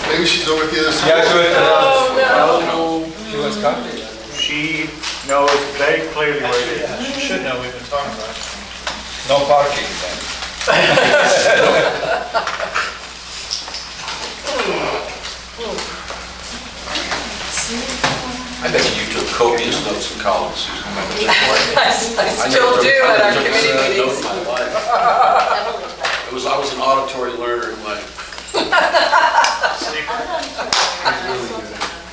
Maybe she's over here. Yeah, she was. Oh, She was coming. She knows very clearly where it is. She should know, we've been talking about it. No parking then. I bet you took copious notes in college, Susan. I still do at our committee meetings. I was an auditory learner in my...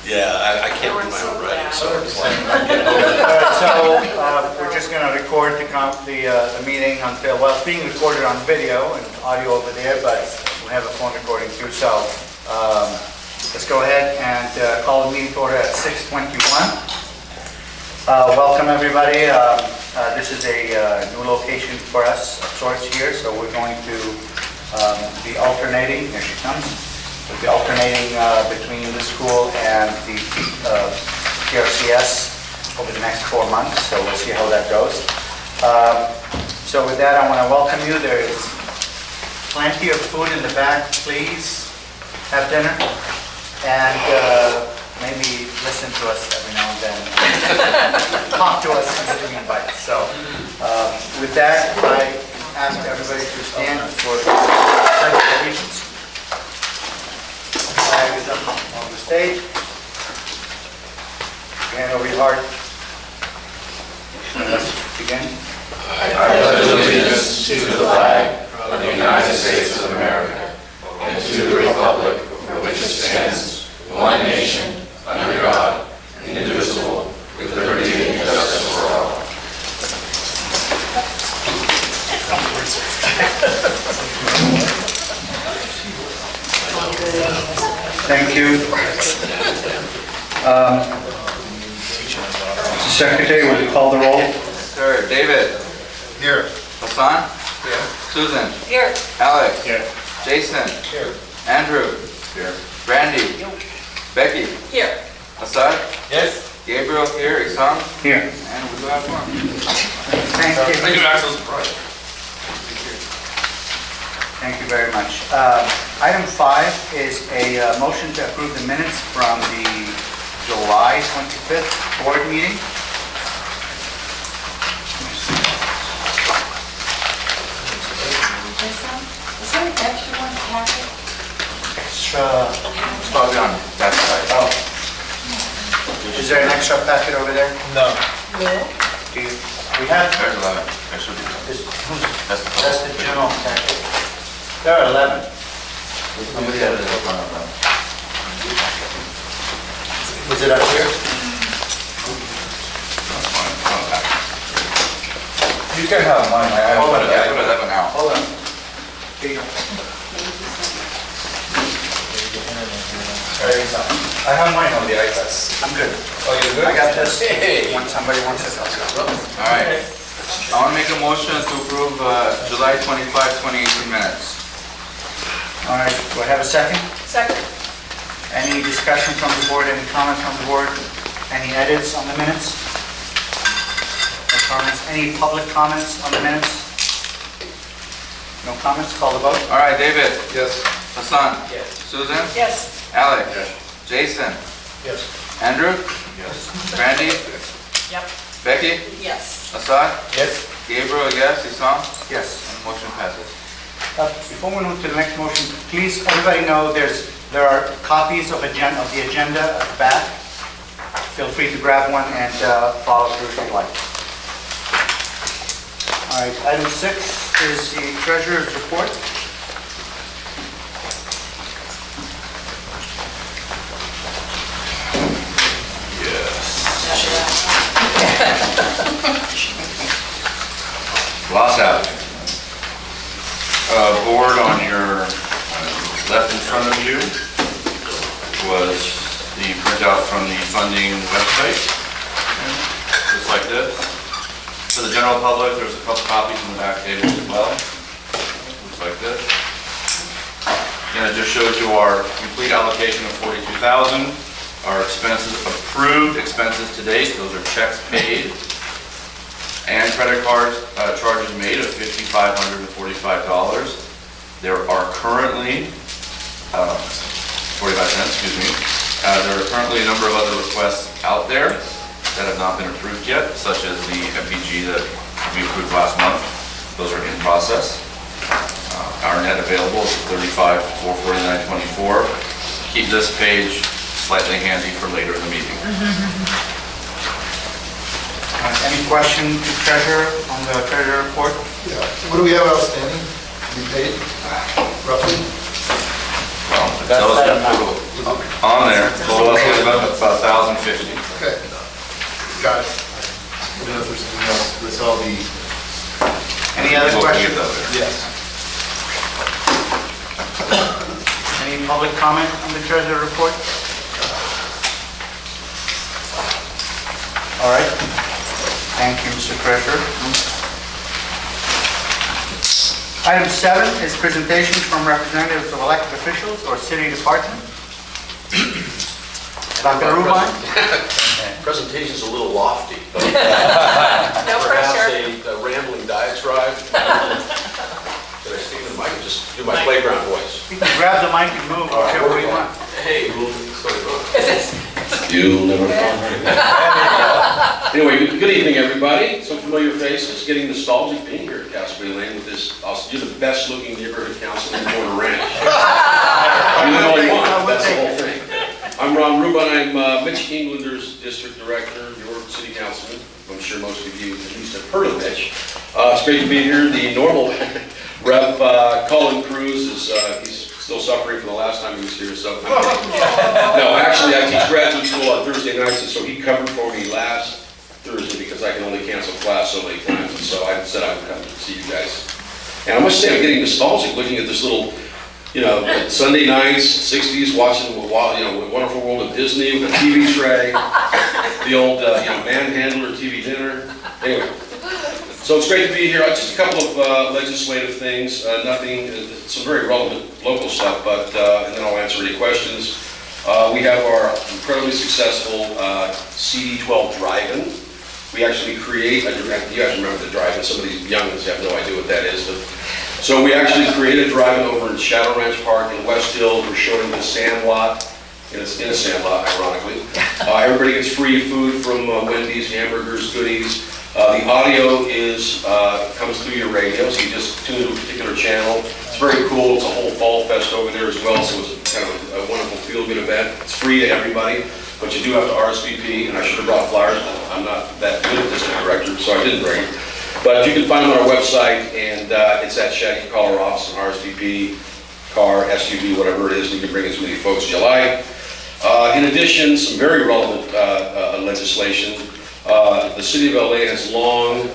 Yeah, I can't read my own writing, so... We're just going to record the meeting until, well, it's being recorded on video and audio over there, but we have a phone recording too, so let's go ahead and call the meeting to order at 6:21. Welcome, everybody. This is a new location for us, of sorts here, so we're going to be alternating. Here she comes. We'll be alternating between the school and the PRCS over the next 4 months, so we'll see how that goes. So with that, I want to welcome you. There is plenty of food in the back. Please have dinner and maybe listen to us every now and then. Talk to us in between bites. So with that, I ask everybody to stand for the pledge of allegiance. Flag is up on the stage. Hand over your heart. Let's begin. I pledge allegiance to the flag of the United States of America and to the republic for which it stands, one nation, under God, indivisible, with liberty and justice for all. Thank you. Secretary, will you call the roll? Sir, David. Here. Hassan. Here. Susan. Here. Alex. Here. Jason. Here. Andrew. Here. Brandy. Becky. Here. Assad. Yes. Gabriel here. Isam. Here. And we do have one. Thank you. Thank you, Axel. Right. Thank you very much. Item 5 is a motion to approve the minutes from the July 25th board meeting. Is there an extra one packet? Extra. It's probably on that side. Oh. Is there an extra packet over there? No. No. We have, There's 11. There should be. That's the that's the general packet. There are 11. Somebody had it up on that. Was it up here? That's fine. It's on the back. You can have mine. I Hold on, have I put 11 out. Hold on. Here you go. I have mine on the iPad. I'm good. Oh, you're good? I got this. When somebody wants it, I'll go. All right. I want to make a motion to approve July 25, 2018 minutes. All right, do I have a second? Second. Any discussion from the board, any comments from the board? Any edits on the minutes? No comments? Any public comments on the minutes? No comments, call the vote. All right, David. Yes. Hassan. Yes. Susan. Yes. Alex. Jason. Yes. Andrew. Yes. Brandy. Yep. Becky. Yes. Assad. Yes. Gabriel, yes. Isam. Yes. And motion passes. Before we move to the next motion, please, everybody know there are copies of the agenda at the back. Feel free to grab one and follow through if you like. All right, item 6 is the treasurer's report. Lots happening. Board on your left in front of you was the printout from the funding website. Just like this. For the general public, there's a couple copies in the back table as well. Looks like this. And it just shows you our complete allocation of $42,000. Our expenses, approved expenses to date, those are checks paid. And credit card charges made of $5,545. There are currently excuse me. There are currently a number of other requests out there that have not been approved yet, such as the MPG that we approved last month. Those are in process. Our net available is $35,449.24. Keep this page slightly handy for later in the meeting. Any question to treasurer on the treasurer report? Yeah. What do we have outstanding to be paid, roughly? Well, it That's tells that you on there, total estimate about 1,050. Okay. Got it. What else, there's something else, that's all the, Any other We'll questions? get that there. yes. Any public comment on the treasurer report? All right. Thank you, Mr. Treasurer. Item 7 is presentations from representatives of elected officials or city department. Dr. Ruban? Presentation's a little lofty, but No perhaps pressure. a rambling diatribe. Can I speak in the mic and just do my playground voice? You can grab the mic and move, whichever way you want. Hey, Is this- you'll never Anyway, good evening, everybody. Some familiar faces, getting nostalgic being here at Castle Lane with this, you're the best looking neighborhood council in Corner Ranch. I'm the only one, that's the whole thing. I'm Ron Ruban, I'm Mitch Englander's district director, your city councilman. I'm sure most of you at least have heard of Mitch. It's great to be here. The normal rep, Colin Cruz, he's still suffering from the last time he was here, so. No, actually, I teach graduate school on Thursday nights, and so he covered for me last Thursday because I can only cancel class so many times, and so I said I would come to see you guys. And I must say, I'm getting nostalgic looking at this little, Sunday nights, 60s, watching, Wonderful World of Disney with a TV tray, the old, Manhandler TV dinner. Anyway, so it's great to be here. Just a couple of legislative things, some very relevant local stuff, but, and then I'll answer any questions. We have our incredibly successful CD12 drive-in. We actually create, you guys remember the drive-in, some of these young ones have no idea what that is, but so we actually created a drive-in over in Shadow Ranch Park in West Hills. We're showing the sand lot, and it's in a sand lot, ironically. Everybody gets free food from Wendy's, hamburgers, goodies. The audio comes through your radio, so you just tune to a particular channel. It's very cool. It's a whole fall fest over there as well, so it's kind of a wonderful feel-good event. It's free to everybody, but you do have to RSVP, and I should have brought flyers. I'm not that good at this director, so I didn't bring it. But you can find them on our website, and it's at Shaggy Caller Office, RSVP, car, SUV, whatever it is. We can bring as many folks as you like. In addition, some very relevant legislation. The city of LA has long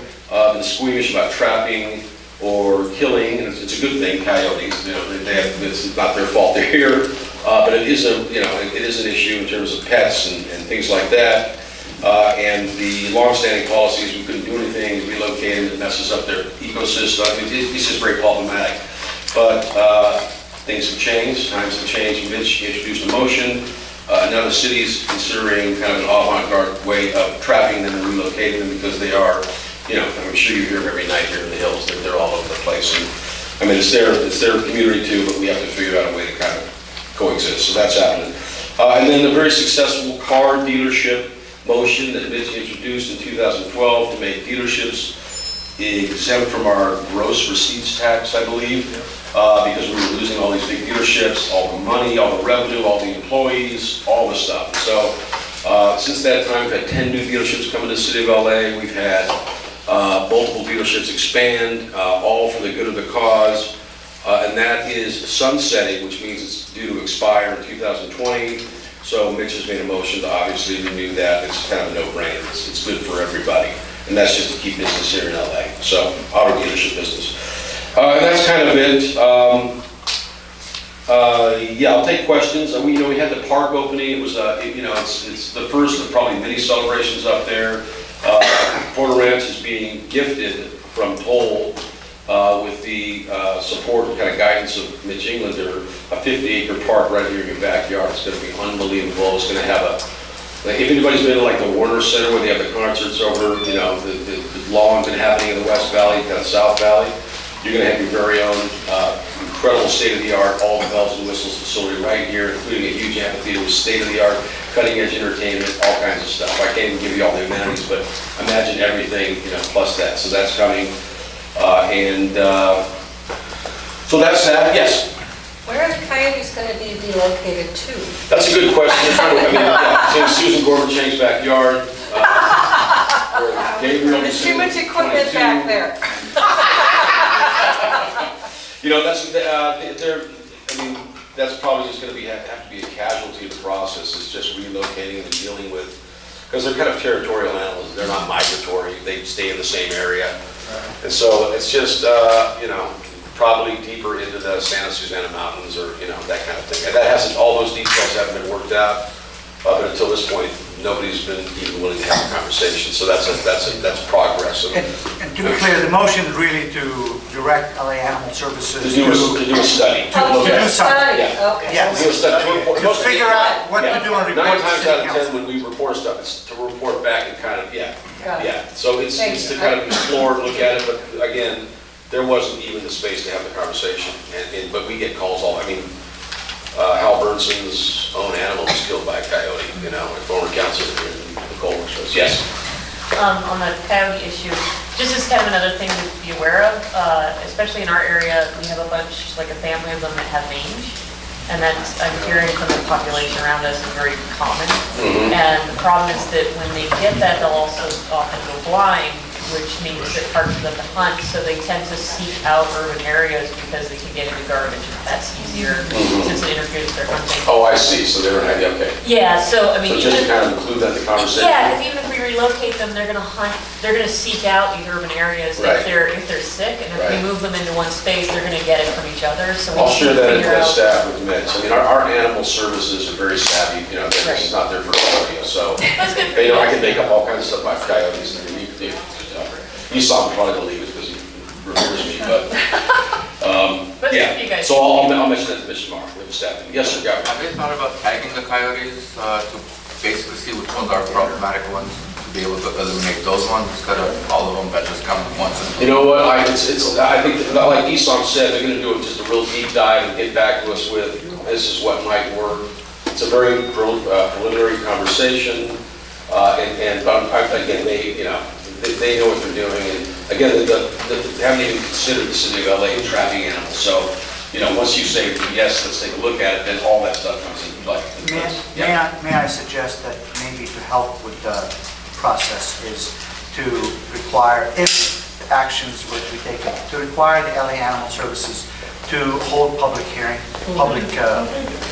been squeamish about trapping or killing, and it's a good thing, coyotes. It's not their fault they're here, but it is an issue in terms of pets and things like that. And the long-standing policy is we couldn't do anything, relocate them, it messes up their ecosystem. It's just very problematic. But things have changed, times have changed. Mitch introduced a motion. Now the city's considering kind of an avant-garde way of trapping them and relocating them because they are, I'm sure you hear them every night here in the hills, they're all over the place. And I mean, it's their community too, but we have to figure out a way to kind of coexist. So that's happening. And then the very successful car dealership motion that Mitch introduced in 2012 to make dealerships exempt from our gross receipts tax, I believe, because we were losing all these big dealerships, all the money, all the revenue, all the employees, all the stuff. So since that time, we've had 10 new dealerships come into the city of LA. We've had multiple dealerships expand, all for the good of the cause. And that is sunsetting, which means it's due to expire in 2020. So Mitch has made a motion to obviously renew that. It's kind of a no-brainer. It's good for everybody. And that's just to keep business here in LA. So auto dealership business. And that's kind of it. Yeah, I'll take questions. We had the park opening. It was, it's the first of probably many celebrations up there. Porter Ranch is being gifted from Toll with the support and kind of guidance of Mitch Englander, a 50-acre park right here in your backyard. It's going to be unbelievable. It's going to have if anybody's been to like the Warner Center where they have the concerts over, the lawns been happening in the West Valley, kind of South Valley, you're going to have your very own incredible state-of-the-art, all the bells and whistles facility right here, including a huge amphitheater with state-of-the-art, cutting-edge entertainment, all kinds of stuff. I can't even give you all the amenities, but imagine everything, plus that. So that's coming. So that's that, yes. Where are the coyotes going to be relocated to? That's a good question. It's in Susan Gorbachenk's backyard. Where Gabriel There's is too much equipment 22. back there. That's probably just going to have to be a casualty of the process. It's just relocating and dealing with, because they're kind of territorial animals. They're not migratory. They stay in the same area. And so it's just, probably deeper into the Santa Susana Mountains or, that kind of thing. And that hasn't, all those details haven't been worked out, but until this point, nobody's been even willing to have a conversation. So that's progress. And to be clear, the motion is really to direct LA Animal Services To do a study. Oh, look at to study, Yeah. okay. Yes. Do a study to report. To figure out what to do and report 9 to times City out of 10, Council. when we report stuff, it's to report back and kind of, Got it. So it's Thank to you. kind of explore, look at it, but again, there wasn't even the space to have the conversation. But we get calls Hal Bernson's own animal was killed by a coyote, a former councilor in Nicole. Yes. On the coyote issue, just as kind of another thing to be aware of, especially in our area, we have a family of them that have mange. And that's, I'm hearing from the population around us, is very common. And the problem is that when they get that, they'll also often go blind, which means that parts of them to hunt, so they tend to seek out urban areas because they can get into garbage, and that's easier since it interferes with their hunting. Oh, I see. So they were, okay. Yeah, so I So mean. just to kind of include that in the conversation? Yeah, because even if we relocate them, they're gonna hunt, they're gonna seek out these urban areas Right. if they're sick, and if Right. we move them into one space, they're gonna get it from each other, so we I'll need share to that figure with out. staff with meds. Our animal services are very savvy, again, this is not their first rodeo, so. That's good for They you. I can make up all kinds of stuff by coyotes, and Esau probably gonna leave it because he reveres me, but, But yeah. you guys. So I'll mention that to Mr. Mark, with the staff. Yes, sir, Governor. Have they thought about tagging the coyotes to basically see which ones are problematic ones, to be able to eliminate those ones instead of all of them that just come once? You know what, I think, like Esau said, they're gonna do just a real deep dive and get back to us with, this is what might work. It's a very preliminary conversation, but again, they know what they're doing, and again, they haven't even considered the city of LA trapping animals, so, once you say, yes, let's take a look at it, then all that stuff comes into play. May I suggest that maybe to help with the process is to require, if actions were to be taken, to require the LA Animal Services to hold public hearing,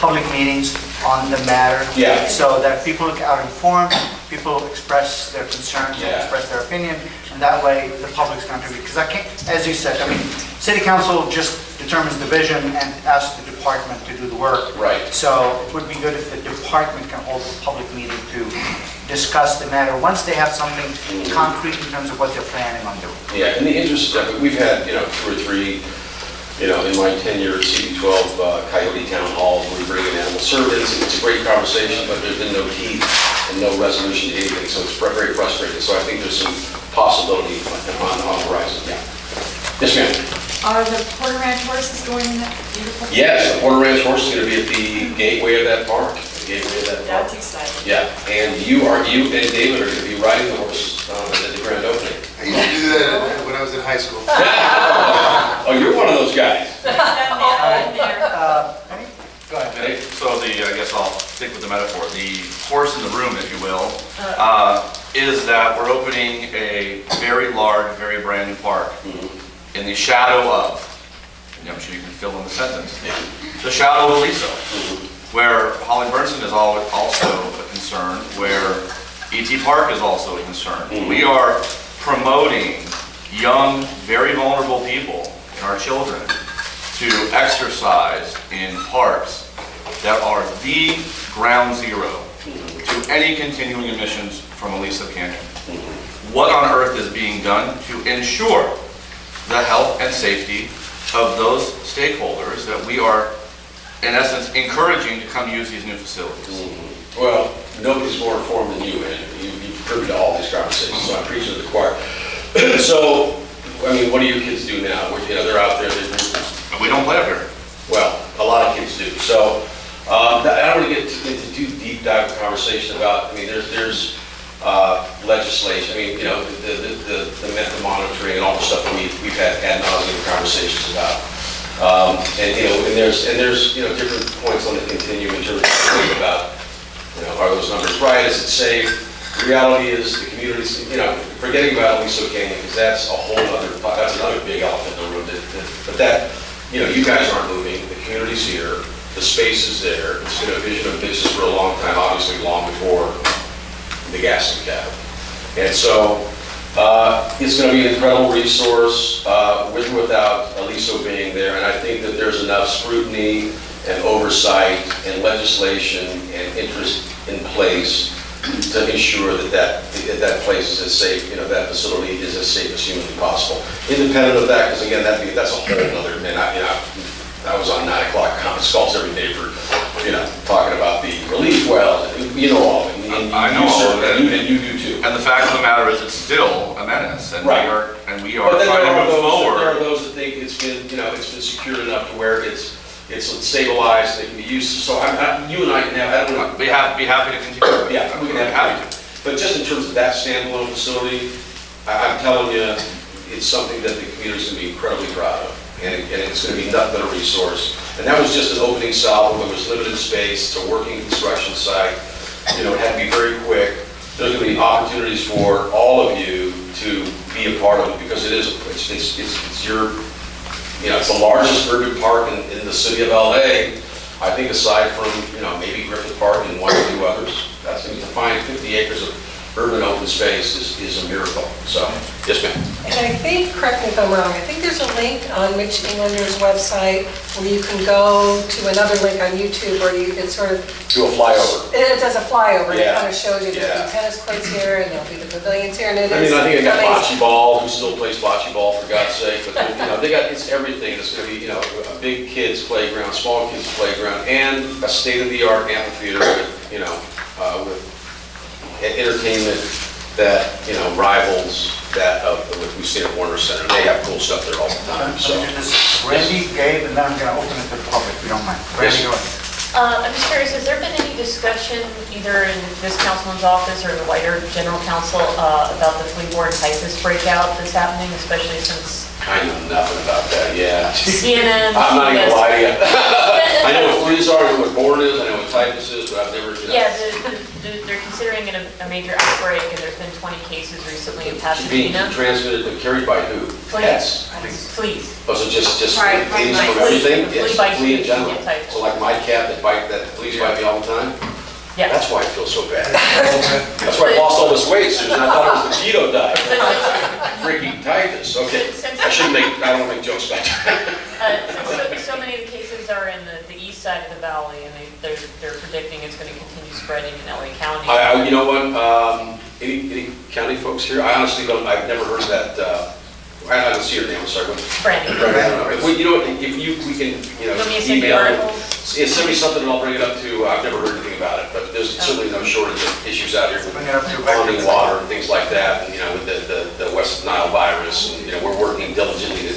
public meetings on the matter. Yeah. So that people are informed, people express their concerns, Yeah. express their opinion, and that way the public's contribute. Because I can't, as you said, city council just determines the vision and asks the department to do the work. Right. So it would be good if the department can hold a public meeting to discuss the matter, once they have something concrete in terms of what they're planning on doing. Yeah, in the interest of, we've had, 2 or 3, in my tenure at CB12 Coyote Town Halls, where we bring in animal surveys, it's a great conversation, but there's been no teeth and no resolution to anything, so it's very frustrating. So I think there's some possibility on the horizon, yeah. Yes, ma'am. Are the Porter Ranch horses going in that beautiful? Yes, the Porter Ranch horse is going to be at the gateway of that park, the gateway of that park. That's exciting. Yeah, and you and David are going to be riding the horses at the grand opening. I used to do that when I was in high school. Oh, you're one of those guys. Go ahead. Okay. So I guess I'll stick with the metaphor, the horse in the room, if you will, is that we're opening a very large, very brand new park in the shadow of, and I'm sure you can fill in the sentence, the shadow of Aliso, where Holly Burnson is also a concern, where E.T. Park is also a concern. We are promoting young, very vulnerable people and our children to exercise in parks that are the ground zero to any continuing emissions from Aliso Canyon. What on earth is being done to ensure the health and safety of those stakeholders that we are, in essence, encouraging to come use these new facilities? Well, nobody's more informed than you, and you've privy to all these conversations, so I'm preaching to the choir. So, what do your kids do now? They're out there, We don't play up here. So, I don't want to get into too deep dive of conversation about, I mean, there's legislation, I mean, you know, the monitoring and all the stuff that we've had ad nauseam conversations about. And, you know, and there's, you know, different points on the continuum in terms of thinking about, you know, are those numbers right, is it safe? The reality is the communities, you know, forgetting about Aliso Canyon, because that's a whole other, that's another big elephant in the room. But that, you know, you guys aren't moving, the community's here, the space is there, it's been a vision of business for a long time, obviously long before the gas and cap. And so, it's going to be an incredible resource, with or without Aliso being there, and I think that there's enough scrutiny and oversight and legislation and interest in place to ensure that place is as safe, you know, that facility is as safe as humanly possible. Independent of that, because again, that's a whole other, man, I was on 9 o'clock conference calls every day for, you know, talking about the relief wells, you know all of it. I know all of it. And you do too. And the fact of the matter is, it's still a menace, and Right. we are But then trying there to are move those, there are forward. those that think it's been, you know, it's been secured enough to where it's stabilized, it can be used, so you and I can have, I don't know. Be happy to continue. Yeah, we can have happy to. But just in terms of that standalone facility, I'm telling you, it's something that the community's gonna be incredibly proud of. And it's gonna be nothing but a resource. And that was just an opening salvo, there was limited space, it's a working construction site. You know, it had to be very quick. There's gonna be opportunities for all of you to be a part of it, because it's your, you know, it's the largest urban park in the city of LA. I think aside from, you know, maybe Griffith Park and 1 or 2 others, that's, I mean, to find 50 acres of urban open space is a miracle. So, yes, ma'am. And I think, correct me if I'm wrong, I think there's a link on Mitch Englander's website where you can go to another link on YouTube where you can sort of, Do a flyover. it does a flyover, and it Yeah. kind of shows you there'll Yeah. be tennis courts here, and there'll be the pavilions here, and it is I mean, I think they got amazing. bocce ball, who still plays bocce ball, for God's sake, but, you know, they got, it's everything. It's gonna be, you know, a big kids playground, small kids playground, and a state-of-the-art amphitheater with, you know, with entertainment that, you know, rivals that of what we've seen at Warner Center. They have cool stuff there all the time, so. Randy, Gabe, and then I'm gonna open it to the public, if you don't mind. Randy, go ahead. I'm just curious, has there been any discussion either in this councilman's office or the wider general council about the flea board typhus breakout that's happening, especially since I know nothing about that, yeah. CNN? I'm not even gonna lie to you. I know what Yeah, fleas are, I know what board is, I know what typhus is, but I've never, you know. they're considering a major outbreak, and there's been 20 cases recently in Being Pasadena. transmitted, but carried by who? Pets? Fleas. Oh, so just Right, fleas right, from right. everything? Flea Yes, bites, flea in you general. get typhus. So like my cat that fleas bite me all the time? Yeah. That's why I feel so bad. That's why I lost all this weight, Susan. I thought it was the keto diet. Freaking typhus, okay. I don't make jokes about that. So many of the cases are in the east side of the valley, and they're predicting it's going to continue spreading in LA County. You know what, any county folks here? I honestly don't, I've never heard of that, I don't see your name, I'm sorry. Brandy. Well, you know what, if we can, you know, Let me send you email. articles. Yeah, send me something and I'll bring it up to, I've never heard anything about it, but there's certainly no shortage of issues out here with Bring it up to ponding water and things like that, and, you know, with the West Nile virus, and, you know, we're working diligently to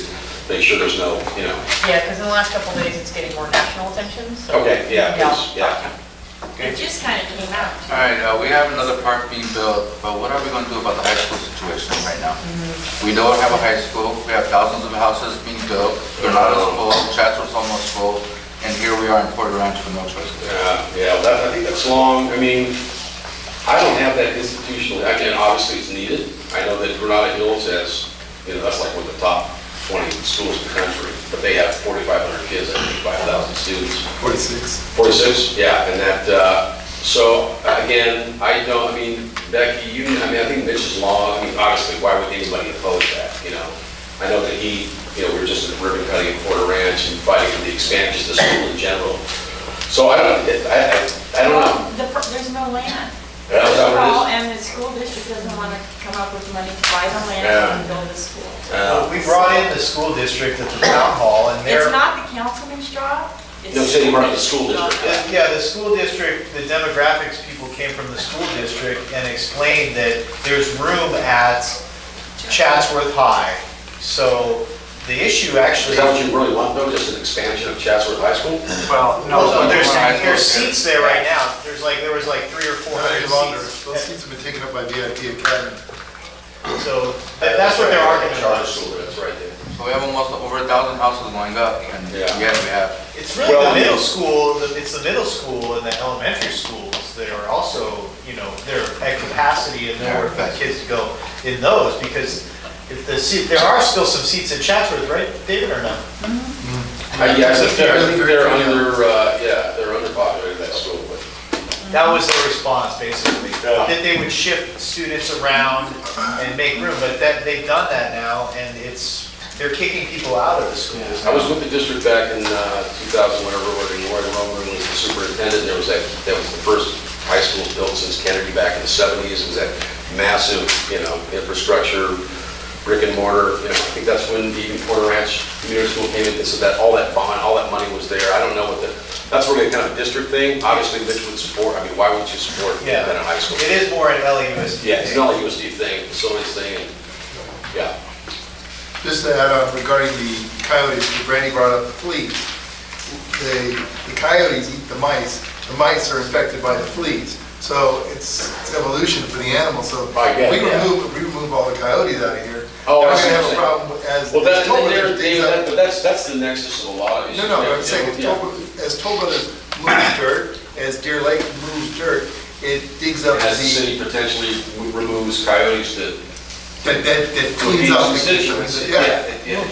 make sure there's no, you know. Yeah, because in the last couple of days, it's getting more national attention, so. Okay, yeah, please, yeah. It just kind of came out. All right, we have another park being built, but what are we gonna do about the high school situation right now? We don't have a high school, we have thousands of houses being built, they're not as full, Chatsworth's almost full, and here we are in Porter Ranch with no choice. Yeah, I think that's long, I mean, I don't have that institutionally, again, obviously it's needed. I know that Granada Hills has, you know, that's like one of the top 20 schools in the country, but they have 4,500 kids, I think 5,000 students. 46. 46, yeah, and that, so, again, I mean, Becky, I think Mitch is long, I mean, obviously, why would anybody oppose that, you know? I know that we were just at ribbon cutting at Porter Ranch and fighting for the expansion, just the school in general. So I don't know. There's no land. Yeah, is that what it is? And the school district doesn't want to come up with money to buy the land Yeah. and build the school. We brought in the school district at the town hall, and It's they're, not the councilman's job. it's No, say you brought up the school district, yeah. yeah, the school district, the demographics people came from the school district and explained that there's room at Chatsworth High. So The issue Is actually, that what you really want though, just an expansion of Chatsworth High School? well, no, Well, there's high school, seats there right now. There was like 300 or 400 Those longer. seats. Those seats have been taken up by VIP Academy. So that's what their argument Charter was. school, that's right there. So we have almost over 1,000 houses going up, and Yeah. yes, we have. It's really Well, the middle school, it's the middle school and the elementary schools that are also, they're at capacity and nowhere for the kids to go in those, because if there are still some seats in Chatsworth, right, David, or no? Yeah, I think they're they're underpopulated, that school, but. That was their response, basically, that they would shift students around and make room, but they've done that now, and they're kicking people out of the schools. I was with the district back in 2000, whenever Roy Roman was the superintendent, and that was the first high school built since Kennedy back in the 70s. It was that massive, infrastructure, brick and mortar. I think that's when even Porter Ranch Community School came in, so that all that bond, all that money was there. I don't know that's really kind of a district thing. Obviously, Mitch would support, why would you support that in high school? It is more an LAUSD. Yeah, it's not like USD thing, facilities thing, and, yeah. Just to add on regarding the coyotes, Brandy brought up the fleas. The coyotes eat the mice are infected by the fleas. So it's evolution for the animals. So I get if it, yeah. we remove all the coyotes out of here, Oh, we're I going see to have what a you're problem as Well, as Toll Brothers digs up. but that's the nexus of a lot of issues. No, but I'm saying, Yeah. as Toll Brothers moves dirt, as Deer Lake moves dirt, it digs up As the the, city potentially removes coyotes that cleans up. constituents. Yeah,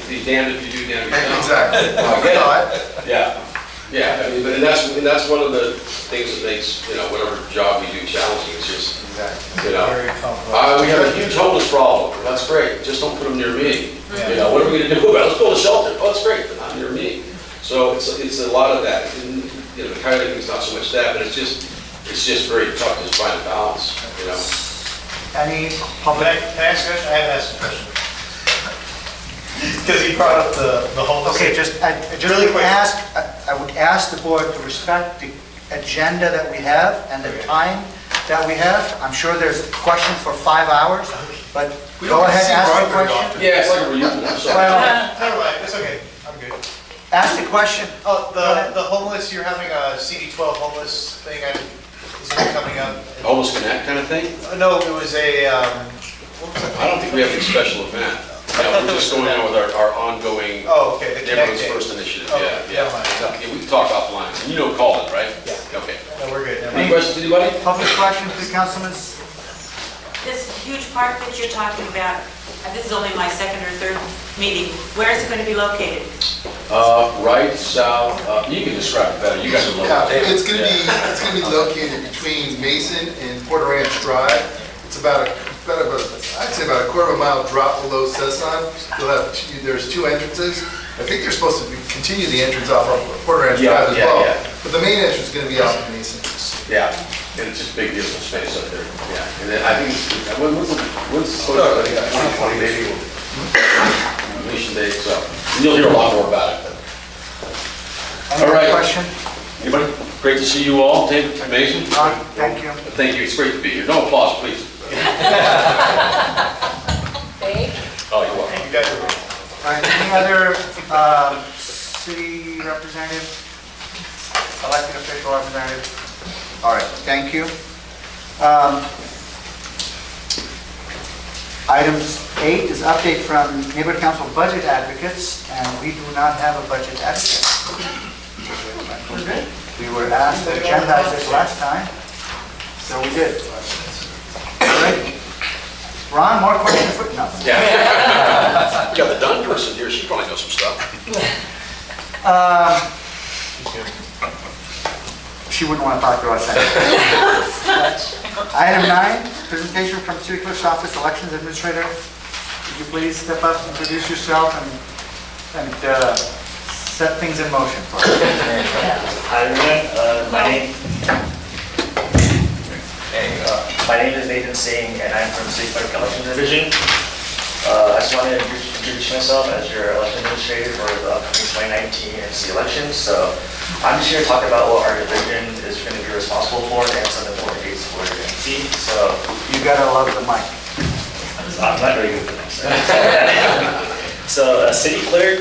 Be damned if you do, damned if you don't. exactly. I get it. Yeah, I mean, and that's one of the things that makes, whatever job we do challenging, it's just, Very complex. we have a huge homeless problem, that's great, just don't put them near me. What are we gonna do about it? Let's build a shelter, oh, that's great, but not near me. So it's a lot of that, and, the coyote thing's not so much that, but it's just very tough to find a balance, Any public, can I ask a question? I haven't asked a question. Because you brought up the homeless. Okay, I Really quick. would ask the board to respect the agenda that we have and the time that we have. I'm sure there's questions for 5 hours, but We go don't ahead, see ask the Ron very question. often. Yeah, it's like a reunion, I'm sorry. Well, Never mind, it's okay, I'm good. ask the question. Oh, the homeless, you're having a CD12 homeless thing, isn't it coming up? Homeless Connect kind of thing? No, it was a, what was I don't think we have a special event. We're just going on with our ongoing Oh, okay, the Connect Neighborhoods Day. First initiative, Okay, yeah. never mind. Yeah, we can talk offline, and Colin, right? Yeah. Okay. No, we're good, never Any mind. questions, anybody? Public question to the councilman. This huge park that you're talking about, this is only my second or third meeting, where is it going to be located? Right, south, you can describe it better, you guys are local. Yeah, it's gonna be located between Mason and Porter Ranch Drive. It's about I'd say about a quarter of a mile drop below Cesson. There's two entrances. I think they're supposed to continue the entrance off of Porter Ranch Yeah, Drive as yeah, well. yeah. But the main entrance is gonna be off of Mason. Yeah, and it's just a big, beautiful space up there, yeah. And then I think, when's the sort of, I think, 2020 maybe? Completion date, so, you'll hear a lot more about it. Any All right. other question? Anybody? Great to see you all, David, amazing. Thank you. Thank you, it's great to be here. No applause, please. Thank you. Oh, you're welcome. You guys are good. All right, any other city representative, elected official representative? All right, thank you. Items 8 is update from Neighborhood Council budget advocates, and we do not have a budget advocate. We were asked to agendize this last time, so we did. All right. Ron, more questions for, no. Yeah. You got the done person here, she probably knows some stuff. She wouldn't want to talk to us anyway. Item 9, presentation from City Clerk's Office, Elections Administrator. Could you please step up, introduce yourself, and set things in motion for us? Hi everyone, my name is Nathan Singh and I'm from City Clerk Elections Division. I just wanted to introduce myself as your election administrator for the upcoming 2019 MC elections. So I'm just here to talk about what our division is going to be responsible for and some important dates for the MC. So You gotta love the mic. I'm not very good at this. So city clerk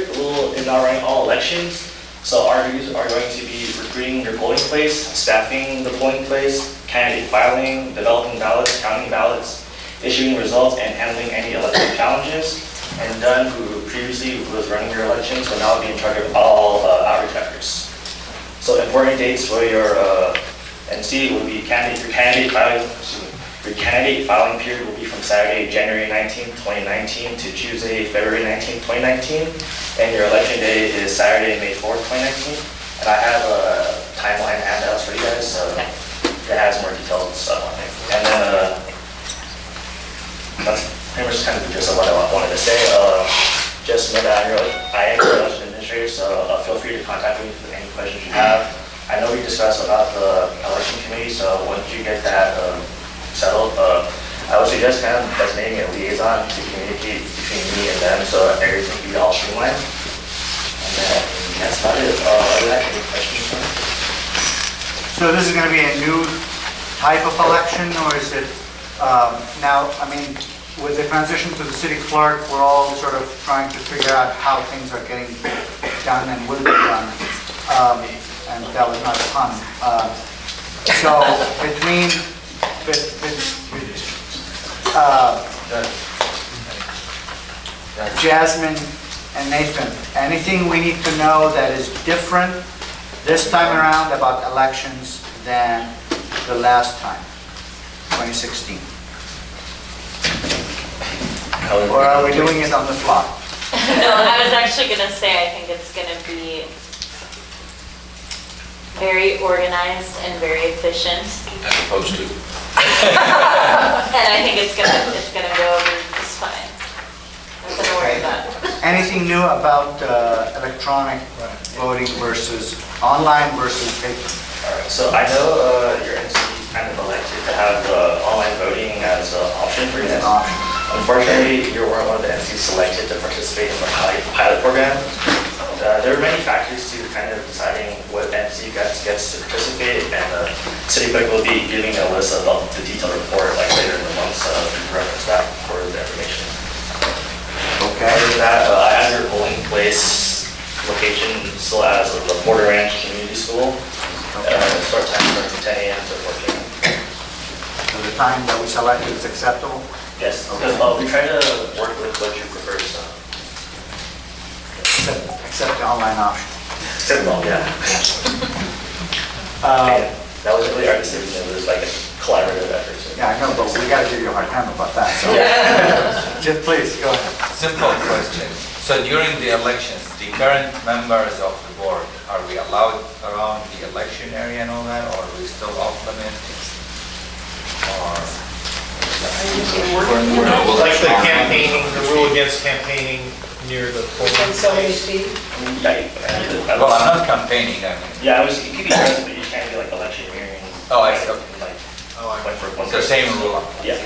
is not running all elections. So our duties are going to be recruiting your polling place, staffing the polling place, candidate filing, developing ballots, counting ballots, issuing results, and handling any election challenges. And Dunn, who previously was running your elections, will now be in charge of all outreach efforts. So important dates for your NC will be your candidate filing period will be from Saturday, January 19, 2019 to Tuesday, February 19, 2019. And your election day is Saturday, May 4, 2019. And I have a timeline handouts for you guys, so it has more detailed stuff on it. And then that's pretty much kind of the gist of what I wanted to say. Just know that I am your election administrator, so feel free to contact me with any questions you have. I know we discussed about the election committee, so once you get that settled, I would suggest kind of designating a liaison to communicate between me and them so everything can be all streamlined. And then that's about it. Are there any questions? So this is going to be a new type of election, or is it now, I mean, with the transition to the city clerk, we're all sort of trying to figure out how things are getting done and will be done. And that was not a pun. So between Jasmine and Nathan, anything we need to know that is different this time around about elections than the last time, 2016? Or are we doing it on the fly? No, I was actually going to say, I think it's going to be very organized and very efficient. As opposed to. And I think it's gonna go over just fine. Nothing to worry about. Anything new about electronic voting versus online versus paper? All right, so I know your NC kind of elected to have online voting as an option for you guys. Unfortunately, you weren't one of the NCs selected to participate in the pilot program. There are many factors to kind of deciding what NC gets to participate, and City Clerk will be giving a list of the detailed report like later in the month, so you can reference that for the information. Okay. Other than that, I have your polling place location still as the Porter Ranch Community School. Start time starts from 10 a.m. to 4 p.m. So the time that we selected is acceptable? Yes, because we try to work with what you prefer, so. Except the online option. Except, well, yeah. That was really our decision. It was like a collaborative effort. So. Yeah, I know, but we got to give you a hard time about that. So. Just please, go ahead. Simple question. So during the elections, the current members of the board, are we allowed around the election area and all that, or are we still off limit? Or? Like the campaigning, the rule against campaigning near the polling And so many place. feet. Well, I'm not campaigning, I mean. Yeah, it could be present, but you can't be like electioneering. Oh, I see, okay. Like, I for one It's the same rule. Yeah.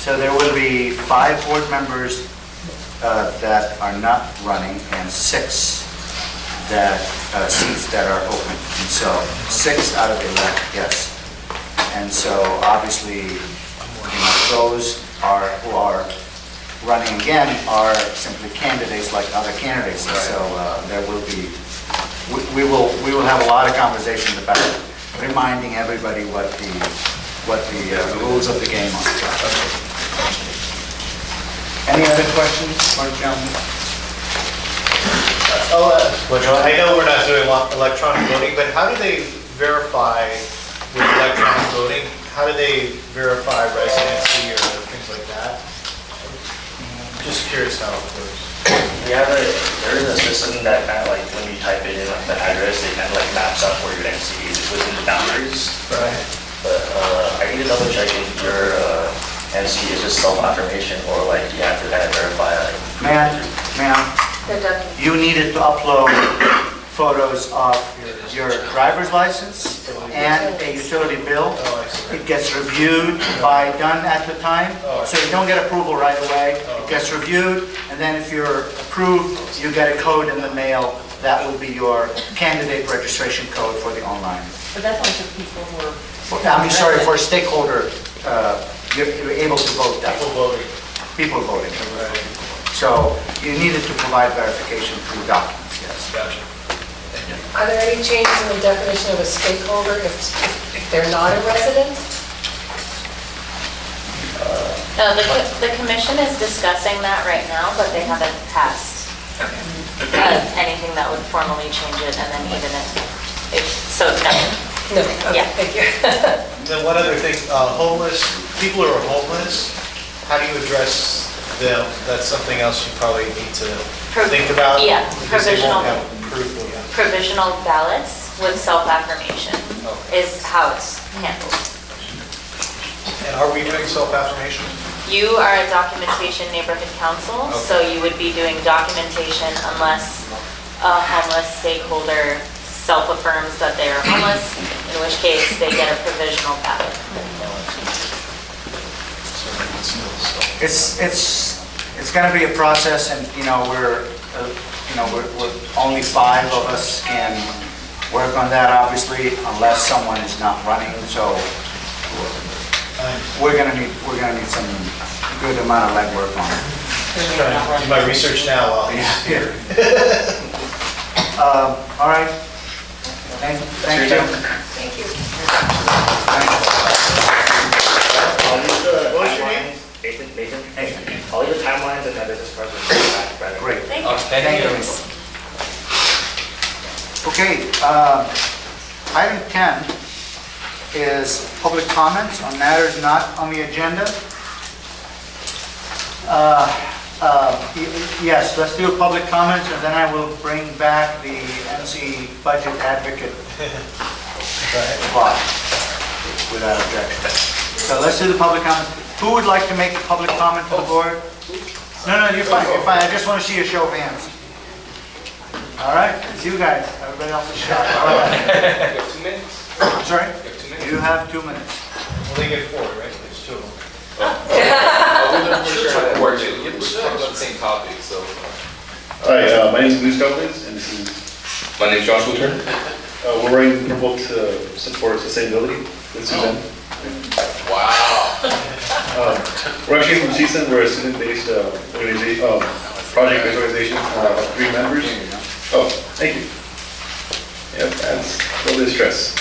So there will be 5 board members that are not running and 6 that seats that are open. And so 6 out of 11, yes. And so obviously, those who are running again are simply candidates like other candidates. And so there will be, we will have a lot of conversations about reminding everybody what the rules of the game are. Any other questions for gentlemen? I know we're not doing electronic voting, but how do they verify with electronic voting? How do they verify residency or things like that? Just curious how it works. There is a system that kind of like, when you type it in, like the address, it kind of like maps out where your NC is within the boundaries. Right. But I need to double check if your NC is just self-affirmation or like you have to kind of verify it. Ma'am, you needed to upload photos of your driver's license and a utility bill. It gets reviewed by Dunn at the time, so you don't get approval right away. It gets reviewed, and then if you're approved, you get a code in the mail. That will be your candidate registration code for the online. But that's only for people who are. I'm sorry, for a stakeholder, you're able to vote that. People voting. people voting. So you needed to provide verification through documents, yes. Gotcha. Are there any changes in the definition of a stakeholder if they're not a resident? The commission is discussing that right now, but they haven't passed anything that would formally change it, and then even if, so no. No, okay, Yeah. thank you. Then one other thing, homeless, people who are homeless, how do you address them? That's something else you probably need to think about. Yeah, Because they won't provisional. have proof of it. Provisional ballots with self-affirmation is how it's handled. And are we doing self-affirmation? You are a documentation neighborhood council, so you would be doing documentation unless a homeless stakeholder self-affirms that they are homeless, in which case they get a provisional ballot. It's going to be a process, and we're only 5 of us can work on that, obviously, unless someone is not running. So we're gonna need some good amount of legwork on it. Just trying to do my research now while he's here. All right. Thank you. Thank you. What was your name? Nathan. I'll leave the timelines and the business cards will back. Great. Thank you. Thank you. Okay, item 10 is public comments on matters not on the agenda. Yes, let's do public comments, and then I will bring back the NC budget advocate spot without objection. So let's do the public comment. Who would like to make a public comment to the board? No, you're fine, I just want to see a show of hands. All right, it's you guys. Everybody else is shy. All right. You have 2 minutes? I'm sorry? You have 2 minutes? You have 2 minutes. Well, they get 4, right? There's 2 of them. We're trying to coordinate. We're talking about the same topic, so. Hi, my name is Moose Couplings, and this is, my name is Joshua Turner. We're writing a proposal to support sustainability with Suzanne. Wow. We're actually from CSUN, we're a student-based organization, project-based organization of 3 members. Oh, thank you. Yep, that's a little bit of stress.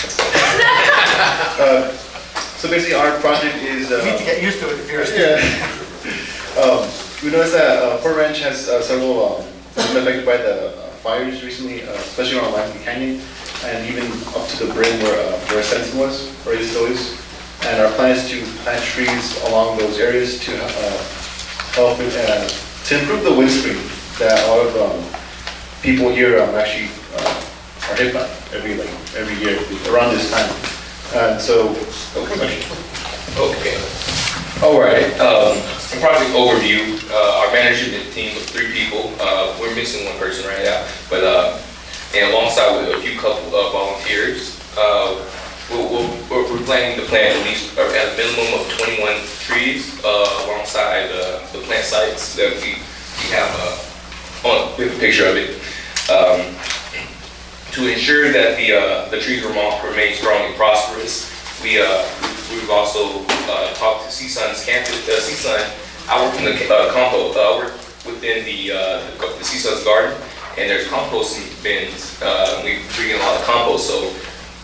So basically, our project is... You need to get used to it if you're a student. We noticed that Port Ranch has several been affected by the fires recently, especially around Lansing Canyon, and even up to the brim where Sensen was, or it still is. And our plan is to plant trees along those areas to help with, to improve the windscreen that a lot of people here actually are hit by every year around this time. And so, Okay. All right. Project overview. Our management team of 3 people. We're missing 1 person right now, but and alongside with a few couple of volunteers, we're planning to plant at least at a minimum of 21 trees alongside the plant sites that we have we have a picture of it. To ensure that the trees remain strong and prosperous, we've also talked to CSUN's campus. CSUN, I work in the compost. I work within the CSUN's garden, and there's composting bins. We bring in a lot of compost, so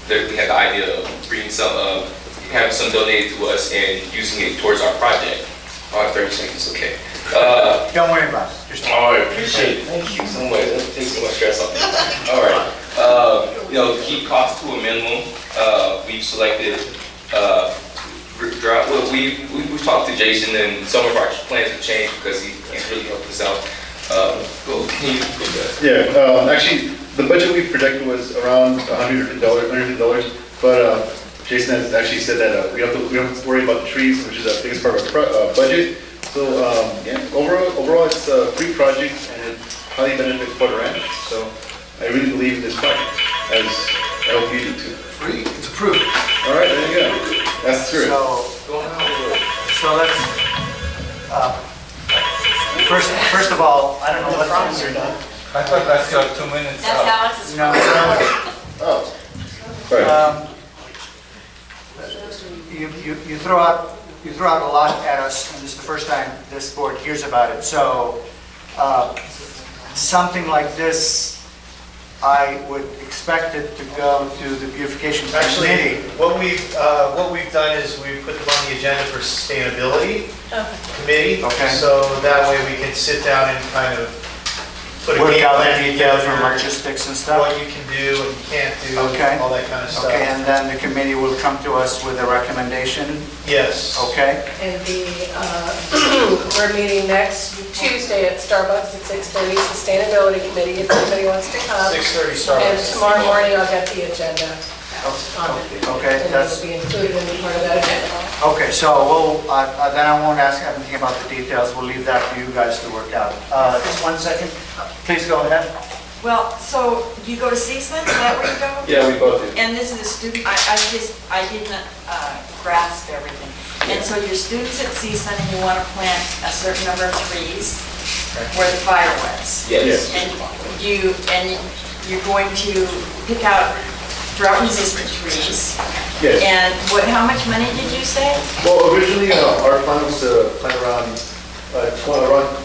we had the idea of bringing some, having some donated to us and using it towards our project. 30 seconds, okay. Don't worry about it. Just All right, appreciate it. Thank you so much. That takes so much stress off me. All right. Keep costs to a minimum. We've selected, we've talked to Jason, and some of our plans have changed because he's really helped us out. Can you go back? yeah, actually, the budget we projected was around $150, but Jason has actually said that we don't have to worry about the trees, which is the biggest part of our budget. So yeah, overall it's a free project and it highly benefits Port Ranch. So I really believe in this project, as I hope you do too. Free, it's approved. All right, there you go. That's true. So let's, first of all, I don't know what you're done. I thought that's your 2 minutes That's up. how it's. No, Oh, sorry. you throw out you throw out a lot at us, and this is the first time this board hears about it. So something like this, I would expect it to go to the beautification Actually, committee. what we've done is we've put them on the agenda for sustainability committee. Okay. So that way we can sit down and kind of put a Work game out the plan details together, and logistics and stuff. what you can do, what you can't do, Okay. all that kind of stuff. Okay, and then the committee will come to us with a recommendation, Yes. okay? And we're meeting next Tuesday at Starbucks at 6:30, Sustainability Committee, if anybody wants to come. 6:30 Starbucks. And tomorrow morning I'll get the agenda Okay, and that's, it'll be included in the part of that agenda. okay, so then I won't ask anything about the details, we'll leave that for you guys to work out. Just 1 second, please go ahead. Well, so do you go to CSUN, is that where you go? Yeah, we both do. And this is a student, I didn't grasp everything. And so you're students at CSUN and you want to plant a certain number of trees where the fire was. Yes. And you're going to pick out drought-resistant trees. Yes. And how much money did you say? Well, originally, our plan was to plant around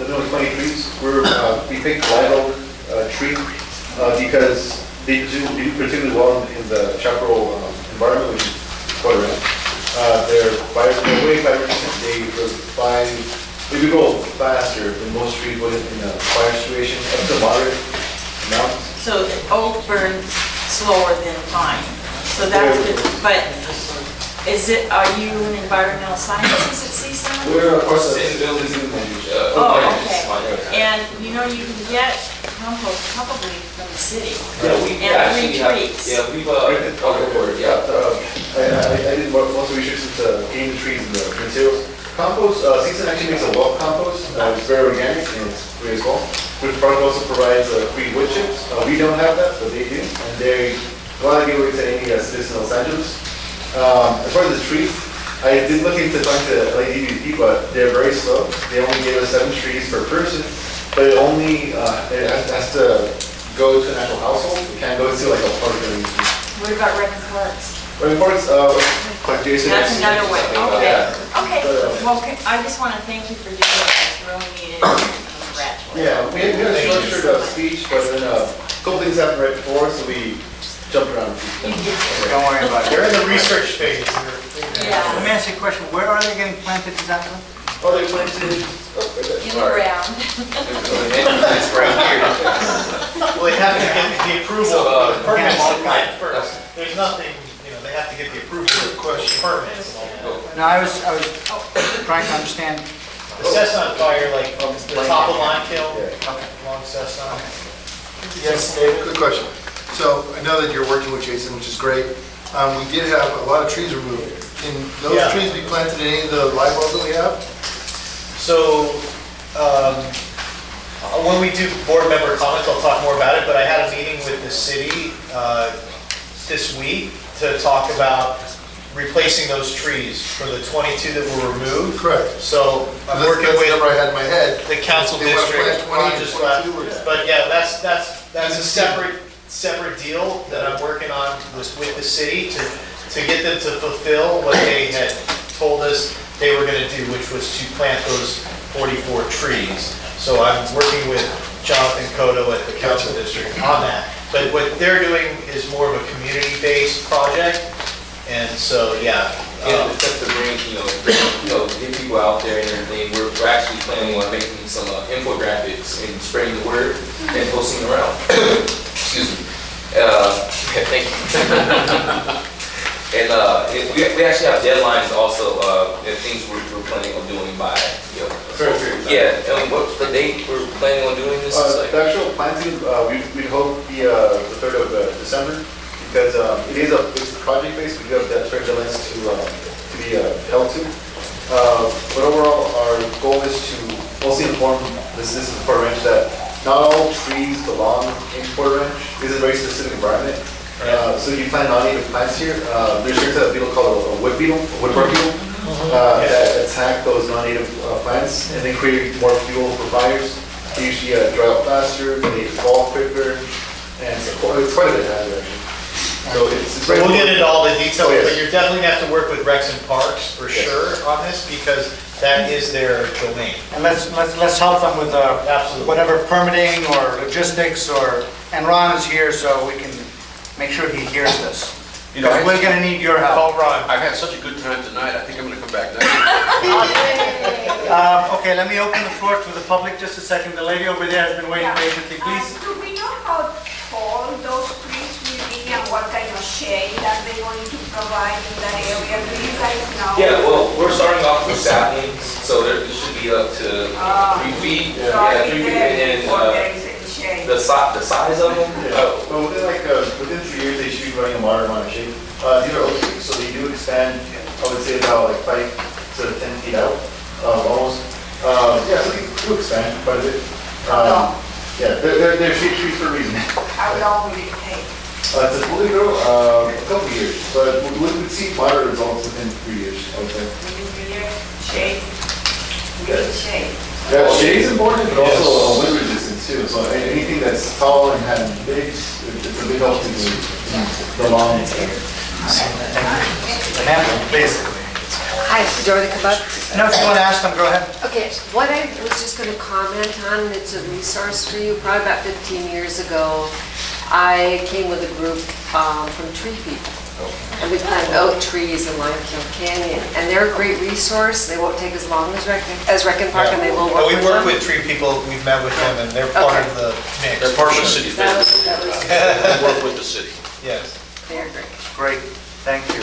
the minimum 20 trees. We picked live oak tree because they do particularly well in the chaparral environment, which is quite rare. They're way fire resistant. They do grow faster than most trees would in a fire situation, up to moderate amounts. So the oak burns slower than pine. So that's good. But are you an environmental scientist at CSUN? We're, of course, sustainability managers. Oh, okay. And you know, you can get compost probably from the city. Yeah, we And actually three have, trees. yeah, we've, I did most research into getting the trees and the materials. Compost, CSUN actually makes a wall compost. It's very organic and it's free as well. Which product also provides free wood chips. We don't have that, but they do. And they want to give away to any citizen in Los Angeles. As far as the trees, I did look into talking to LADVP, but they're very slow. They only gave us 7 trees per person, but it has to go to an actual household. It can't go to like a park or anything. What about Wrecking Parks? Wrecking Parks, like Jason. That's another way. Okay. Yeah. Okay. Well, I just want to thank you for doing that. It's really needed. Congratulations. Yeah, we had a structured speech, but then a couple things happened right before, so we jumped around. Don't worry about it. They're in the research phase. Let me ask you a question, where are they getting planted exactly? Oh, they're planted In the ground. it's right here. Well, they have to get the approval of the permits Yeah. to plant first. There's nothing, they have to get the approval of the permits and all that. No, I was trying to understand. The Cessna fire, like, the top of line kill, Okay. along Cessna. Yes, David, good question. So I know that you're working with Jason, which is great. We did have a lot of trees removed. Can those Yeah. trees be planted in any of the live wells that we have? So, when we do board member comments, I'll talk more about it, but I had a meeting with the city this week to talk about replacing those trees for the 22 that were removed. Correct. So I'm That's working the with number I had in my head. the council They wanna district. plant 20 just and left. 22 or- But yeah, that's a separate deal that I'm working on with the city to get them to fulfill what they had told us they were gonna do, which was to plant those 44 trees. So I'm working with Jonathan Cotto at the council district on that. But what they're doing is more of a community-based project, and so, yeah. Just to bring, get people out there and everything, we're actually planning on making some infographics and spreading the word and posting around. Excuse me. Thank you. And we actually have deadlines also, and things we're planning on doing by, Yeah, what's the date we're planning on doing this? The actual planting, we'd hope be the 3rd of December, because it's project-based, we do have certain deadlines to be held to. But overall, our goal is to mostly inform the citizens of Port Ranch that not all trees belong in Port Ranch. This is a very specific environment. So you plant non-native plants here. There's certain beetle called a wood beetle, a woodworm beetle, that attack those non-native plants and they create more fuel for fires. They usually dry out faster, they fall quicker, and so it's quite a bit hazard actually. So we'll get into all the details, but you're definitely gonna have to work with Rex and Parks for sure on this, because that is their domain. And let's help them with whatever permitting or logistics and Ron is here so we can make sure he hears this. You know, We're gonna need your help. Call Ron. I've had such a good time tonight, I think I'm gonna come back next. Okay, let me open the floor to the public just a second. The lady over there has been waiting patiently, please. Do we know how tall those trees will be and what kind of shade are they going to provide in that area? Do you guys know? Yeah, well, we're starting off with saplings, so there should be up to 3 feet. So I'll be 3 feet, there and before there is any shade. the size of them, Well, within 3 years, they should be running a moderate amount of shade. These are oak trees, so they do expand, I would say about like 5 to 10 feet out, almost. Yeah, so they do expand quite a bit. Yeah, they're shade trees for a reason. How long will it take? It's a fully grow, a couple years, but we would see moderate results within 3 years, I would say. Within 3 years, shade? We need shade. Yeah, shade is important, but also wind resistance too. So anything that's tall and has big, it's a big help to the long term. Basically. Hi, Dorothy Kabut. No, if you want to ask them, go ahead. Okay, what I was just going to comment on, it's a resource for you, probably about 15 years ago, I came with a group from Tree People. And we planted oak trees in Limekiln Canyon, and they're a great resource. They won't take as long as Rec and Park, and they will work We with work them. with Tree People, we've met with them, and they're part of the mix. They're part of the city family. That was They work with the city. Yes. They're great. Great, thank you.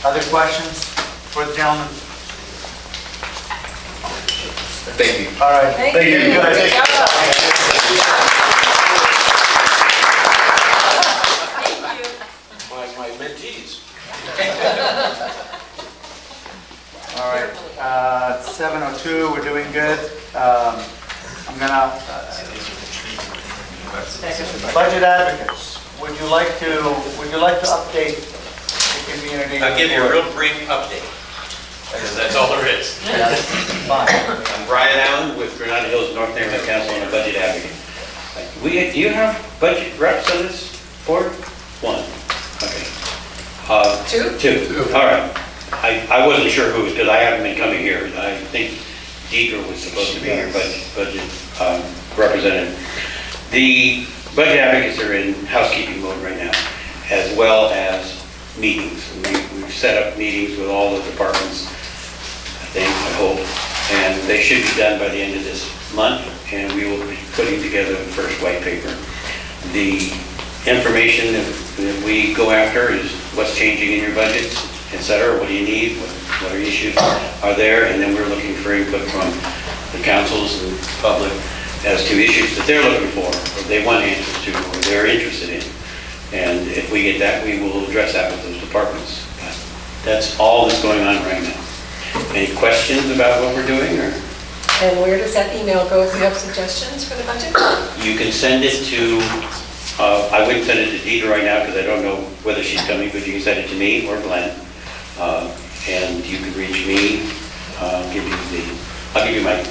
Other questions for the gentleman? Thank you. All right. Thank you. Good. Good job. My mentees. All right, 7:02, we're doing good. I'm gonna, budget advocates, would you like to update the community? I'll give you a real brief update, because that's all there is. Fine. I'm Brian Allen with Granada Hills North Neighborhood Council and a budget advocate. Do you have budget reps on this board? One. Okay. Two. All right. I wasn't sure who, because I haven't been coming here. I think Deidre was supposed to be your budget representative. The budget advocates are in housekeeping mode right now, as well as meetings. We've set up meetings with all the departments, I hope, and they should be done by the end of this month, and we will be putting together the first white paper. The information that we go after is what's changing in your budgets, et cetera. What do you need? What are issues are there? And then we're looking for input from the councils and public as to issues that they're looking for, or they want answers to, or they're interested in. And if we get that, we will address that with those departments. But that's all that's going on right now. Any questions about what we're doing, or? And where does that email go if you have suggestions for the budget? You can send it to, I wouldn't send it to Deidre right now because I don't know whether she's coming, but you can send it to me or Glenn. And you can reach me, I'll give you my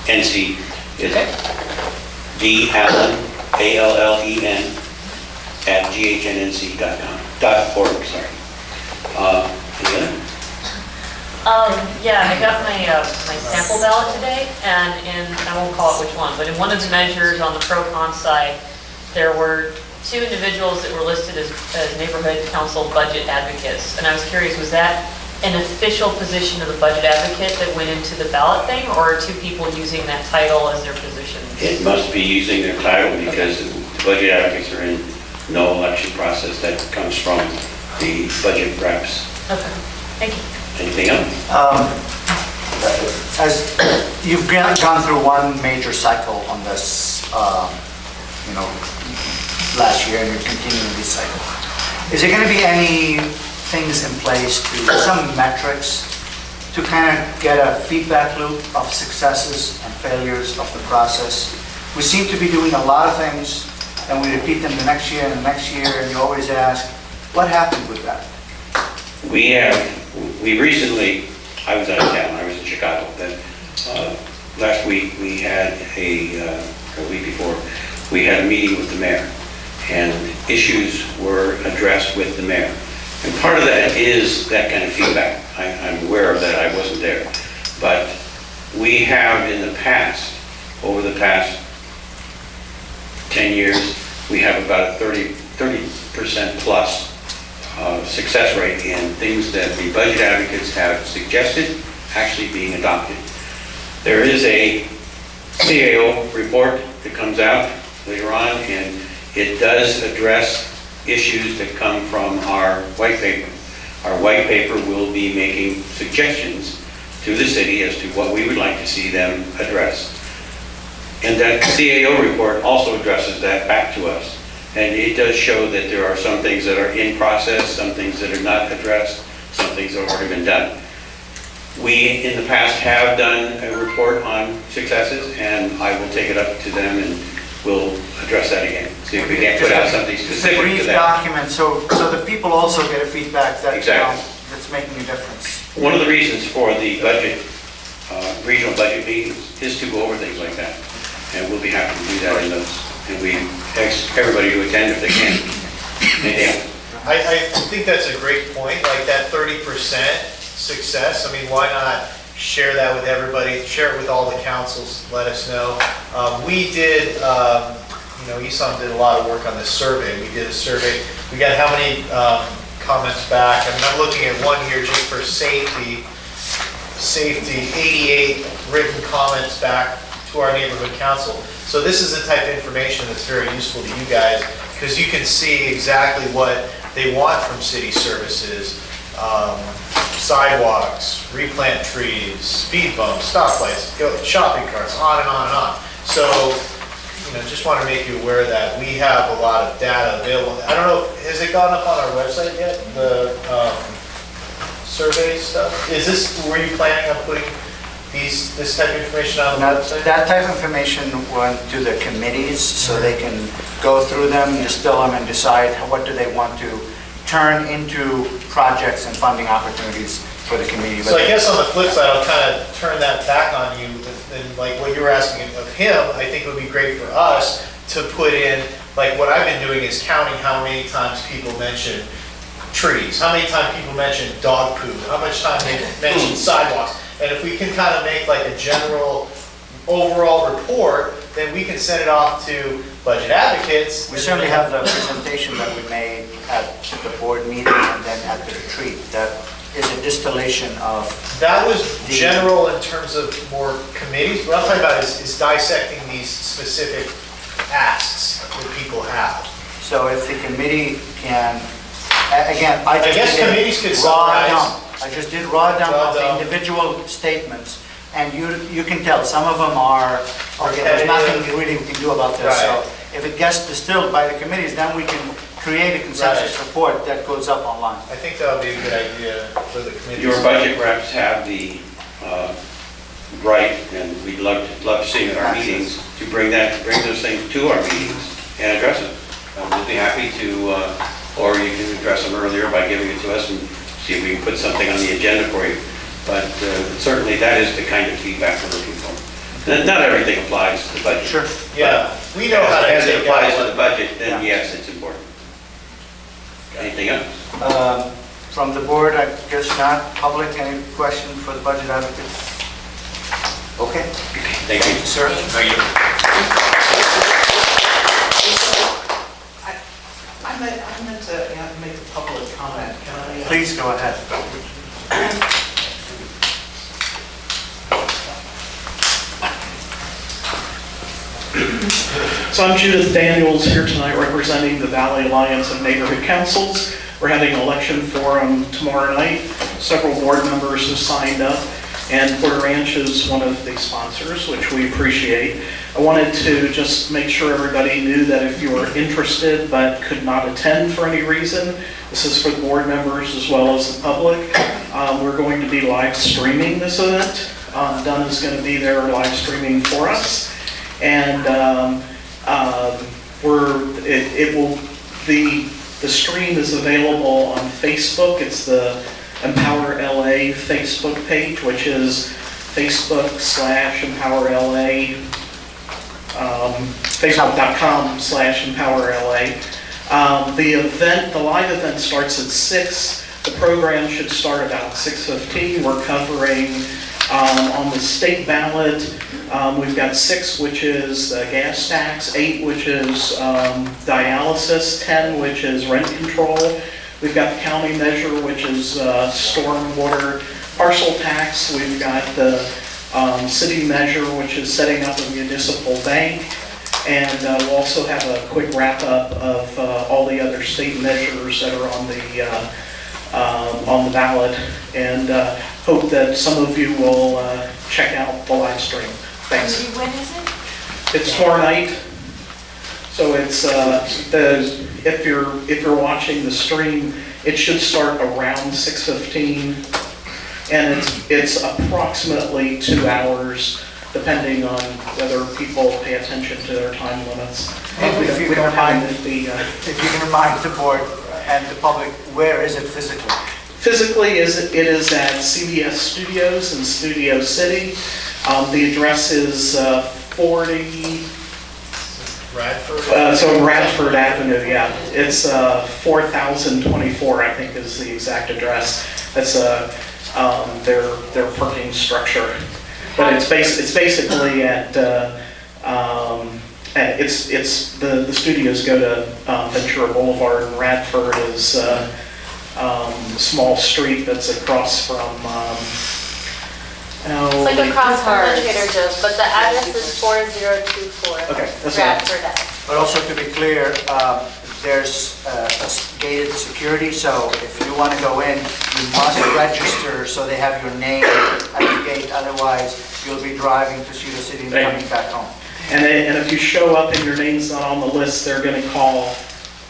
NC. It's dallen, ALLEN, @ghnnc.org, sorry. Any other? Yeah, I got my sample ballot today, and I won't call it which one, but in one of the measures on the pro-con side, there were 2 individuals that were listed as neighborhood council budget advocates. And I was curious, was that an official position of the budget advocate that went into the ballot thing, or are 2 people using that title as their position? It must be using their title because the budget advocates are in no election process. That comes from the budget reps. Okay, thank you. Anything else? As you've gone through one major cycle on this, last year, and you're continuing this cycle, is there going to be any things in place some metrics to kind of get a feedback loop of successes and failures of the process? We seem to be doing a lot of things, and we repeat them the next year and the next year, and you always ask, what happened with that? We recently, I was out of town, I was in Chicago, then last week we had a week before, we had a meeting with the mayor. And issues were addressed with the mayor. And part of that is that kind of feedback. I'm aware of that, I wasn't there. But we have in the past, over the past 10 years, we have about a 30% plus success rate in things that the budget advocates have suggested actually being adopted. There is a CAO report that comes out later on, and it does address issues that come from our white paper. Our white paper will be making suggestions to the city as to what we would like to see them address. And that CAO report also addresses that back to us. And it does show that there are some things that are in process, some things that are not addressed, some things that have already been done. We, in the past, have done a report on successes, and I will take it up to them and we'll address that again. See if we can put out something specific to Brief that. document, so the people also get a feedback that, Exactly. that's making a difference. One of the reasons for the budget, regional budget meetings is to go over things like that. And we'll be happy to do that in those. And we ask everybody to attend if they can. Yeah. I think that's a great point, like that 30% success. I mean, why not share that with everybody, share it with all the councils, let us know. We did, ESOM did a lot of work on this survey. We did a survey. We got how many comments back? I mean, I'm looking at one here just for safety, 88 written comments back to our neighborhood council. So this is the type of information that's very useful to you guys, because you can see exactly what they want from city services. Sidewalks, replant trees, speed bumps, stoplights, shopping carts, on and on and on. So, just want to make you aware that we have a lot of data available. I don't know, has it gone up on our website yet, the survey stuff? Were you planning on putting this type of information on the website? That type of information went to the committees, so they can go through them, distill them, and decide what do they want to turn into projects and funding opportunities for the community. So I guess on the flip side, I'll kind of turn that back on you, and like what you were asking of him, I think it would be great for us to put in, like what I've been doing is counting how many times people mention trees, how many times people mention dog poo, how much time they mention sidewalks. And if we can kind of make like a general overall report, then we can send it off to budget advocates. We certainly have the presentation that we made at the board meeting and then at the retreat. That is a distillation of... That was general in terms of more committees. What I'm talking about is dissecting these specific asks that people have. So if the committee can, again, I guess committees could summarize. I just did raw dump of the individual statements, and you can tell some of them are, okay, there's nothing really we can do about this. So if it gets distilled by the committees, then we can create a consensus report that goes up online. I think that would be a good idea for the committees. Your budget reps have the right, and we'd love to see them at our meetings, to bring those things to our meetings and address it. We'll be happy to, or you can address them earlier by giving it to us and see if we can put something on the agenda for you. But certainly that is the kind of feedback we're looking for. Not everything applies to the budget. Sure. Yeah, we know how to As it take applies out to the budget, then yes, it's important. Anything else? From the board, I guess not. Public, any question for the budget advocates? Okay. Thank you. Sir? Thank you. I meant to make a public comment. Can I? Please go ahead. So I'm Judith Daniels here tonight representing the Valley Alliance of Neighborhood Councils. We're having an election forum tomorrow night. Several board members have signed up, and Porter Ranch is one of the sponsors, which we appreciate. I wanted to just make sure everybody knew that if you are interested but could not attend for any reason, this is for the board members as well as the public. We're going to be live streaming this event. Dunn is going to be there live streaming for us. And the stream is available on Facebook. It's the Empower LA Facebook page, which is Facebook.com/EmpowerLA. The live event starts at 6. The program should start about 6:15. We're covering on the state ballot, we've got 6, which is gas tax, 8, which is dialysis, 10, which is rent control. We've got the county measure, which is stormwater parcel tax. We've got the city measure, which is setting up a municipal bank. And we'll also have a quick wrap-up of all the other state measures that are on the ballot. And hope that some of you will check out the live stream. Thanks. When is it? It's tomorrow night. So it's if you're watching the stream, it should start around 6:15, and it's approximately 2 hours, depending on whether people pay attention to their time limits. If you can remind the board and the public, where is it physically? Physically, it is at CBS Studios in Studio City. The address is 40... Radford? So Radford Avenue, yeah. It's 4024, I think is the exact address. That's their parking structure. But it's basically at the studios go to Ventura Boulevard, and Radford is a small street that's across from It's like across from the Trader Joe's, but the address is 4024. Okay, that's Radford Ave. But also to be clear, there's gated security, so if you want to go in, you must register so they have your name at the gate. Otherwise, you'll be driving to Studio City and coming back home. And if you show up and your name's not on the list, they're going to call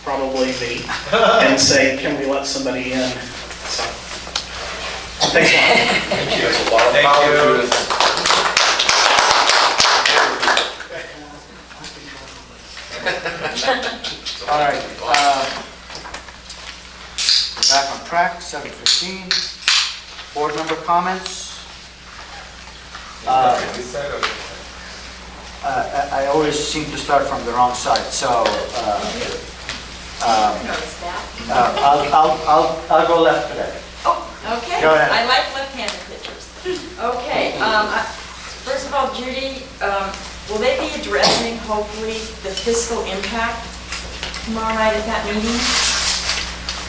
probably me and say, can we let somebody in? So, thanks a lot. Thank you. That's a lot of power, Judith. All right, we're back on track, 7:15. Board member comments? I always seem to start from the wrong side, so I'll go left today. Okay, Go ahead. I like left-handed pictures. Okay, first of all, Judy, will they be addressing hopefully the fiscal impact tomorrow night at that meeting?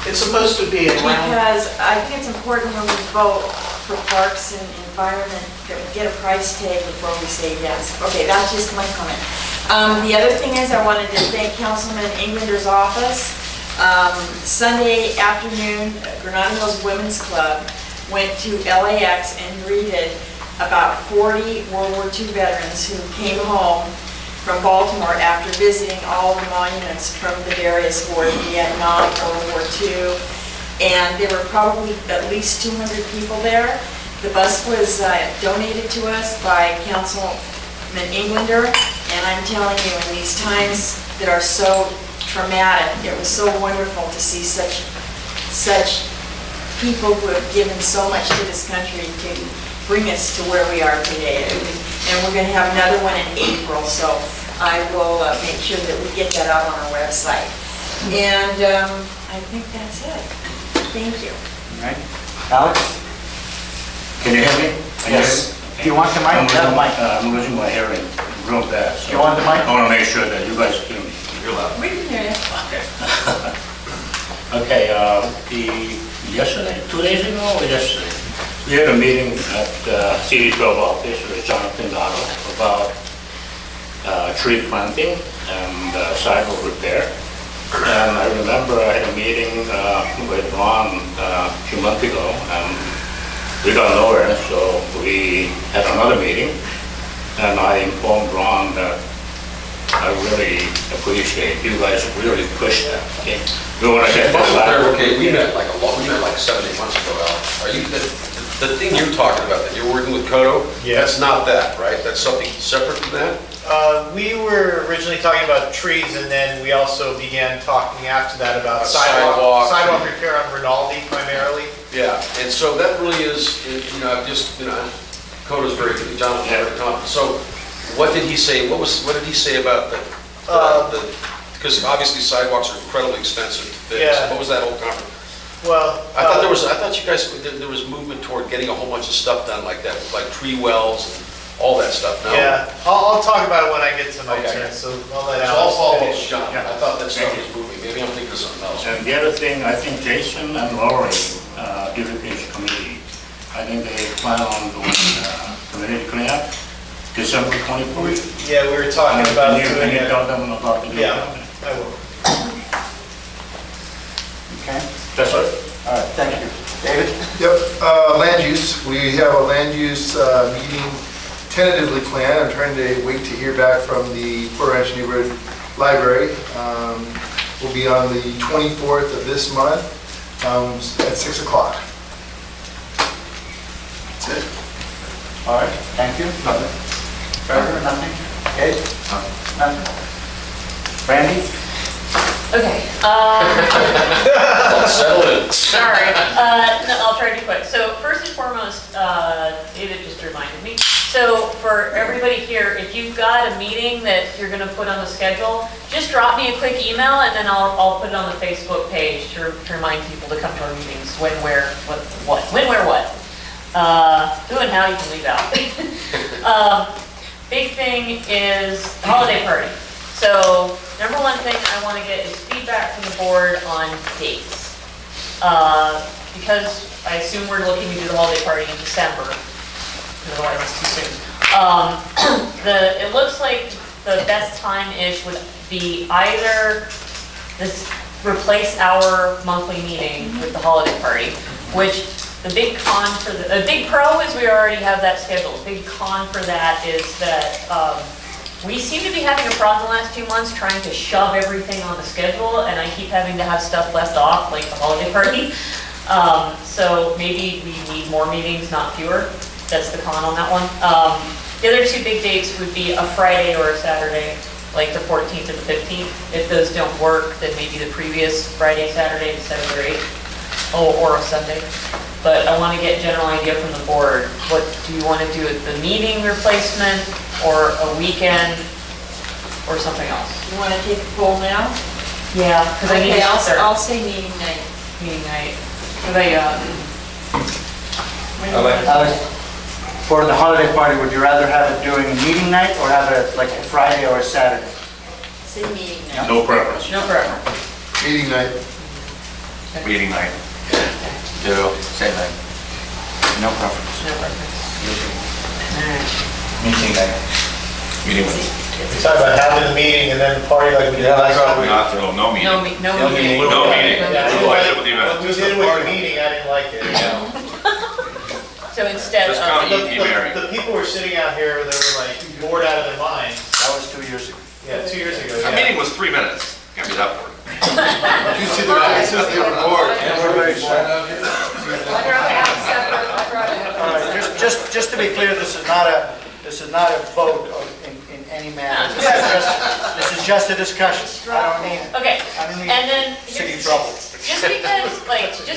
It's supposed to be around... Because I think it's important when we vote for parks and environment that we get a price tag before we say yes. Okay, that's just my comment. The other thing is I wanted to thank Councilman Englander's office. Sunday afternoon, Granada Hills Women's Club went to LAX and greeted about 40 World War II veterans who came home from Baltimore after visiting all the monuments from the various wars, Vietnam, World War II, and there were probably at least 200 people there. The bus was donated to us by Councilman Englander, and I'm telling you, in these times that are so traumatic, it was so wonderful to see such people who have given so much to this country to bring us to where we are today. And we're going to have another one in April, so I will make sure that we get that out on our website. And I think that's it. Thank you. All right. Alex? Can you hear me? Yes. Do you want the mic? I'm losing my hearing real bad. So You want the mic? I want to make sure that you guys hear me. You're loud. We can hear you. Okay, yesterday, 2 days ago or yesterday, we had a meeting at CD12 office with Jonathan Dotto about tree planting and sidewalk repair. And I remember I had a meeting with Ron a few months ago, and we got nowhere, so we had another meeting, and I informed Ron that I really appreciate you guys really pushed that. Okay, we want to get this out. Okay, we met like 7, 8 months ago, Alex. Are you, the thing you're talking about, that you're working with Kodo? Yeah. That's not that, right? That's something separate from that? We were originally talking about trees, and then we also began talking after that about Sidewalk. sidewalk repair on Rinaldi primarily. Yeah, and so that really is, Kodo's very, Jonathan's very confident. So what did he say, what did he say about the Because obviously sidewalks are incredibly expensive to fix. Yeah. What was that whole conversation? Well. I thought you guys, there was movement toward getting a whole bunch of stuff done like that, like tree wells and all that stuff, no? Yeah, I'll talk about it when I get to my Okay. turn, so I'll let So I'll follow up Alex with finish. John. I thought that stuff was moving. Maybe I'm thinking of something else. And the other thing, I think Jason and Lori, beautification committee, I think they plan on doing community cleanup, December 24th. Yeah, we were talking about Can doing you it. tell them about the new Yeah, company? I will. Okay, That's it. all right, thank you. David? Yep, land use, we have a land use meeting tentatively planned. I'm trying to wait to hear back from the Port Ranch Neighborhood Library. Will be on the 24th of this month at 6 o'clock. That's it. All right, thank you. Nothing. Trevor, nothing? Kate? Nothing. Randy? Okay, Settle in. sorry. No, I'll try to be quick. So first and foremost, David just reminded me. So for everybody here, if you've got a meeting that you're gonna put on the schedule, just drop me a quick email and then I'll put it on the Facebook page to remind people to come to our meetings, when, where, what, when, where, what. Who and how you can leave out. Big thing is holiday party. So number one thing I want to get is feedback from the board on dates. Because I assume we're looking to do the holiday party in December, otherwise it's too soon. It looks like the best time-ish would be either replace our monthly meeting with the holiday party, which the big con for the big pro is we already have that scheduled. Big con for that is that we seem to be having a problem the last few months trying to shove everything on the schedule, and I keep having to have stuff left off, like the holiday party. So maybe we need more meetings, not fewer. That's the con on that one. The other two big dates would be a Friday or a Saturday, like the 14th or the 15th. If those don't work, then maybe the previous Friday, Saturday, the 7th or 8th, or a Sunday. But I want to get a general idea from the board. What do you want to do at the meeting replacement, or a weekend, or something else? You want to take a poll now? Yeah, because I need Okay, to start. I'll say meeting night. Meeting night. Because I, Alex, for the holiday party, would you rather have it during a meeting night or have it like a Friday or a Saturday? Say meeting night. No preference. no preference. Meeting night. Meeting night. Ditto, same thing. No preference. No preference. Meeting night. Meeting with. We talked about having the meeting and then party like we did last time. Not, no meeting. No meeting. No meeting. Yeah, Otherwise it would be bad. when we did it with the meeting, I didn't like it. So instead Just come of, eat, Mary. The people were sitting out here, they were like bored out of their minds. That was 2 years ago. Yeah, 2 years ago, A yeah. meeting was 3 minutes. Can't be that boring. You see the faces, they were bored. All right, just to be clear, this is not a vote in any manner. This is just a discussion. I don't need, okay, I don't need and then, city trouble. just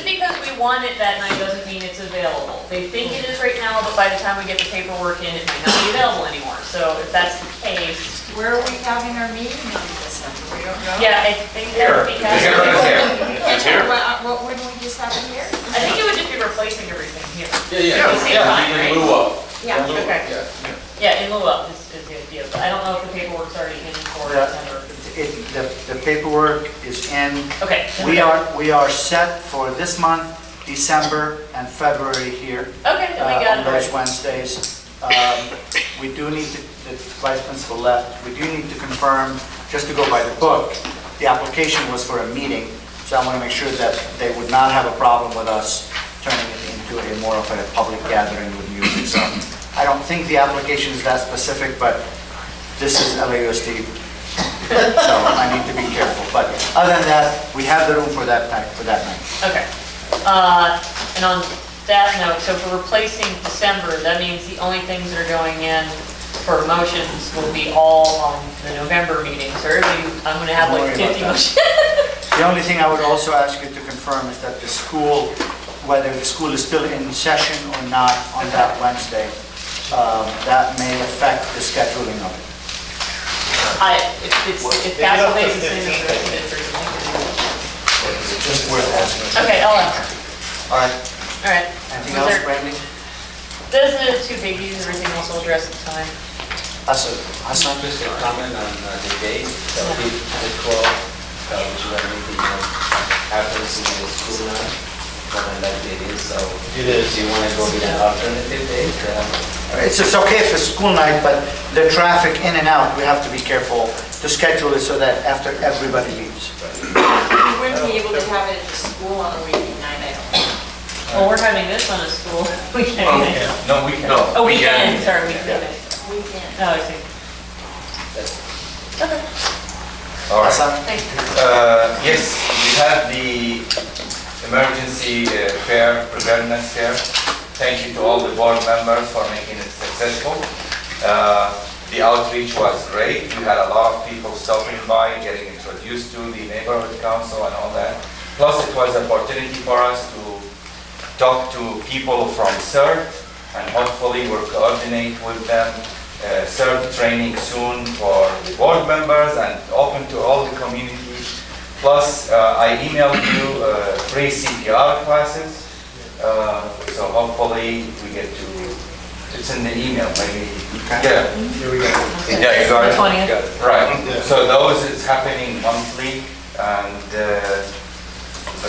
because we want it that night doesn't mean it's available. They think it is right now, but by the time we get the paperwork in, it might not be available anymore. So if that's the case, Where are we having our meeting in December? We don't know? yeah, I think that would be kind of. It's here. Wouldn't we just have it here? I think it would just be replacing everything here. Yeah, At the same time, in right? lieu of. Yeah. Okay. Yeah. Yeah, in lieu of is the idea, but I don't know if the paperwork's already in for Yeah. December. The paperwork is in. Okay. We are set for this month, December and February here. Okay, then we got On it those already. Wednesdays. We do need to, the vice principal left, we do need to confirm, just to go by the book, the application was for a meeting, so I want to make sure that they would not have a problem with us turning it into a more of a public gathering with music. So I don't think the application is that specific, but this is LAUSD, so I need to be careful. But other than that, we have the room for that time, for that night. Okay. And on that note, so for replacing December, that means the only things that are going in for motions will be all on the November meeting. So everybody, I'm gonna have like Don't worry 50 about motions. The only thing I would also ask you to confirm is that the school, whether the school is still in session or not on that Wednesday, that may affect the scheduling of it. If Castle Bay is the same as the residents or something. Just worth asking. Okay, I'll ask her. All right, All right. anything Was else, there- Brandy? Those are the two biggies, everything else will address at the time. Hassan? Just a comment on the date, the 5th to the 12th, which is when everything happens in the school now, more than likely it is, so. It is. Do you want to go with an alternative date? It's okay if it's school night, but the traffic in and out, we have to be careful to schedule it so that after everybody leaves. We wouldn't be able to have it at the school on a weekend night, I don't think. Well, we're having this on a school weekend. No, we can. Oh, weekend, sorry, weekend. Weekend. Oh, I see. Okay, All right. thank you. Yes, we had the emergency fair, preparedness fair. Thank you to all the board members for making it successful. The outreach was great. We had a lot of people stopping by, getting introduced to the neighborhood council and all that. Plus, it was an opportunity for us to talk to people from CERT, and hopefully we'll coordinate with them. CERT training soon for the board members and open to all the community. Plus, I emailed you free CPR classes. So hopefully we get to, it's in the email, maybe. Yeah. Here we go. Yeah, you got it. The 20th. Got it. Right. So those is happening monthly, and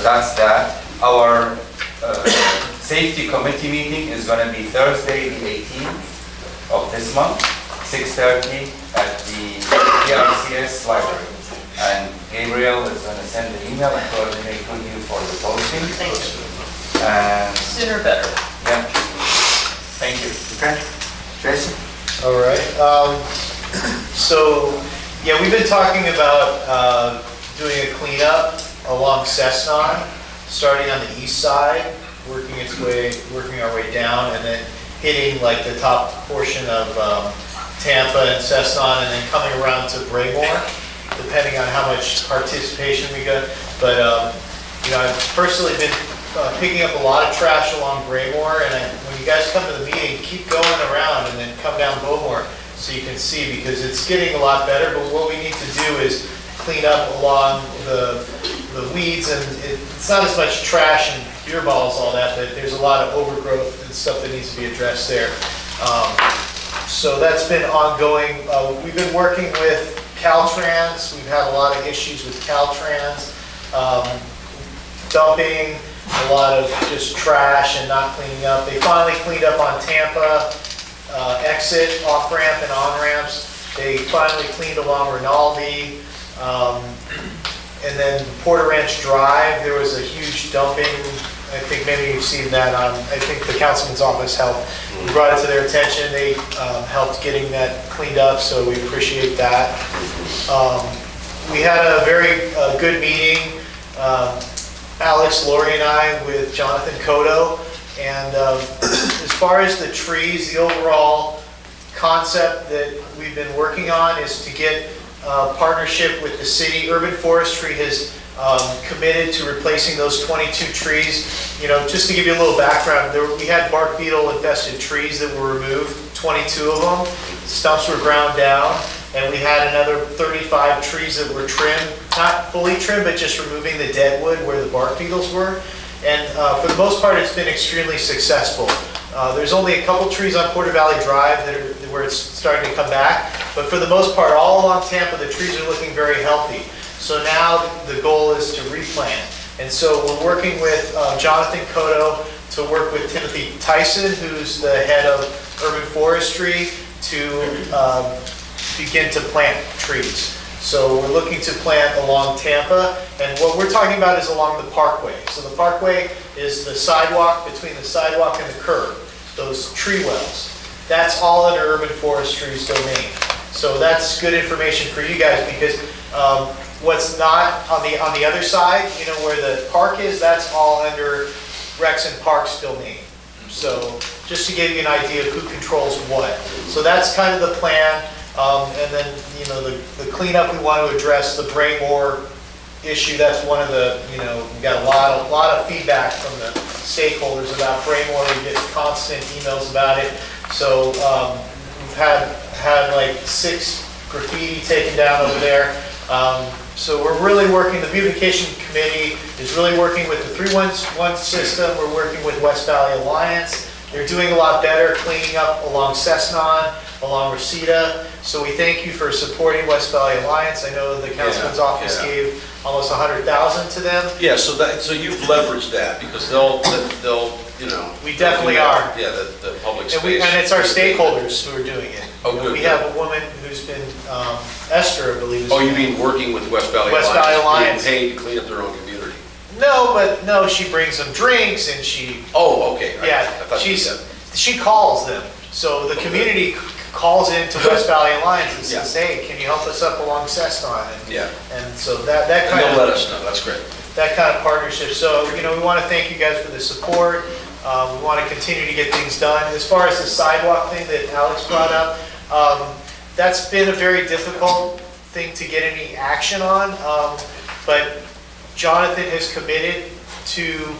that's that. Our safety committee meeting is going to be Thursday, the 18th of this month, 6:30 at the PRCS library. And Gabriel is going to send the email and coordinate with you for the posting. Thank you. And Sooner better. yeah, thank you. Okay, Jason? All right. So, yeah, we've been talking about doing a cleanup along Cessna, starting on the east side, working our way down, and then hitting like the top portion of Tampa and Cessna, and then coming around to Braymore, depending on how much participation we get. But I've personally been picking up a lot of trash along Braymore, and when you guys come to the meeting, keep going around and then come down Bowmore so you can see, because it's getting a lot better. But what we need to do is clean up along the weeds, and it's not as much trash and beer balls, all that, but there's a lot of overgrowth and stuff that needs to be addressed there. So that's been ongoing. We've been working with Caltrans. We've had a lot of issues with Caltrans, dumping a lot of just trash and not cleaning up. They finally cleaned up on Tampa exit, off-ramp and on-ramps. They finally cleaned along Rinaldi. And then Porter Ranch Drive, there was a huge dumping. I think maybe you've seen that on, I think the councilman's office helped. We brought it to their attention. They helped getting that cleaned up, so we appreciate that. We had a very good meeting, Alex, Lori, and I, with Jonathan Cotto. And as far as the trees, the overall concept that we've been working on is to get partnership with the city. Urban Forestry has committed to replacing those 22 trees. Just to give you a little background, we had bark beetle infested trees that were removed, 22 of them. Stumps were ground down, and we had another 35 trees that were trimmed, not fully trimmed, but just removing the dead wood where the bark beetles were. And for the most part, it's been extremely successful. There's only a couple trees on Porter Valley Drive where it's starting to come back, but for the most part, all along Tampa, the trees are looking very healthy. So now the goal is to replant. And so we're working with Jonathan Cotto to work with Timothy Tyson, who's the head of Urban Forestry, to begin to plant trees. So we're looking to plant along Tampa, and what we're talking about is along the parkway. So the parkway is the sidewalk between the sidewalk and the curb, those tree wells. That's all under Urban Forestry's domain. So that's good information for you guys, because what's not on the other side, where the park is, that's all under Rex and Parks domain. So just to give you an idea of who controls what. So that's kind of the plan. And then, the cleanup, we want to address the Braymore issue. That's one of the, we got a lot of feedback from the stakeholders about Braymore. We get constant emails about it. So we've had like 6 graffiti taken down over there. So we're really working, the beautification committee is really working with the 311 system. We're working with West Valley Alliance. They're doing a lot better cleaning up along Cessnon, along Reseda. So we thank you for supporting West Valley Alliance. I know the councilman's office gave almost 100,000 to them. Yeah, so you've leveraged that because they'll, you know. We definitely are. Yeah, the public And, space. and it's our stakeholders who are doing it. Oh, You know, good, we good. have a woman who's been, Esther, I believe. is Oh, you her name. mean working with West Valley West Alliance? Valley Alliance. Being paid to clean up their own community? No, she brings them drinks and she, Oh, okay. I yeah, thought you said. she calls them. So the community calls into West Valley Alliance and says, hey, can you help us up along Cessnon? Yeah. And so that And kind they'll of. let us know, that's great. That kind of partnership. So, you know, we want to thank you guys for the support. We want to continue to get things done. As far as the sidewalk thing that Alex brought up, that's been a very difficult thing to get any action on. But Jonathan has committed to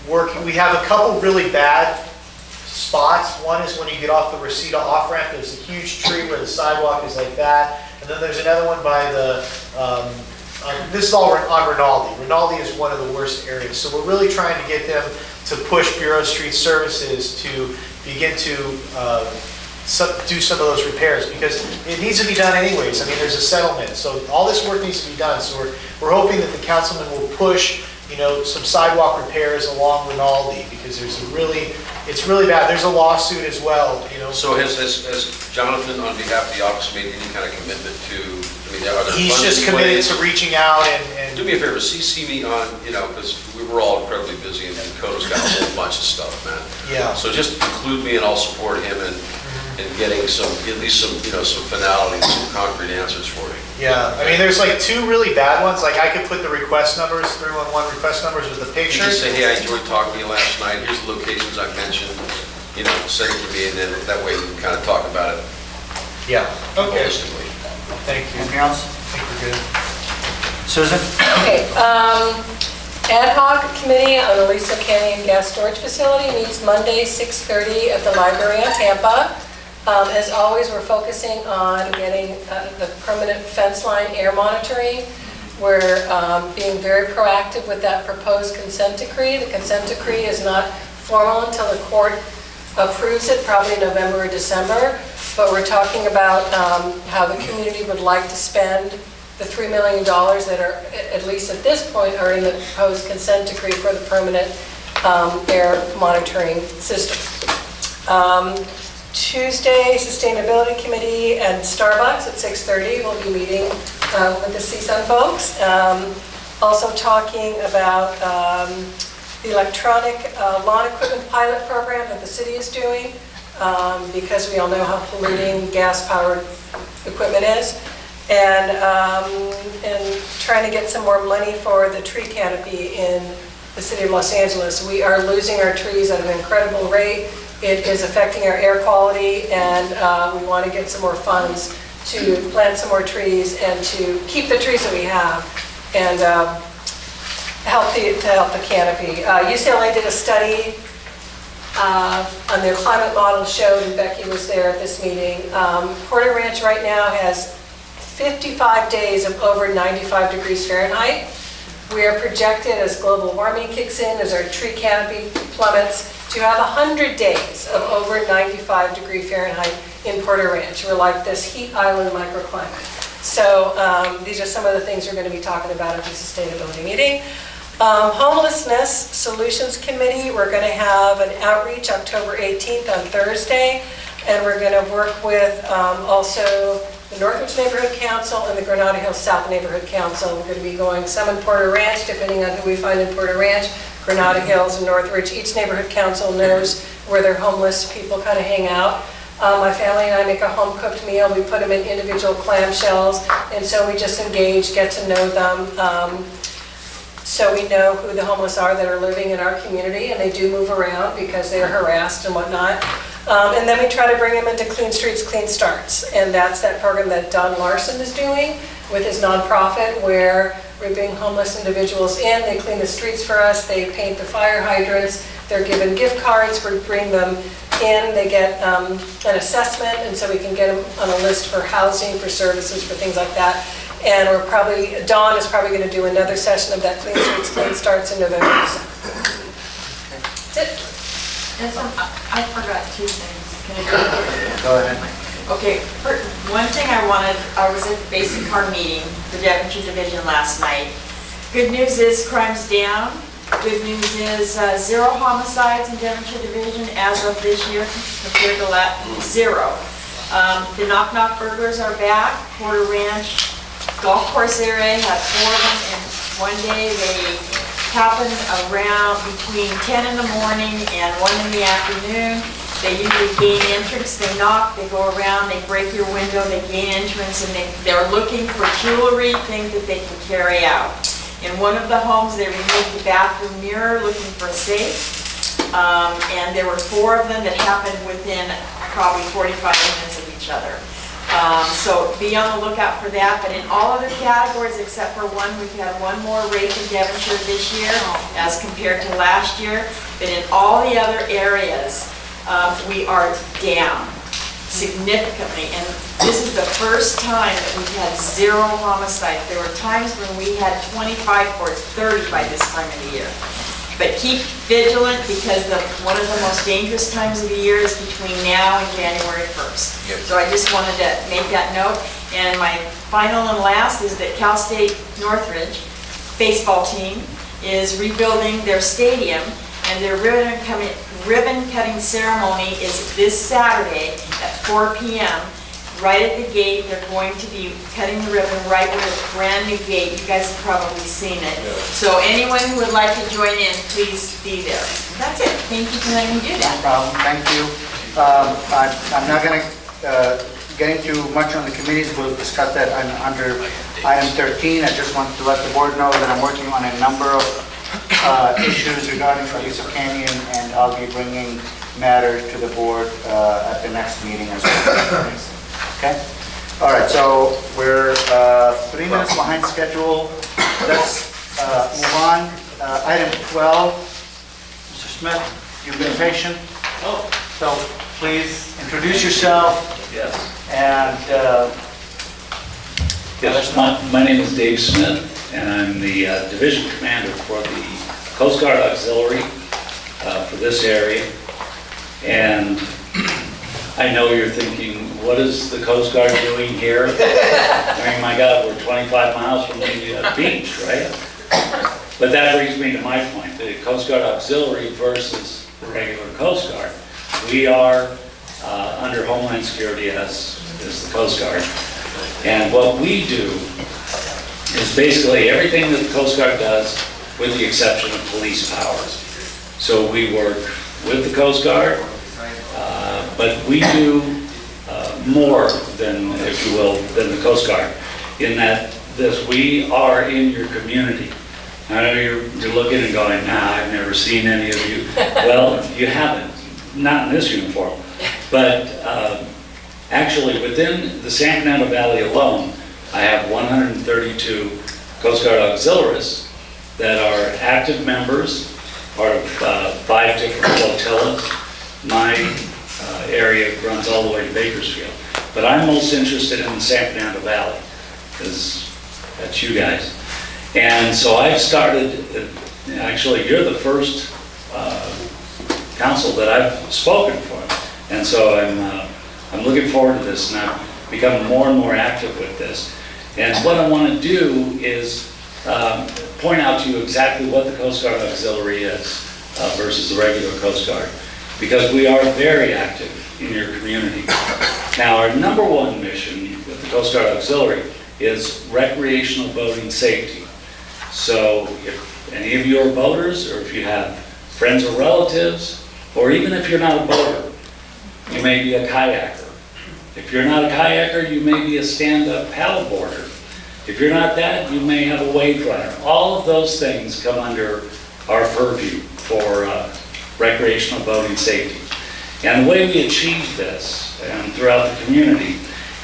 working. We have a couple really bad spots. One is when you get off the Reseda off-ramp, there's a huge tree where the sidewalk is like that. And then there's another one by the, this is all on Rinaldi. Rinaldi is one of the worst areas. So we're really trying to get them to push Bureau Street Services to begin to do some of those repairs because it needs to be done anyways. I mean, there's a settlement. So all this work needs to be done. So we're hoping that the councilman will push, you know, some sidewalk repairs along Rinaldi because it's really bad. There's a lawsuit as well, you know. So has Jonathan, on behalf of the office, made any kind of commitment to, I mean, are there He's funds just in committed place? to reaching out and. Do me a favor, CC me on, you know, because we were all incredibly busy and Dakota's got a whole bunch of stuff, man. Yeah. So just include me and I'll support him in getting some, at least some, you know, some finality, some concrete answers for you. Yeah, I mean, there's like two really bad ones. Like I could put the request numbers, 311 request numbers with the You pictures. just say, hey, I enjoyed talking to you last night, here's the locations I mentioned, you know, send it to me, and then that way we can kind of talk about it Yeah, okay. holistically. Thank you. Anything else? I think we're good. Susan? Okay, ad hoc committee on the Aliso Canyon Gas Storage Facility meets Monday, 6:30 at the library in Tampa. As always, we're focusing on getting the permanent fence line air monitoring. We're being very proactive with that proposed consent decree. The consent decree is not formal until the court approves it, probably in November or December. But we're talking about how the community would like to spend the $3 million that are, at least at this point, are in the proposed consent decree for the permanent air monitoring system. Tuesday, Sustainability Committee and Starbucks at 6:30. We'll be meeting with the CSUN folks. Also talking about the electronic lawn equipment pilot program that the city is doing because we all know how polluting gas-powered equipment is. And trying to get some more money for the tree canopy in the city of Los Angeles. We are losing our trees at an incredible rate. It is affecting our air quality, and we want to get some more funds to plant some more trees and to keep the trees that we have and help the canopy. UCLA did a study on their climate model showed, and Becky was there at this meeting. Porter Ranch right now has 55 days of over 95 degrees Fahrenheit. We are projected, as global warming kicks in, as our tree canopy plummets, to have 100 days of over 95 degree Fahrenheit in Porter Ranch. We're like this heat island microclimate. So these are some of the things we're going to be talking about at the sustainability meeting. Homelessness Solutions Committee, we're going to have an outreach October 18th on Thursday, and we're going to work with also the Northridge Neighborhood Council and the Granada Hills South Neighborhood Council. We're going to be going some in Porter Ranch, depending on who we find in Porter Ranch, Granada Hills and Northridge. Each neighborhood council knows where their homeless people kind of hang out. My family and I make a home-cooked meal. We put them in individual clamshells, and so we just engage, get to know them, so we know who the homeless are that are living in our community, and they do move around because they are harassed and whatnot. And then we try to bring them into Clean Streets, Clean Starts, and that's that program that Don Larson is doing with his nonprofit, where we bring homeless individuals in, they clean the streets for us, they paint the fire hydrants, they're given gift cards, we bring them in, they get an assessment, and so we can get them on a list for housing, for services, for things like that. And Dawn is probably going to do another session of that Clean Streets Clean Starts in November. That's it. I forgot two things. Can I go ahead? Go ahead. Okay, one thing I was at the basic car meeting, the Devonshire Division last night. Good news is crime's down. Good news is 0 homicides in Devonshire Division as of this year compared to zero. The knock-knock burglars are back. Porter Ranch Golf Course area had 4 of them in one day. They happen around between 10 in the morning and 1 in the afternoon. They usually gain entrance, they knock, they go around, they break your window, they gain entrance, and they're looking for jewelry, things that they can carry out. In one of the homes, they removed the bathroom mirror looking for a safe, and there were 4 of them that happened within probably 45 minutes of each other. So be on the lookout for that, but in all other categories except for one, we've had 1 more rape in Devonshire this year as compared to last year, but in all the other areas, we are down significantly, and this is the first time that we've had 0 homicides. There were times when we had 25 or 30 by this time of the year. But keep vigilant, because one of the most dangerous times of the year is between now and January 1st. Yep. So I just wanted to make that note. And my final and last is that Cal State Northridge baseball team is rebuilding their stadium, and their ribbon cutting ceremony is this Saturday at 4 p.m. Right at the gate. They're going to be cutting the ribbon right with a brand new gate. You guys have probably seen it. Yeah. So anyone who would like to join in, please be there. That's it. Thank you for letting me do No that. problem, thank you. I'm not going to get into much on the committees, we'll discuss that under item 13. I just want to let the board know that I'm working on a number of issues regarding Aliso Canyon, and I'll be bringing matters to the board at the next meeting as well. Okay? All right, so we're 3 minutes behind schedule. Let's move on. Item 12, Mr. Smith, you've been patient. Oh. So please introduce yourself. Yes. And Yes, my name is Dave Smith, and I'm the division commander for the Coast Guard Auxiliary for this area. And I know you're thinking, what is the Coast Guard doing here? I mean, my God, we're 25 miles from the beach, right? But that brings me to my point. The Coast Guard Auxiliary versus the regular Coast Guard. We are under Homeland Security as the Coast Guard. And what we do is basically everything that the Coast Guard does, with the exception of police powers. So we work with the Coast Guard, but we do more than, if you will, than the Coast Guard, in that we are in your community. I know you're looking and going, nah, I've never seen any of you. Well, you haven't, not in this uniform. But actually, within the San Fernando Valley alone, I have 132 Coast Guard auxiliaries that are active members, part of 5 different flotillas. My area runs all the way to Bakersfield. But I'm most interested in the San Fernando Valley, because that's you guys. And so I've started, actually, you're the first council that I've spoken for. And so I'm looking forward to this, and I've become more and more active with this. And what I want to do is point out to you exactly what the Coast Guard Auxiliary is versus the regular Coast Guard, because we are very active in your community. Now, our number 1 mission with the Coast Guard Auxiliary is recreational boating safety. So if any of you are boaters, or if you have friends or relatives, or even if you're not a boater, you may be a kayaker. If you're not a kayaker, you may be a stand-up paddleboarder. If you're not that, you may have a wave runner. All of those things come under our purview for recreational boating safety. And the way we achieve this and throughout the community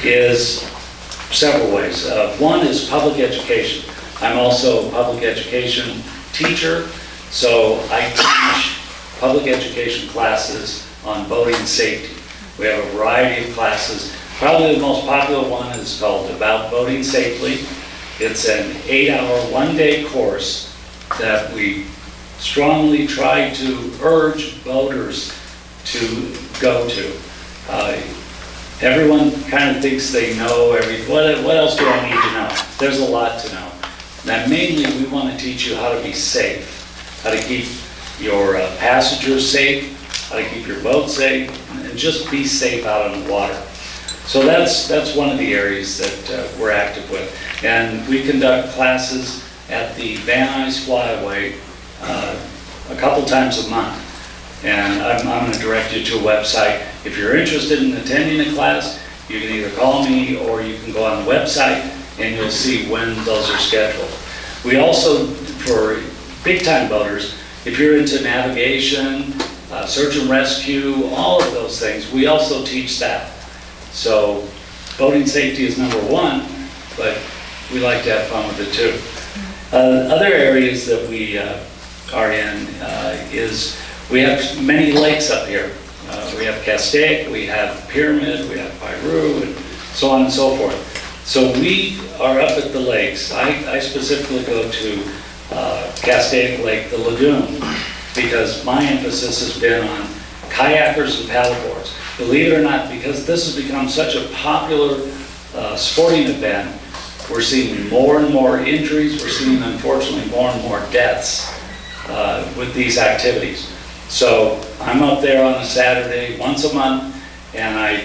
is several ways. One is public education. I'm also a public education teacher, so I teach public education classes on boating safety. We have a variety of classes. Probably the most popular one is called About Boating Safely. It's an 8-hour, one-day course that we strongly try to urge boaters to go to. Everyone kind of thinks they know everything. What else do I need to know? There's a lot to know. Now, mainly, we want to teach you how to be safe, how to keep your passengers safe, how to keep your boat safe, and just be safe out on the water. So that's one of the areas that we're active with. And we conduct classes at the Van Nuys Flyaway a couple times a month. And I'm going to direct you to a website. If you're interested in attending a class, you can either call me or you can go on the website and you'll see when those are scheduled. We also, for big-time boaters, if you're into navigation, search and rescue, all of those things, we also teach that. So boating safety is number one, but we like to have fun with it too. Other areas that we are in is we have many lakes up here. We have Castaic, we have Pyramid, we have Piru, and so on and so forth. So we are up at the lakes. I specifically go to Castaic Lake, the lagoon, because my emphasis has been on kayakers and paddleboards. Believe it or not, because this has become such a popular sporting event, we're seeing more and more injuries, we're seeing unfortunately more and more deaths with these activities. So I'm up there on a Saturday once a month, and I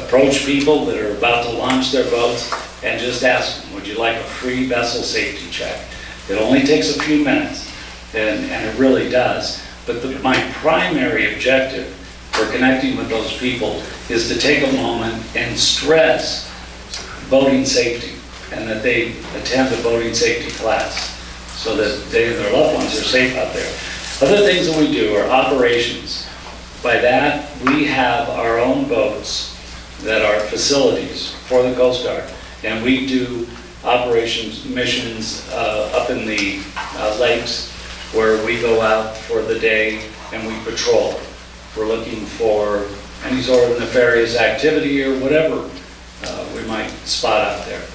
approach people that are about to launch their boats and just ask them, would you like a free vessel safety check? It only takes a few minutes, and it really does. But my primary objective for connecting with those people is to take a moment and stress boating safety, and that they attend a boating safety class so that they and their loved ones are safe out there. Other things that we do are operations. By that, we have our own boats that are facilities for the Coast Guard, and we do operations missions up in the lakes where we go out for the day and we patrol. We're looking for any sort of nefarious activity or whatever we might spot out there.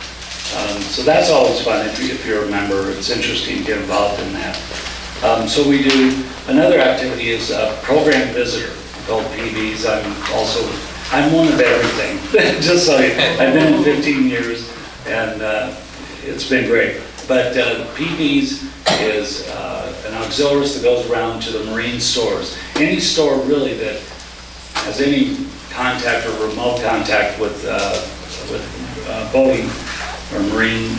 So that's always fun. If you're a member, it's interesting to get involved in that. So we do, another activity is a program visitor called PBs. I'm one of everything, just so I've been in 15 years and it's been great. But PBs is an auxiliarist that goes around to the marine stores. Any store really that has any contact or remote contact with boating or marine.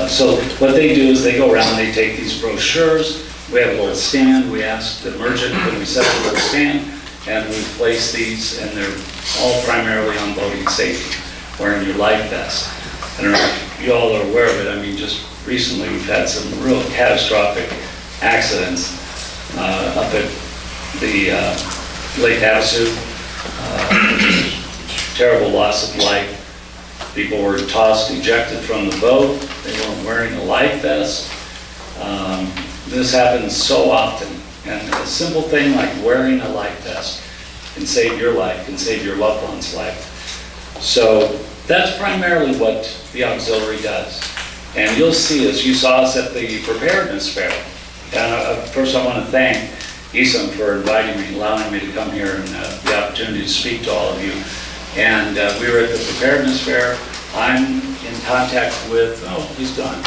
So what they do is they go around, they take these brochures, we have a little stand, we ask the merchant, can we set up a little stand, and we place these, and they're all primarily on boating safety, wearing your life vest. I don't know if you all are aware of it. I mean, just recently we've had some real catastrophic accidents up at the Lake Havasu. Terrible loss of life. People were tossed, ejected from the boat. They weren't wearing a life vest. This happens so often. And a simple thing like wearing a life vest can save your life, can save your loved one's life. So that's primarily what the auxiliary does. And you'll see us, you saw us at the preparedness fair. And first I want to thank Isam for inviting me, allowing me to come here and the opportunity to speak to all of you. And we were at the preparedness fair. I'm in contact with, oh, he's gone.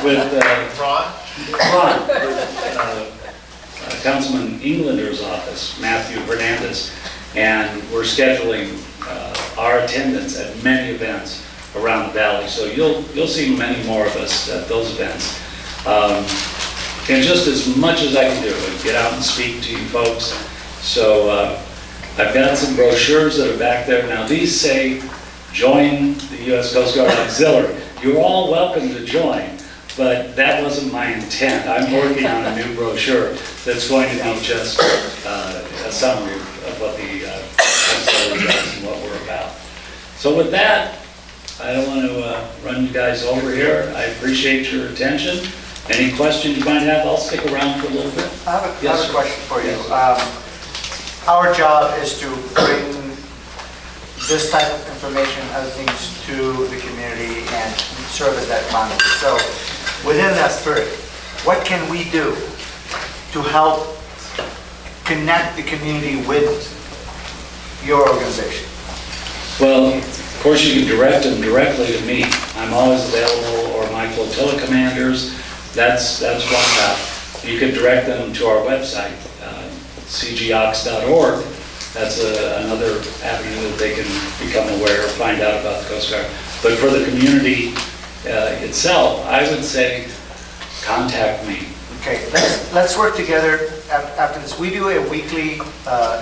With Ron, with Councilman Englander's office, Matthew Hernandez. And we're scheduling our attendance at many events around the valley. So you'll see many more of us at those events. And just as much as I can do, get out and speak to you folks. So I've got some brochures that are back there. Now these say, join the U.S. Coast Guard Auxiliary. You're all welcome to join, but that wasn't my intent. I'm working on a new brochure that's going to be just a summary of what the auxiliary does and what we're about. So with that, I don't want to run you guys over here. I appreciate your attention, Any questions you might have, I'll stick around for a little bit. I have a Yes, sir. question for you. Our job is to bring this type of information, other things to the community and serve as that conduit. So within that spirit, what can we do to help connect the community with your organization? Well, of course, you can direct them directly to me. I'm always available, or my flotilla commanders. That's one route. You can direct them to our website, cgox.org. That's another avenue that they can become aware or find out about the Coast Guard. But for the community itself, I would say contact me. Okay, let's work together after this. We do a weekly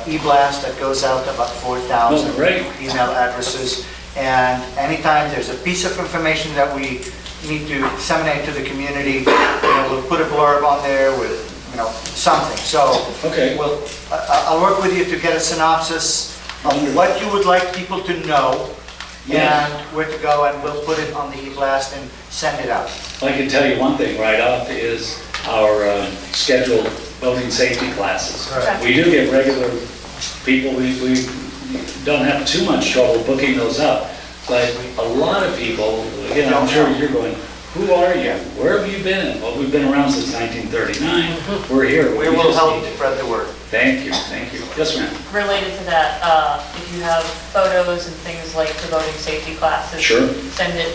e-blast that goes out to about 4,000 Oh, great. email addresses. And anytime there's a piece of information that we need to disseminate to the community, we'll put a blurb on there with, something. So Okay. I'll work with you to get a synopsis of what you would like people to know and where to go, and we'll put it on the e-blast and send it out. I can tell you one thing right off is our scheduled voting safety classes. Right. We do get regular people, we don't have too much trouble booking those up, but a lot of people, I'm sure you're going, who are you? Where have you been? Well, we've been around since 1939. We're here. We will help spread the word. Thank you. Yes, ma'am. Related to that, if you have photos and things like the voting safety classes. Sure. Send it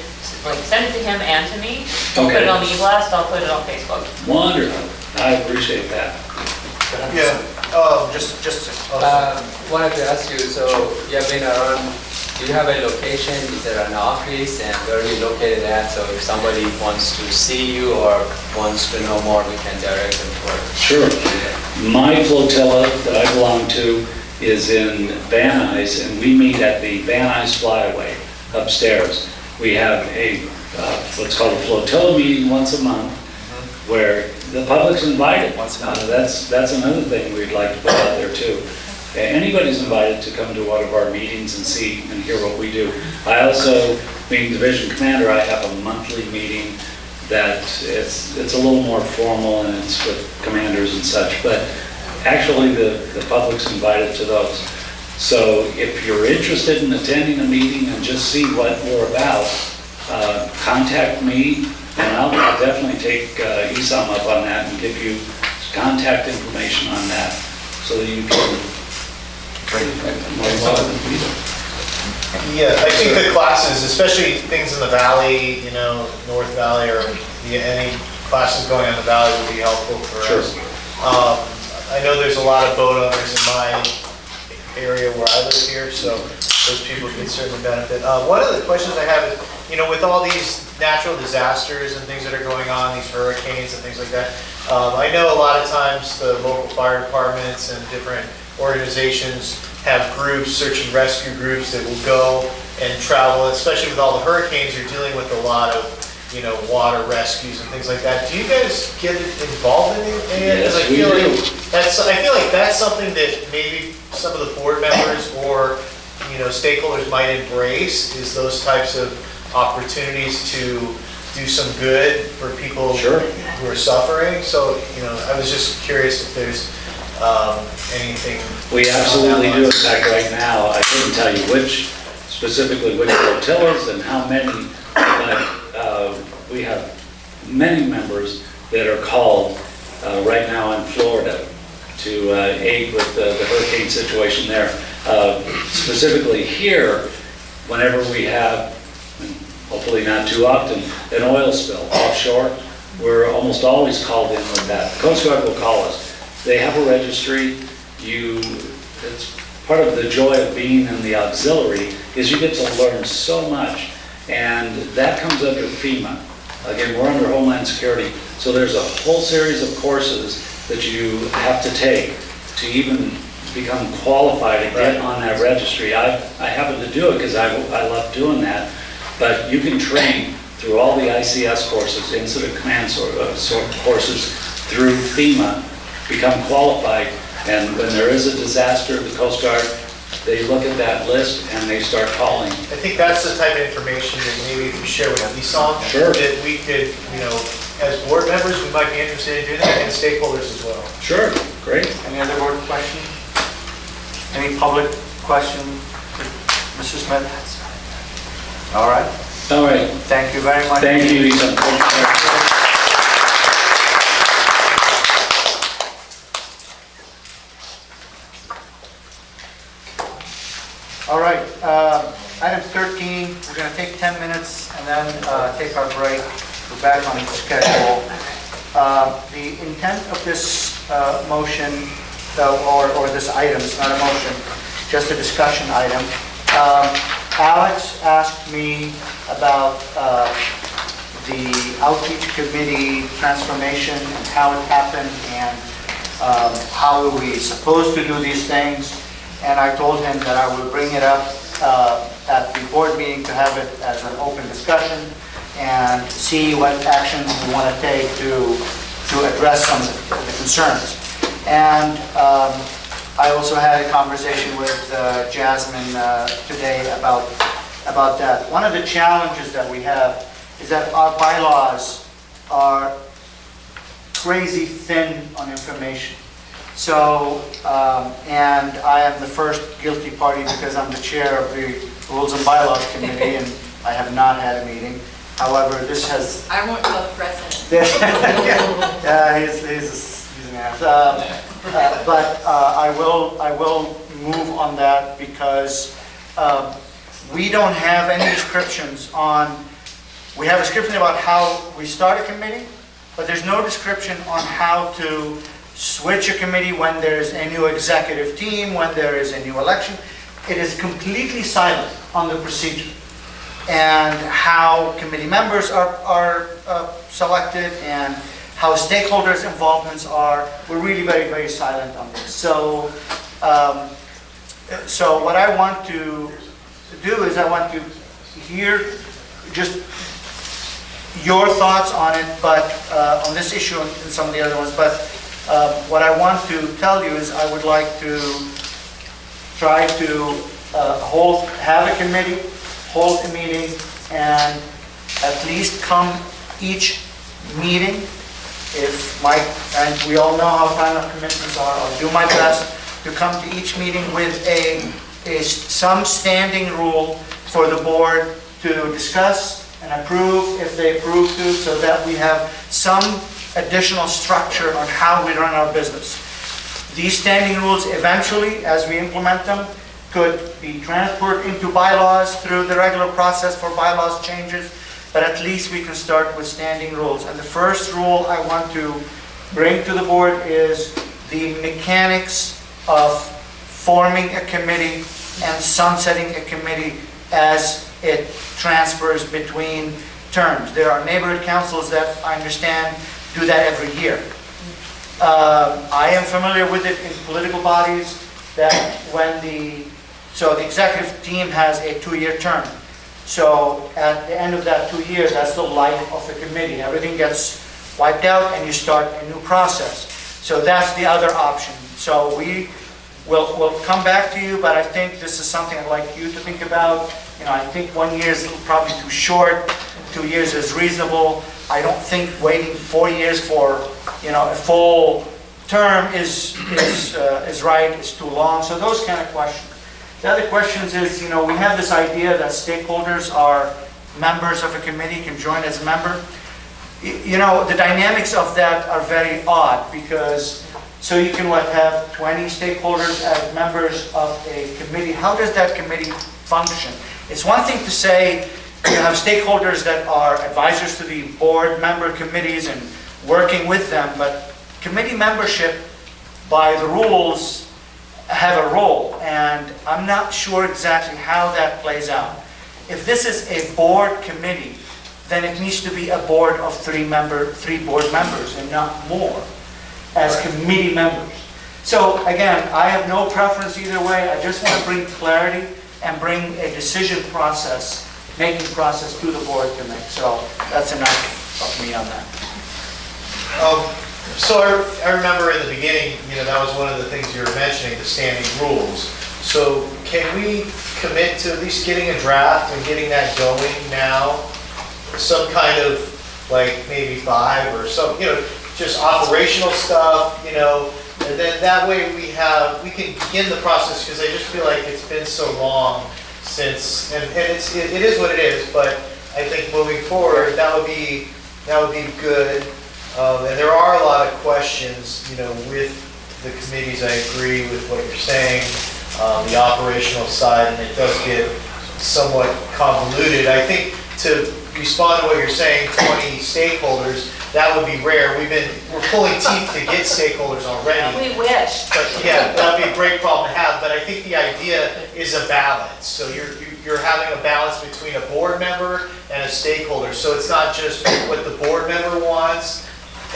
to him and to me. I'll put Okay. it on the e-blast, I'll put it on Facebook. Wonderful. I appreciate that. Yeah, Wanted to ask you, so you have been around, do you have a location, is there an office, and where are you located at? So if somebody wants to see you or wants to know more, we can direct them toward. Sure. My flotilla that I belong to is in Van Nuys, and we meet at the Van Nuys Flyaway upstairs. We have a, what's called a flotilla meeting once a month, where the public's invited. That's another thing we'd like to put out there too. Anybody's invited to come to one of our meetings and see and hear what we do. I also, being division commander, I have a monthly meeting that it's a little more formal and it's with commanders and such, but actually the public's invited to those. So if you're interested in attending a meeting and just see what we're about, contact me, and I'll definitely take Esam up on that and give you contact information on that so that you can. Yeah, I think the classes, especially things in the valley, North Valley, or any classes going on in the valley would be helpful for us. I know there's a lot of boat owners in my area where I live here, so those people can certainly benefit. One of the questions I have is, with all these natural disasters and things that are going on, these hurricanes and things like that, I know a lot of times the local fire departments and different organizations have groups, search and rescue groups that will go and travel, especially with all the hurricanes, you're dealing with a lot of, water rescues and things like that. Do you guys get involved in any of it? Yes, I feel like that's something that maybe some of the board members or, stakeholders might embrace, is those types of opportunities to do some good for people who are suffering. So, I was just curious if there's anything. We absolutely do. In fact, right now, I couldn't tell you specifically which flotillas and how many, but we have many members that are called right now in Florida to aid with the hurricane situation there. Specifically here, whenever we have, hopefully not too often, an oil spill offshore, we're almost always called in with that. The Coast Guard will call us. They have a registry. It's part of the joy of being in the auxiliary is you get to learn so much, and that comes under FEMA. Again, we're under Homeland Security, so there's a whole series of courses that you have to take to even become qualified to get on that registry. I happen to do it because I love doing that, but you can train through all the ICS courses, incident command courses through FEMA, become qualified, and when there is a disaster, the Coast Guard, they look at that list and they start calling. I think that's the type of information that maybe if you share with Esam, that we could, as board members, we might be interested in doing that, and stakeholders as well. Sure, great. Any other board question? Any public question? Mr. Smith? All right. All right. Thank you very much. Thank you, Lisa. All right, item 13, we're going to take 10 minutes and then take our break. We're back on schedule. The intent of this motion, or this item, it's not a motion, just a discussion item. Alex asked me about the outreach committee transformation and how it happened and how are we supposed to do these things. And I told him that I will bring it up at the board meeting to have it as an open discussion and see what actions we want to take to address some of the concerns. And I also had a conversation with Jasmine today about that. One of the challenges that we have is that our bylaws are crazy thin on information. So, and I am the first guilty party because I'm the chair of the Rules and Bylaws Committee and I have not had a meeting. However, this has... I won't tell the president. Yeah, he's an ass. But I will move on that because we don't have any descriptions on... We have a description about how we start a committee, but there's no description on how to switch a committee when there's a new executive team, when there is a new election. It is completely silent on the procedure and how committee members are selected and how stakeholders' involvements are. We're really very, very silent on this. So, so what I want to do is I want to hear just your thoughts on it, but on this issue and some of the other ones. But what I want to tell you is I would like to try to have a committee, hold a meeting, and at least come each meeting. If and we all know how time commitments are, I'll do my best to come to each meeting with some standing rule for the board to discuss and approve if they approve to, so that we have some additional structure on how we run our business. These standing rules eventually, as we implement them, could be transferred into bylaws through the regular process for bylaws changes, but at least we can start with standing rules. And the first rule I want to bring to the board is the mechanics of forming a committee and sunsetting a committee as it transfers between terms. There are neighborhood councils that I understand do that every year. I am familiar with it in political bodies that when the executive team has a 2-year term. So at the end of that 2 years, that's the life of the committee. Everything gets wiped out and you start a new process. So that's the other option. So we'll come back to you, but I think this is something I'd like you to think about. You know, I think 1 year is probably too short. 2 years is reasonable. I don't think waiting 4 years for, you know, a full term is right. It's too long. So those kind of questions. The other questions is, you know, we have this idea that stakeholders are members of a committee, can join as a member. You know, the dynamics of that are very odd because so you can have 20 stakeholders as members of a committee. How does that committee function? It's one thing to say you have stakeholders that are advisors to the board member committees and working with them, but committee membership by the rules have a role, and I'm not sure exactly how that plays out. If this is a board committee, then it needs to be a board of 3 board members and not more as committee members. So again, I have no preference either way. I just want to bring clarity and bring a decision process, making process to the board to make. So that's enough of me on that. So I remember in the beginning, you know, that was one of the things you were mentioning, the standing rules. So can we commit to at least getting a draft and getting that going now? Some kind of like maybe 5 or so, just operational stuff, and then that way we can begin the process, because I just feel like it's been so long since, and it is what it is, but I think moving forward, that would be good. And there are a lot of questions, with the committees. I agree with what you're saying, the operational side, and it does get somewhat convoluted. I think to respond to what you're saying, 20 stakeholders, that would be rare. We're pulling teeth to get stakeholders already. We wish. But yeah, that'd be a great problem to have, but I think the idea is a balance. So you're having a balance between a board member and a stakeholder. So it's not just what the board member wants.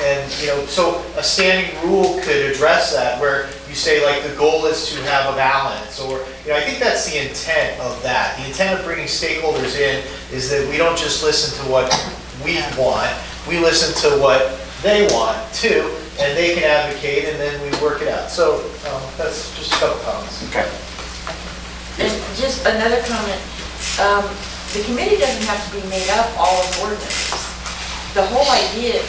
And, so a standing rule could address that, where you say, like, the goal is to have a balance, or, I think that's the intent of that. The intent of bringing stakeholders in is that we don't just listen to what we want, we listen to what they want too, and they can advocate, and then we work it out. So that's just a couple comments. Okay. And just another comment, the committee doesn't have to be made up all of board members. The whole idea,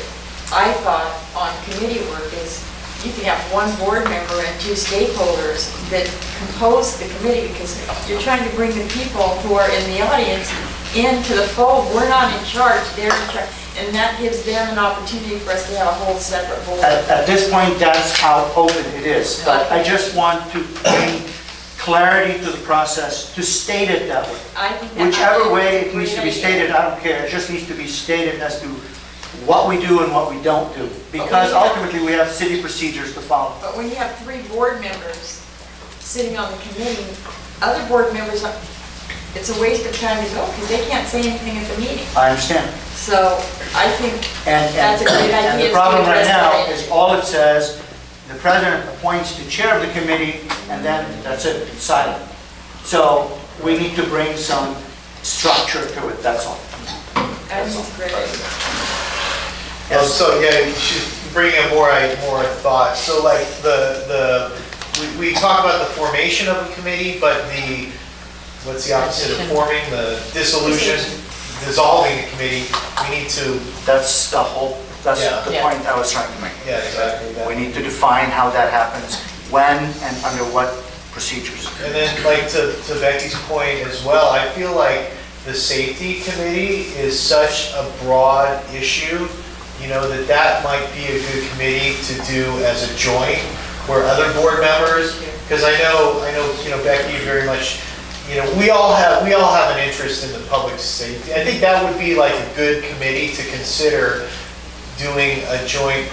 I thought, on committee work is you can have one board member and 2 stakeholders that compose the committee, because you're trying to bring the people who are in the audience into the fold. We're not in charge, they're in charge, and that gives them an opportunity for us to have a whole separate board. At this point, that's how open it is, but I just want to bring clarity to the process, to state it that way. I think that Whichever way it great needs to be idea. stated, I don't care, it just needs to be stated as to what we do and what we don't do, because ultimately we have city procedures to follow. But when you have 3 board members sitting on the committee, other board members, it's a waste of time to go, because they can't say anything at the meeting. I understand. So I think that's a great idea. And the problem right now is all it says, the president appoints the chair of the committee, and then that's it, it's silent. So we need to bring some structure to it, that's all. I think it's great. So yeah, you should bring in more thought. So like we talk about the formation of a committee, but what's the opposite of forming? The dissolution, dissolving a committee. We need to. That's the point I was trying to make. Yeah, exactly. We need to define how that happens, when and under what procedures. And then, like, to Becky's point as well, I feel like the safety committee is such a broad issue, that might be a good committee to do as a joint, where other board members, because I know, Becky, very much, we all have an interest in the public safety. I think that would be like a good committee to consider doing a joint,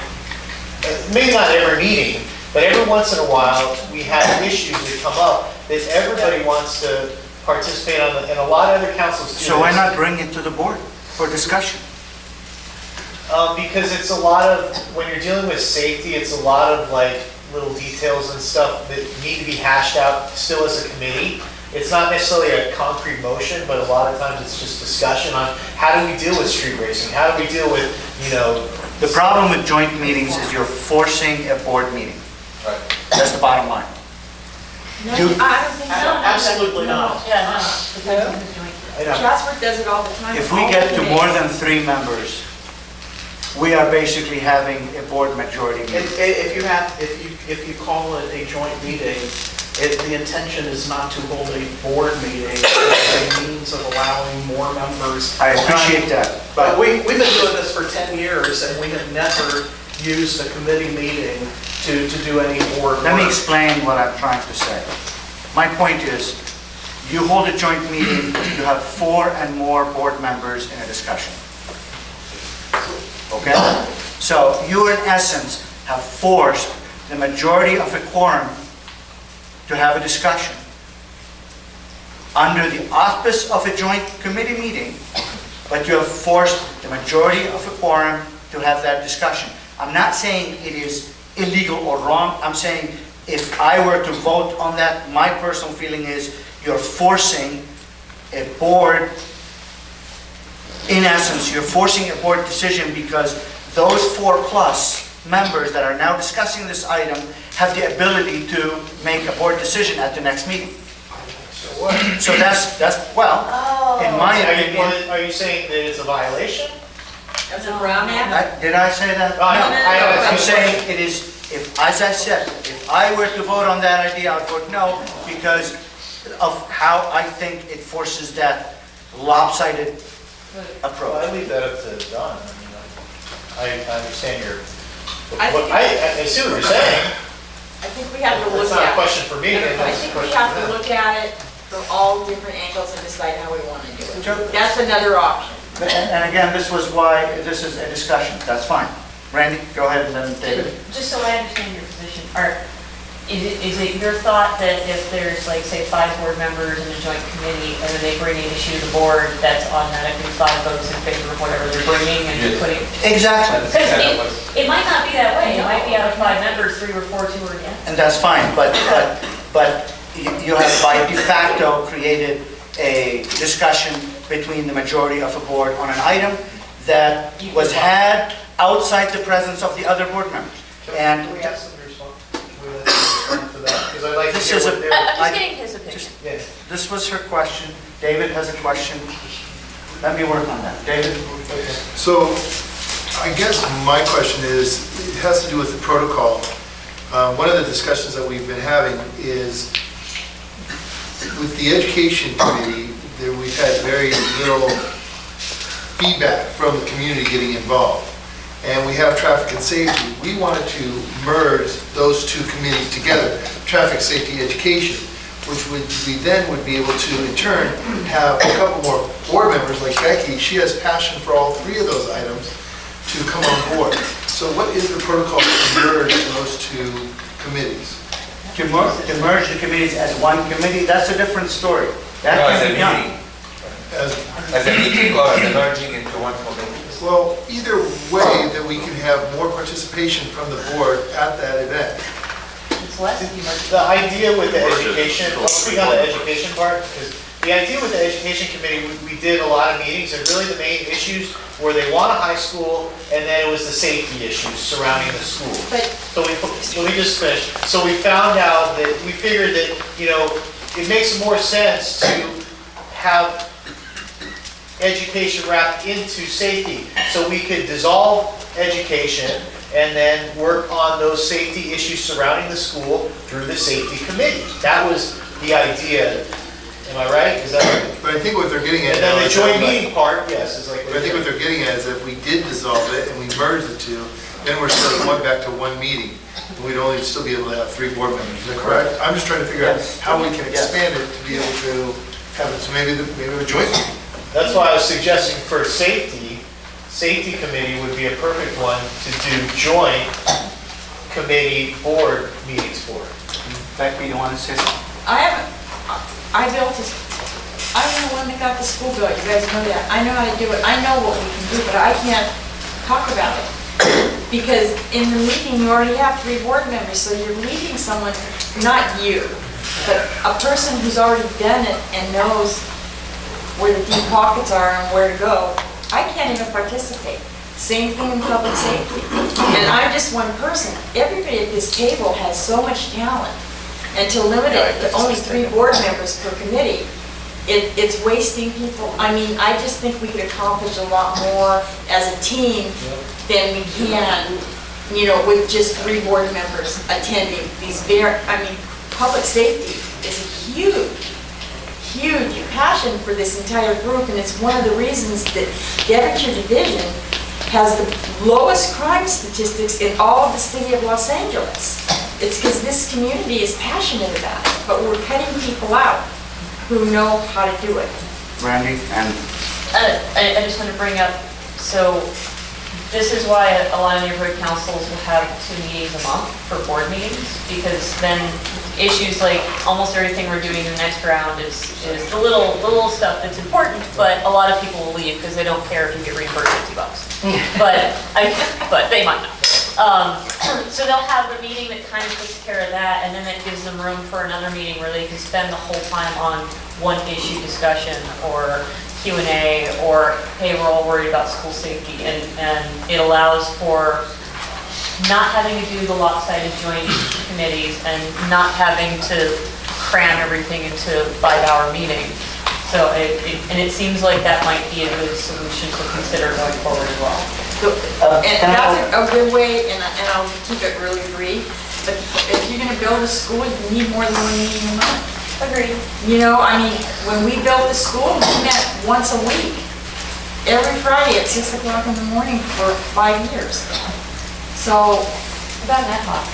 maybe not every meeting, but every once in a while, we have issues that come up that everybody wants to participate on, and a lot of other councils do. So why not bring it to the board for discussion? Because it's a lot of, when you're dealing with safety, it's a lot of like little details and stuff that need to be hashed out still as a committee. It's not necessarily a concrete motion, but a lot of times it's just discussion on how do we deal with street racing? How do we deal with, The problem with joint meetings is you're forcing a board meeting. Right. That's the bottom line. No, I don't think so. Absolutely not. Yeah, no. Chatsworth does it all the time. If we get to more than 3 members, we are basically having a board majority meeting. If you call it a joint meeting, the intention is not to hold a board meeting, it's a means of allowing more members. I appreciate that. But we've been doing this for 10 years, and we have never used a committee meeting to do any board work. Let me explain what I'm trying to say. My point is, you hold a joint meeting, you have 4 and more board members in a discussion. Okay? So you, in essence, have forced the majority of a quorum to have a discussion. Under the auspice of a joint committee meeting, but you have forced the majority of a quorum to have that discussion. I'm not saying it is illegal or wrong. I'm saying if I were to vote on that, my personal feeling is you're forcing a board, in essence, you're forcing a board decision because those 4+ members that are now discussing this item have the ability to make a board decision at the next meeting. So what? So that's well, in my opinion. Are you saying that it's a violation? As a brown act? Did I say that? No, I'm saying it is, as I said, if I were to vote on that idea, I'd vote no, because of how I think it forces that lopsided Well, approach. I leave that up to Don. I mean, I understand your, I think- I see what you're saying. I think we have to look It's at not a it. question for me, I it's a think we question have for to them. look at it from all different angles and decide how we want to do it. That's another option. And again, this was why, this is a discussion, that's fine. Randy, go ahead and then David. Just so I understand your position, is it your thought that if there's like, say, 5 board members in a joint committee and then they bring an issue to the board, that's automatically 5 votes in favor of whatever they're bringing and you're putting? Exactly. Because it might not be that way. It might be out of 5 members, 3 or 4, 2 are against. And that's fine, but you have by de facto created a discussion between the majority of a board on an item that was had outside the presence of the other board members. And Can we ask them to respond? Can we let them respond to that? Because I'd like to This hear is what a- they're. I'm just getting his opinion. Yeah. this was her question. David has a question. Let me work on that. David? So I guess my question is, it has to do with the protocol. One of the discussions that we've been having is with the education committee, we've had very little feedback from the community getting involved. And we have traffic and safety. We wanted to merge those two committees together, traffic safety education, which we then would be able to in turn have a couple more board members like Becky. She has passion for all 3 of those items to come on board. So what is the protocol to merge those two committees? To merge the committees as one committee, that's a different story. That No, as can a be done. meeting. As a meeting or as a merging into one committee? Well, either way, that we can have more participation from the board at that event. It's less if you merge. The idea with the education, I'll speak on the education part, because the idea with the education committee, we did a lot of meetings, and really the main issues were they want a high school, and then it was the safety issues surrounding the school. So let me just finish. So we found out that, we figured that, it makes more sense to have education wrapped into safety. So we could dissolve education and then work on those safety issues surrounding the school through the safety committee. That was the idea. Am I right? Is that right? But I think what they're getting at And now then the is joint that, meeting part, yes, is like. but I think what they're getting at is if we did dissolve it and we merged the two, then we're still going back to one meeting. And we'd only still be able to have 3 board members. Is that correct? I'm just trying to figure out how we can expand it to be able to have it, so maybe a joint meeting. That's why I was suggesting for safety committee would be a perfect one to do joint committee board meetings for. Becky, you want to say something? I'm the one that got the school built, you guys know that. I know how to do it, I know what we can do, but I can't talk about it. Because in the meeting, you already have 3 board members, so you're leaving someone, not you, but a person who's already done it and knows where the deep pockets are and where to go. I can't even participate. Same thing in public safety. And I'm just one person. Everybody at this table has so much talent. And to limit it to only 3 board members per committee, it's wasting people. I mean, I just think we could accomplish a lot more as a team than we can, with just 3 board members attending these public safety is a huge passion for this entire group, and it's one of the reasons that Devonshire Division has the lowest crime statistics in all of the city of Los Angeles. It's because this community is passionate about it, but we're cutting people out who know how to do it. Randy, and I just want to bring up, so this is why a lot of neighborhood councils will have 2 meetings a month for board meetings, because then issues like almost everything we're doing in the next round is the little stuff that's important, but a lot of people will leave because they don't care if you get reimbursed $50. But they might not. So they'll have the meeting that kind of takes care of that, and then that gives them room for another meeting where they can spend the whole time on one issue discussion or Q&A, or hey, we're all worried about school safety, and it allows for not having to do the lopsided joint committees and not having to cram everything into 5-hour meetings. So, and it seems like that might be a good solution to consider going forward as well. And that's a good way, and I'll keep it really brief, but if you're gonna build a school, you need more than one meeting a month. Agreed. You know, I mean, when we built the school, we met once a week, every Friday at 6 o'clock in the morning for 5 years. So, About that hot.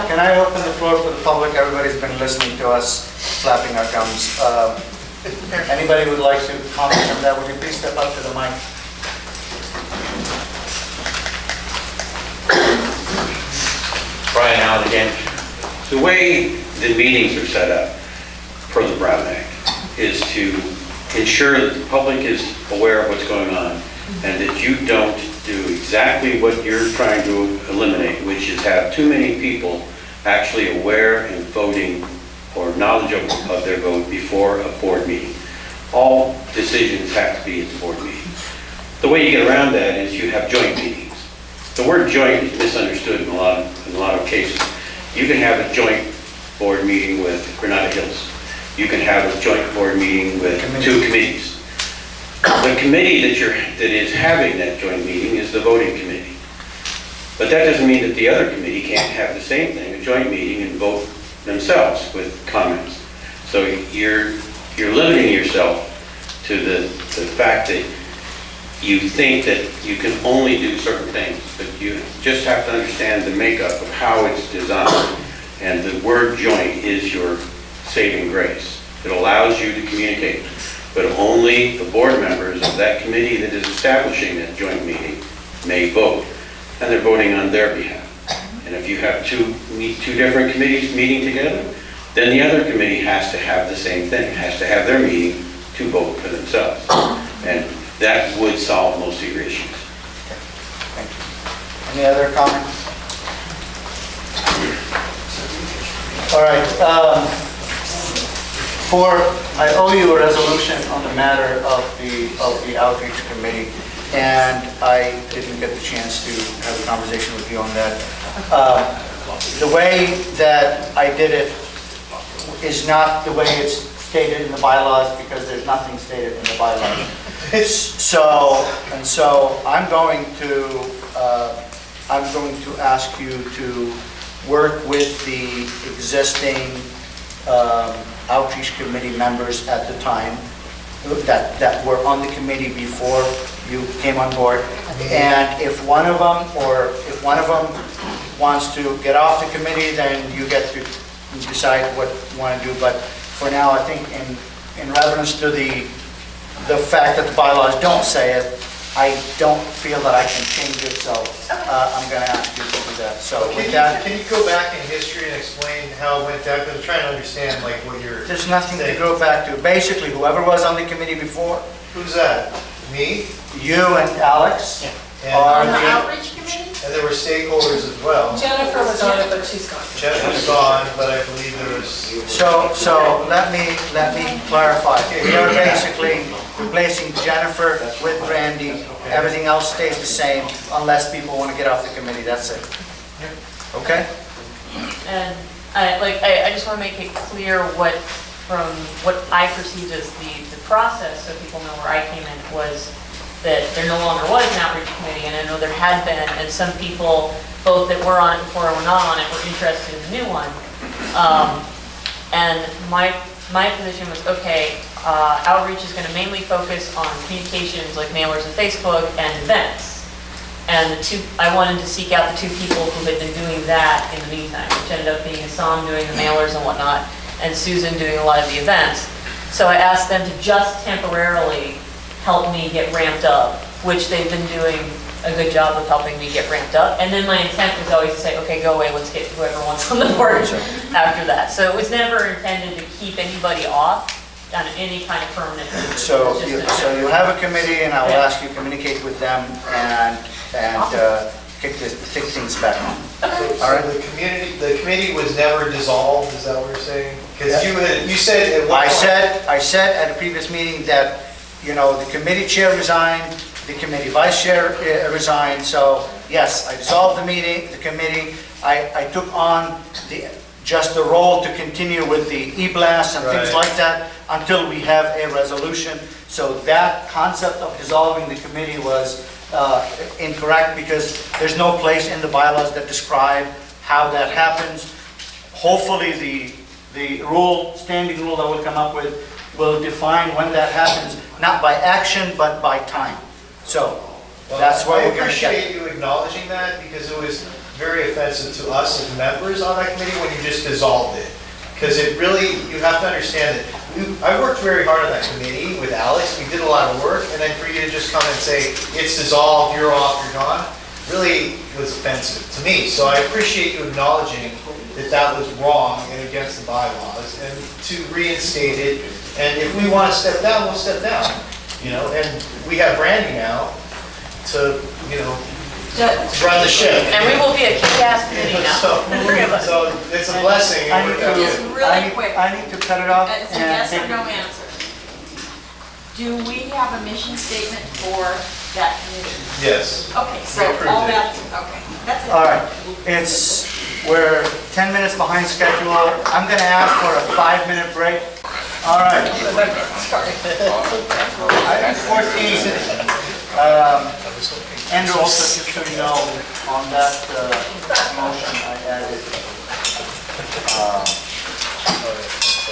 Can I open the floor for the public? Everybody's been listening to us, flapping our gums. Anybody would like to comment on that? Would you please step up to the mic? Brian Allen again. The way the meetings are set up per the Brown Act is to ensure that the public is aware of what's going on and that you don't do exactly what you're trying to eliminate, which is have too many people actually aware and voting or knowledgeable of their vote before a board meeting. All decisions have to be at the board meeting. The way you get around that is you have joint meetings. The word joint is misunderstood in a lot of cases. You can have a joint board meeting with Granada Hills. You can have a joint board meeting with two committees. The committee that is having that joint meeting is the voting committee. But that doesn't mean that the other committee can't have the same thing, a joint meeting, and vote themselves with comments. So you're limiting yourself to the fact that you think that you can only do certain things, but you just have to understand the makeup of how it's designed. And the word joint is your saving grace. It allows you to communicate, but only the board members of that committee that is establishing that joint meeting may vote, and they're voting on their behalf. And if you have two different committees meeting together, then the other committee has to have the same thing, has to have their meeting to vote for themselves. And that would solve most of your issues. Thank you. Any other comments? All right. I owe you a resolution on the matter of the outreach committee, and I didn't get the chance to have a conversation with you on that. The way that I did it is not the way it's stated in the bylaws, because there's nothing stated in the bylaws. So I'm going to ask you to work with the existing outreach committee members at the time that were on the committee before you came on board. And if one of them wants to get off the committee, then you get to decide what you want to do. But for now, I think in reference to the fact that the bylaws don't say it, I don't feel that I can change it, so I'm going to ask you to do that. So with that, Can you go back in history and explain how it went down? Because I'm trying to understand like what you're there's nothing to saying. go back to. Basically, whoever was on the committee before, Who's that? Me? you and Alex, And, are on the the, outreach committee? and there were stakeholders as well. Jennifer was on it, but she's gone. Jeff was gone, but I believe there was. so let me clarify. We are basically replacing Jennifer with Brandy. Everything else stays the same unless people want to get off the committee, that's it. Okay? And I just want to make it clear what I perceived as the process, so people know where I came in, was that there no longer was an outreach committee, and I know there had been, and some people, both that were on it before and were not on it, were interested in the new one. And my position was, okay, outreach is going to mainly focus on communications like mailers and Facebook and events. And I wanted to seek out the two people who had been doing that in the meantime, which ended up being Hassan doing the mailers and whatnot, and Susan doing a lot of the events. So I asked them to just temporarily help me get ramped up, which they've been doing a good job of helping me get ramped up. And then my intent was always to say, okay, go away, let's get whoever wants on the board after that. So it was never intended to keep anybody off on any kind of permanent basis. So you have a committee, and I will ask you to communicate with them and kick things back on. All right. The committee was never dissolved, is that what you're saying? Because you said at one point. I said at a previous meeting that, the committee chair resigned, the committee vice chair resigned, so yes, I dissolved the committee. I took on the just the role to continue with the e-blast and things Right. like that until we have a resolution. So that concept of dissolving the committee was incorrect because there's no place in the bylaws that describe how that happens. Hopefully, the rule, standing rule that we'll come up with will define when that happens, not by action, but by time. So that's why we're going to I appreciate get. you acknowledging that because it was very offensive to us as members on that committee when you just dissolved it. Because it really, you have to understand that I worked very hard on that committee with Alex. We did a lot of work, and then for you to just come and say, it's dissolved, you're off, you're gone, really was offensive to me. So I appreciate you acknowledging that that was wrong and against the bylaws, and to reinstate it. And if we want to step down, we'll step down, you know, and we have Brandy now to, you know, run the ship. And we will be a kick-ass committee now, the three of us. So it's a blessing. I need to, Just really quick. I need to cut it off. It's a and yes or take- no answer. Do we have a mission statement for that committee? Yes. Okay, so We approved all it. that, okay, that's it. All right, we're 10 minutes behind schedule. I'm going to ask for a 5-minute break. All right. Item 14. Andrew, also just so you know, on that motion, I added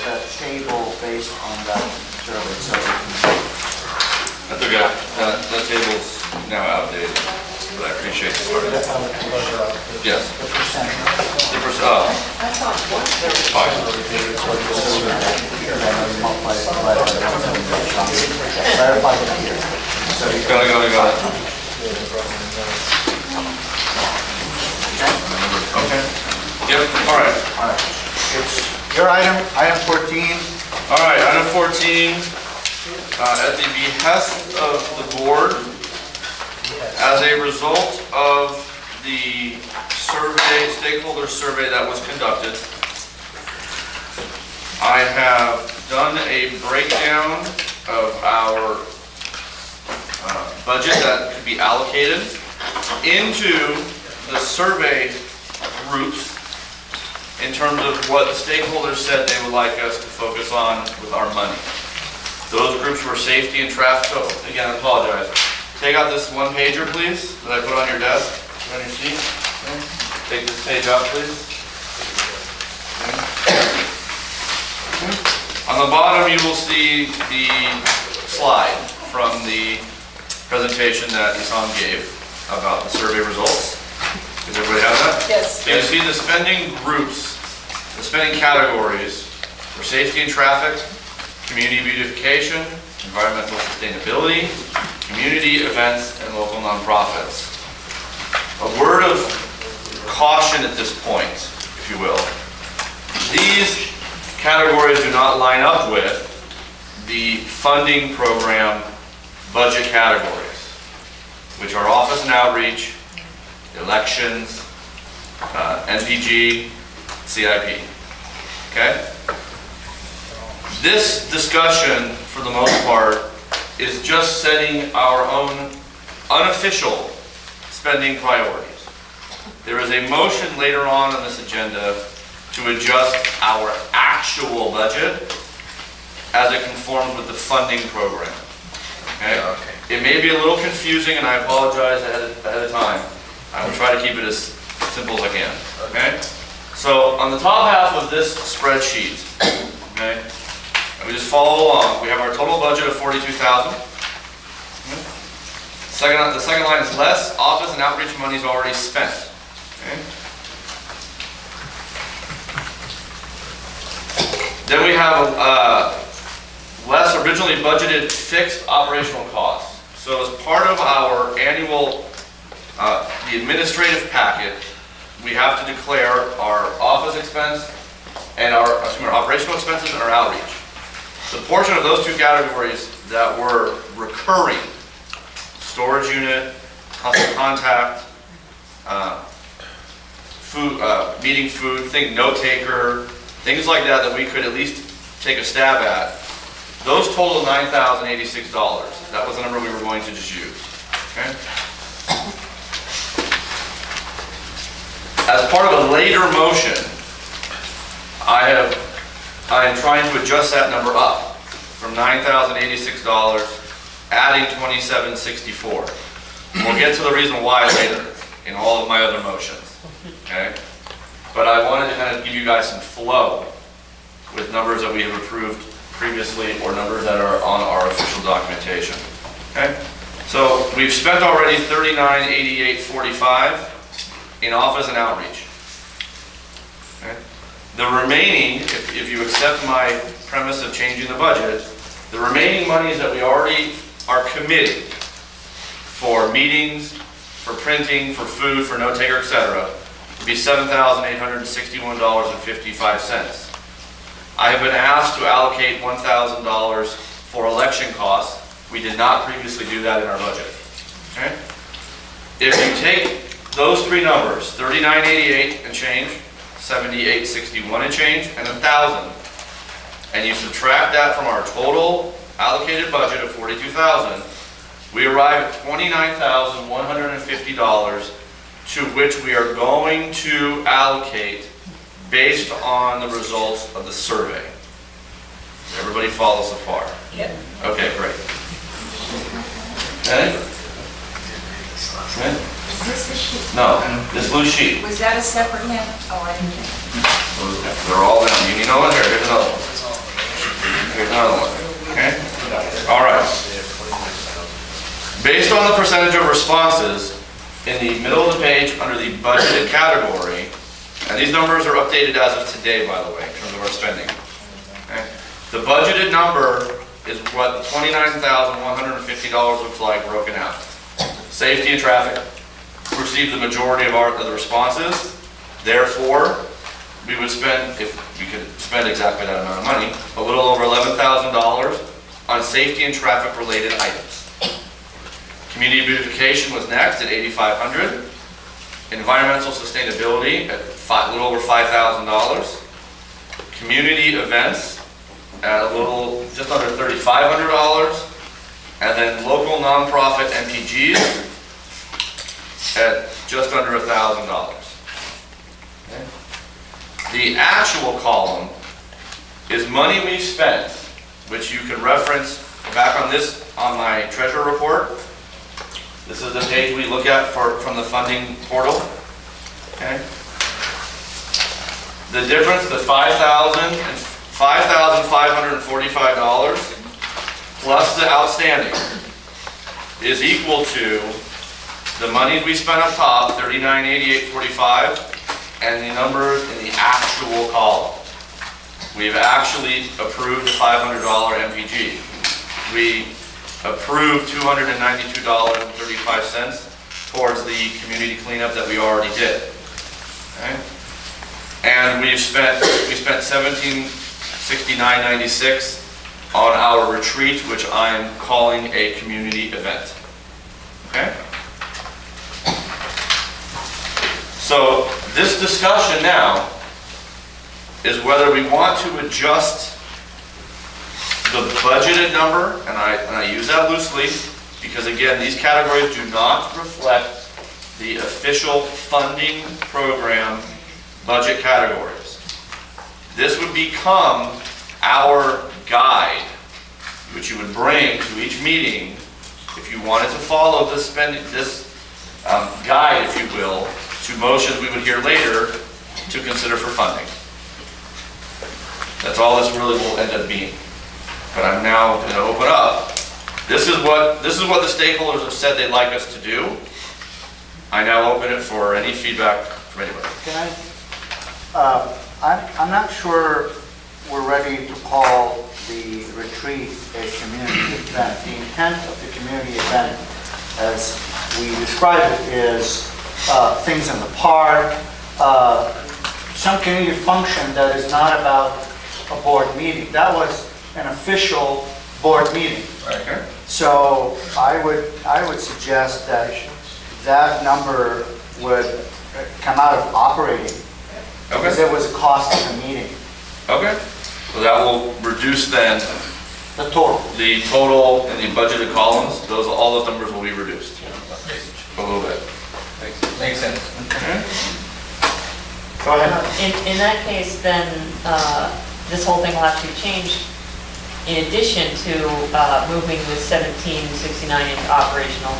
that table based on that survey. So That's okay. That table's now outdated, but I appreciate the start. Yes. The percent, That's on one. fine. Got it. Okay. Yep, all right. it's your item 14. All right, item 14, at the behest of the board, as a result of the survey, stakeholder survey that was conducted, I have done a breakdown of our budget that could be allocated into the survey groups in terms of what the stakeholders said they would like us to focus on with our money. Those groups were safety and traffic. So again, I apologize. Take out this one pager, please, that I put on your desk, on your seat. Take this page out, please. On the bottom, you will see the slide from the presentation that Isam gave about the survey results. Does everybody have that? Yes. So you see the spending groups, the spending categories for safety and traffic, community beautification, environmental sustainability, community events, and local nonprofits. A word of caution at this point, if you will. These categories do not line up with the funding program budget categories, which are office and outreach, elections, NPG, CIP. Okay? This discussion, for the most part, is just setting our own unofficial spending priorities. There is a motion later on this agenda to adjust our actual budget as it conforms with the funding program. Okay? It may be a little confusing, and I apologize ahead of time. I will try to keep it as simple as I can. Okay? So on the top half of this spreadsheet, okay, and we just follow along. We have our total budget of $42,000. The second line is less office and outreach money is already spent. Okay? Then we have less originally budgeted fixed operational costs. So as part of our annual, the administrative packet, we have to declare our office expense and our operational expenses and our outreach. The portion of those two categories that were recurring, storage unit, constant contact, food, meeting food, think note taker, things like that that we could at least take a stab at, those total $9,086. That was the number we were going to just use. Okay? As part of a later motion, I am trying to adjust that number up from $9,086, adding $2,764. We'll get to the reason why later in all of my other motions, okay? But I wanted to kind of give you guys some flow with numbers that we have approved previously or numbers that are on our official documentation, okay? So we've spent already $39,8845 in office and outreach. Okay? The remaining, if you accept my premise of changing the budget, the remaining monies that we already are committing for meetings, for printing, for food, for note taker, etc., would be $7,861.55. I have been asked to allocate $1,000 for election costs. We did not previously do that in our budget. Okay? If you take those three numbers, 3988 and change, 7861 and change, and 1,000, and you subtract that from our total allocated budget of 42,000, we arrive at $29,150, to which we are going to allocate based on the results of the survey. Everybody follow so far? Yep. Okay, great. Okay? Okay? Is this the sheet? No, this blue sheet. Was that a separate one? Oh, I didn't. They're all down. You need another one? Here, here's another one. Here's another one. Okay? All right. Based on the percentage of responses in the middle of the page under the budgeted category, and these numbers are updated as of today, by the way, in terms of our spending. Okay? The budgeted number is what the $29,150 looks like broken out. Safety and traffic received the majority of the responses. Therefore, we would spend, if we could spend exactly that amount of money, a little over $11,000 on safety and traffic related items. Community beautification was next at $8,500. Environmental sustainability at a little over $5,000. Community events at a little, just under $3,500. And then local nonprofit MPGs at just under $1,000. Okay. The actual column is money we've spent, which you can reference back on this, on my treasurer report. This is the page we look at from the funding portal. Okay. The difference, the $5,545 plus the outstanding is equal to the money we spent up top, $39,8845, and the numbers in the actual column. We've actually approved the $500 MPG. We approved $292.35 towards the community cleanup that we already did. Okay? And we spent $1769.96 on our retreat, which I'm calling a community event. Okay? So this discussion now is whether we want to adjust the budgeted number, and I use that loosely because again, these categories do not reflect the official funding program budget categories. This would become our guide, which you would bring to each meeting if you wanted to follow this guide, if you will, to motions we would hear later to consider for funding. That's all this really will end up being. But I'm now going to open up. This is what the stakeholders have said they'd like us to do. I now open it for any feedback from anybody. Can I'm not sure we're ready to call the retreat a community event. The intent of the community event, as we describe it, is things in the park, some community function that is not about a board meeting. That was an official board meeting. Okay. So I would suggest that that number would come out of operating. Okay. Because it was a cost of the meeting. Okay. So that will reduce then the total. The total in the budgeted columns. All those numbers will be reduced a little bit. Makes sense. Okay. Go ahead. In that case, then this whole thing will have to be changed in addition to moving the 1769 into operational.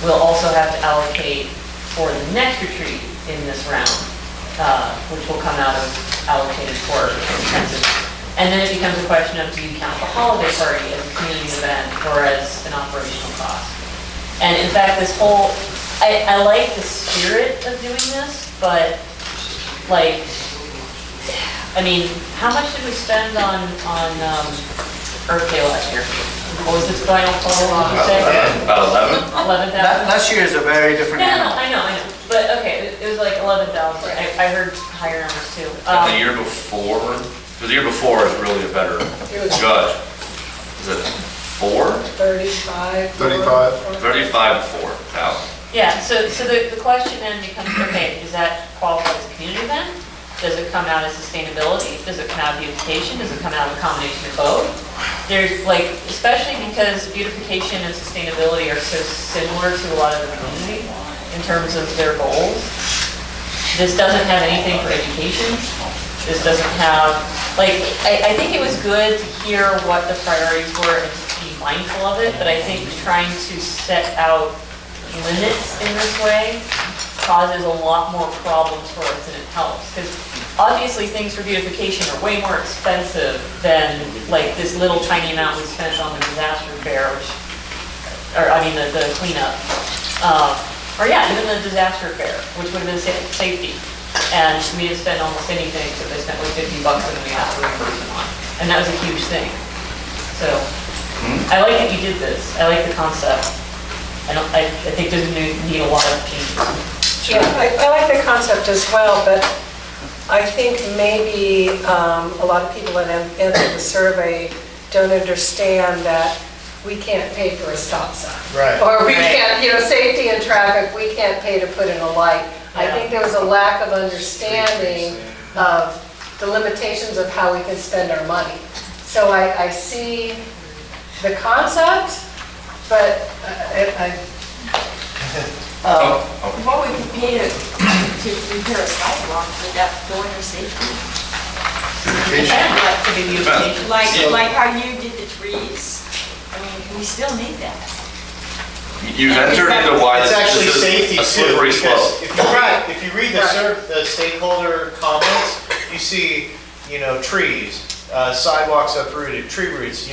We'll also have to allocate for the next retreat in this round, which will come out of allocated for expenses. And then it becomes a question of, do you count the holiday party as a community event or as an operational cost? And in fact, this whole, I like the spirit of doing this, but like, I mean, how much did we spend on Earth Day last year? What was its final total, would you say? About 11? 11,000? Last year is a very different No, animal. I know. But okay, it was like 11,000. I heard higher numbers too. And the year before, because the year before is really a better judge. Is it 4? 35. 35. 35 to 4,000. Yeah, so the question then becomes, okay, does that qualify as a community event? Does it come out as sustainability? Does it come out of beautification? Does it come out of a combination of both? There's like, especially because beautification and sustainability are so similar to a lot of the community in terms of their goals. This doesn't have anything for education. This doesn't have, like, I think it was good to hear what the priorities were and to be mindful of it, but I think trying to set out limits in this way causes a lot more problems for us than it helps. Because obviously things for beautification are way more expensive than like this little tiny amount we spent on the disaster repair, or I mean the cleanup. Or yeah, even the disaster repair, which would have been safety. And we didn't spend almost anything, so they spent like $50 and we had to reimburse them on. And that was a huge thing. So I like that you did this. I like the concept. I think there's need a lot of changes. Yeah, I like the concept as well, but I think maybe a lot of people that have answered the survey don't understand that we can't pay for a stop sign. Right. Or we can't, safety and traffic, we can't pay to put in a light. I think there was a lack of understanding of the limitations of how we can spend our money. So I see the concept, but What would you pay to repair a sidewalk, would that go under safety? Like how you did the trees, I mean, we still need that. You've entered into why It's this actually is safety a too, slippery slope. because if you read the stakeholder comments, you see, trees, sidewalks uprooted, tree roots,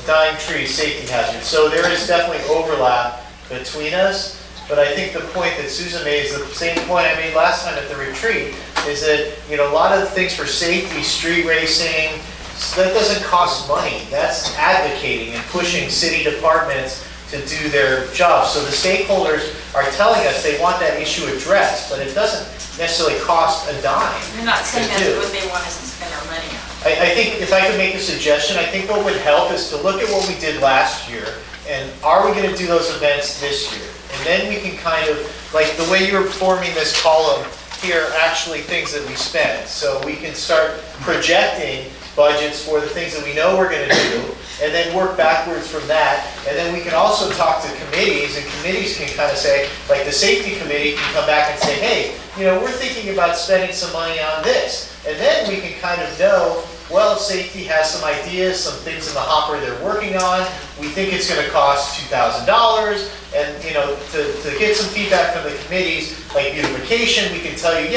dying trees, safety hazards. So there is definitely overlap between us. But I think the point that Susan made is the same point I made last time at the retreat, is that, a lot of things for safety, street racing, that doesn't cost money. That's advocating and pushing city departments to do their jobs. So the stakeholders are telling us they want that issue addressed, but it doesn't necessarily cost a dime. They're not saying to that's do. what they want us to spend our money on. I think if I could make a suggestion, I think what would help is to look at what we did last year, and are we gonna do those events this year? And then we can kind of, like the way you're forming this column here, actually things that we spent. So we can start projecting budgets for the things that we know we're gonna do, and then work backwards from that. And then we can also talk to committees, and committees can kind of say, like the safety committee can come back and say, hey, we're thinking about spending some money on this. And then we can kind of know, well, safety has some ideas, some things in the hopper they're working on. We think it's gonna cost $2,000. And, to get some feedback from the committees, like beautification, we can tell you,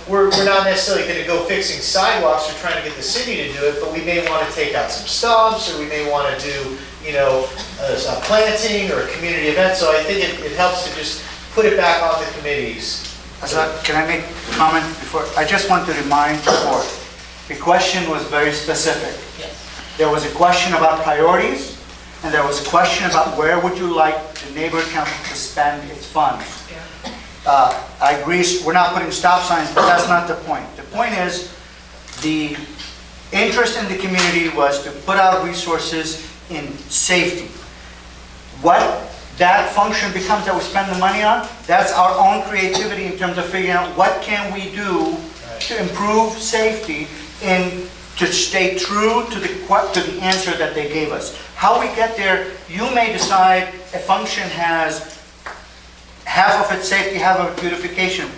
we're not necessarily gonna go fixing sidewalks or trying to get the city to do it, but we may wanna take out some stumps, or we may wanna do, a planting or a community event. So I think it helps to just put it back on the committees. Can I make a comment before? I just want to remind the board, the question was very specific. There was a question about priorities, and there was a question about where would you like the neighborhood council to spend its funds. I agree, we're not putting stop signs, but that's not the point. The point is, the interest in the community was to put out resources in safety. What that function becomes that we spend the money on, that's our own creativity in terms of figuring out what can we do to improve safety and to stay true to the answer that they gave us. How we get there, you may decide a function has half of its safety, half of its beautification.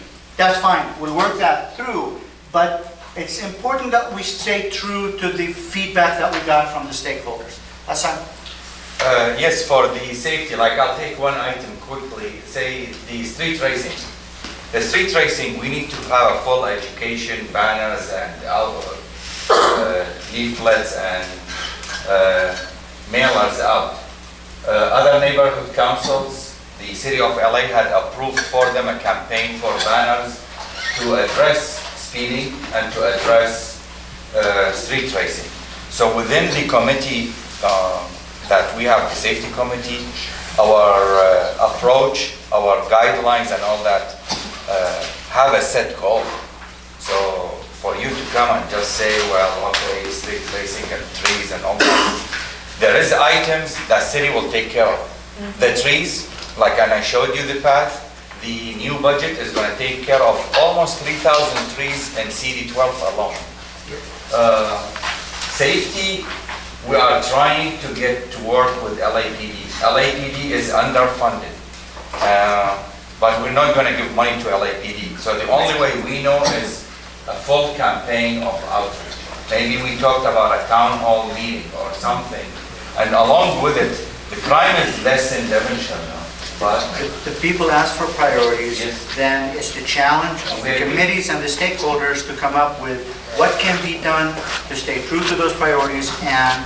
that's fine, we'll work that through, but it's important that we stay true to the feedback that we got from the stakeholders. Hassan? Yes, for the safety, like I'll take one item quickly, say the street racing. The street racing, we need to have a full education, banners and leaflets and mailers out. Other neighborhood councils, the city of LA had approved for them a campaign for banners to address speeding and to address street racing. So within the committee that we have, the safety committee, our approach, our guidelines and all that have a set goal. So for you to come and just say, well, okay, street racing and trees and all that, there is items that city will take care of. The trees, like and I showed you the path, the new budget is going to take care of almost 3,000 trees in CD12 alone. Safety, we are trying to get to work with LAPD. LAPD is underfunded, but we're not going to give money to LAPD. So the only way we know is a full campaign of outreach. Maybe we talked about a town hall meeting or something, and along with it, the crime is less in Devonshire now. But the people ask for priorities, then it's the challenge of the committees and the stakeholders to come up with what can be done to stay true to those priorities and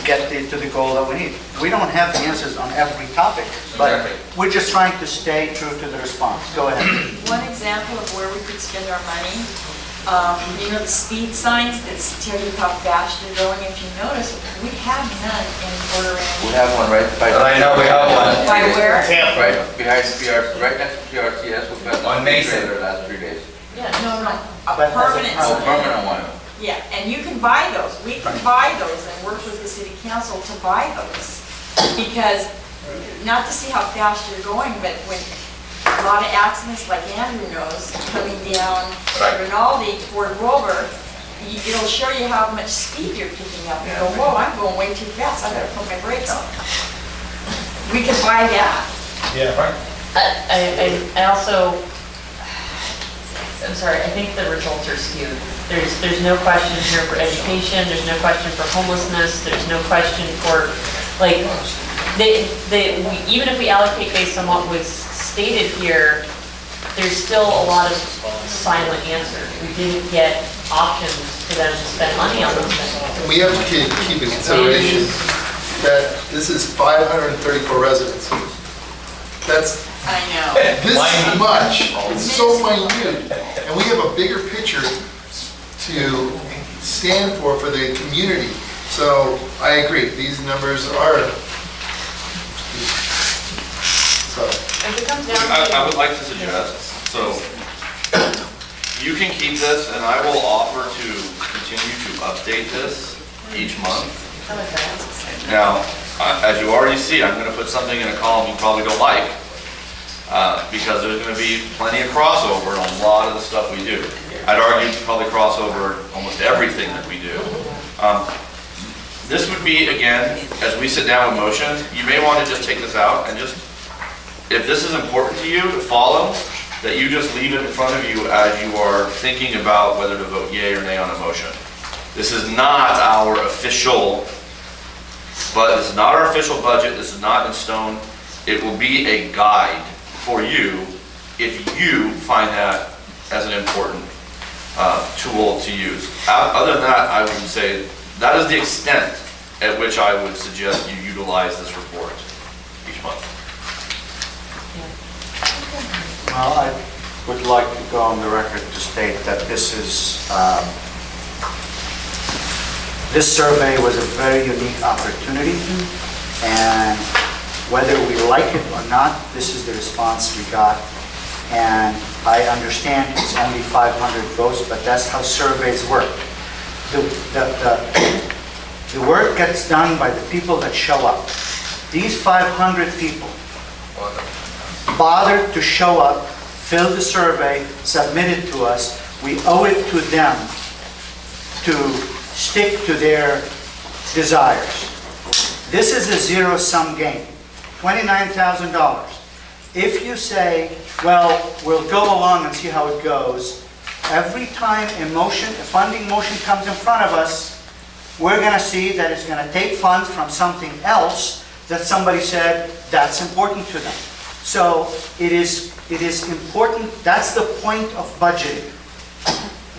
get to the goal that we need. We don't have the answers on every topic, but we're just trying to stay true to the response. Go ahead. One example of where we could spend our money, you know, the speed signs that tell you how fast you're going. If you notice, we have none in Border Ranch. We have one right by. Right now we have one. By where? Right behind PRC, right next to PRCS, we've got On Mason. the last 3 days. No, a But permanent Oh, sign. permanent one. Yeah, and you can buy those. We can buy those and work with the city council to buy those. Because, not to see how fast you're going, but when a lot of accidents, like Andrew knows, coming down Rinaldi toward Rover, it'll show you how much speed you're picking up. You go, whoa, I'm going way too fast, I better put my brakes on. We can buy that. Yeah, right. I also, I'm sorry, I think the results are skewed. There's no question here for education, there's no question for homelessness, there's no question for, like, even if we allocate based on what was stated here, there's still a lot of silent answers. We didn't get options for them to spend money on those things. We have to keep in consideration that this is 534 residents. That's I know. this much. It's so minute. And we have a bigger picture to stand for the community. So I agree, these numbers are, so. If it comes down to. I would like to suggest, so you can keep this and I will offer to continue to update this each month. I like that. Now, as you already see, I'm gonna put something in a column you probably don't like, because there's gonna be plenty of crossover on a lot of the stuff we do. I'd argue it's probably crossover almost everything that we do. This would be, again, as we sit down with motions, you may want to just take this out and just, if this is important to you to follow, that you just leave it in front of you as you are thinking about whether to vote yea or nay on a motion. This is not our official, but this is not our official budget, this is not in stone. It will be a guide for you if you find that as an important tool to use. Other than that, I would say that is the extent at which I would suggest you utilize this report each month. Well, I would like to go on the record to state that this survey was a very unique opportunity, and whether we like it or not, this is the response we got. And I understand it's only 500 votes, but that's how surveys work. The work gets done by the people that show up. These 500 people bothered to show up, fill the survey, submit it to us. We owe it to them to stick to their desires. This is a zero-sum game, $29,000. if you say, well, we'll go along and see how it goes, every time a funding motion comes in front of us, we're going to see that it's going to take funds from something else that somebody said that's important to them. So it is important, that's the point of budgeting.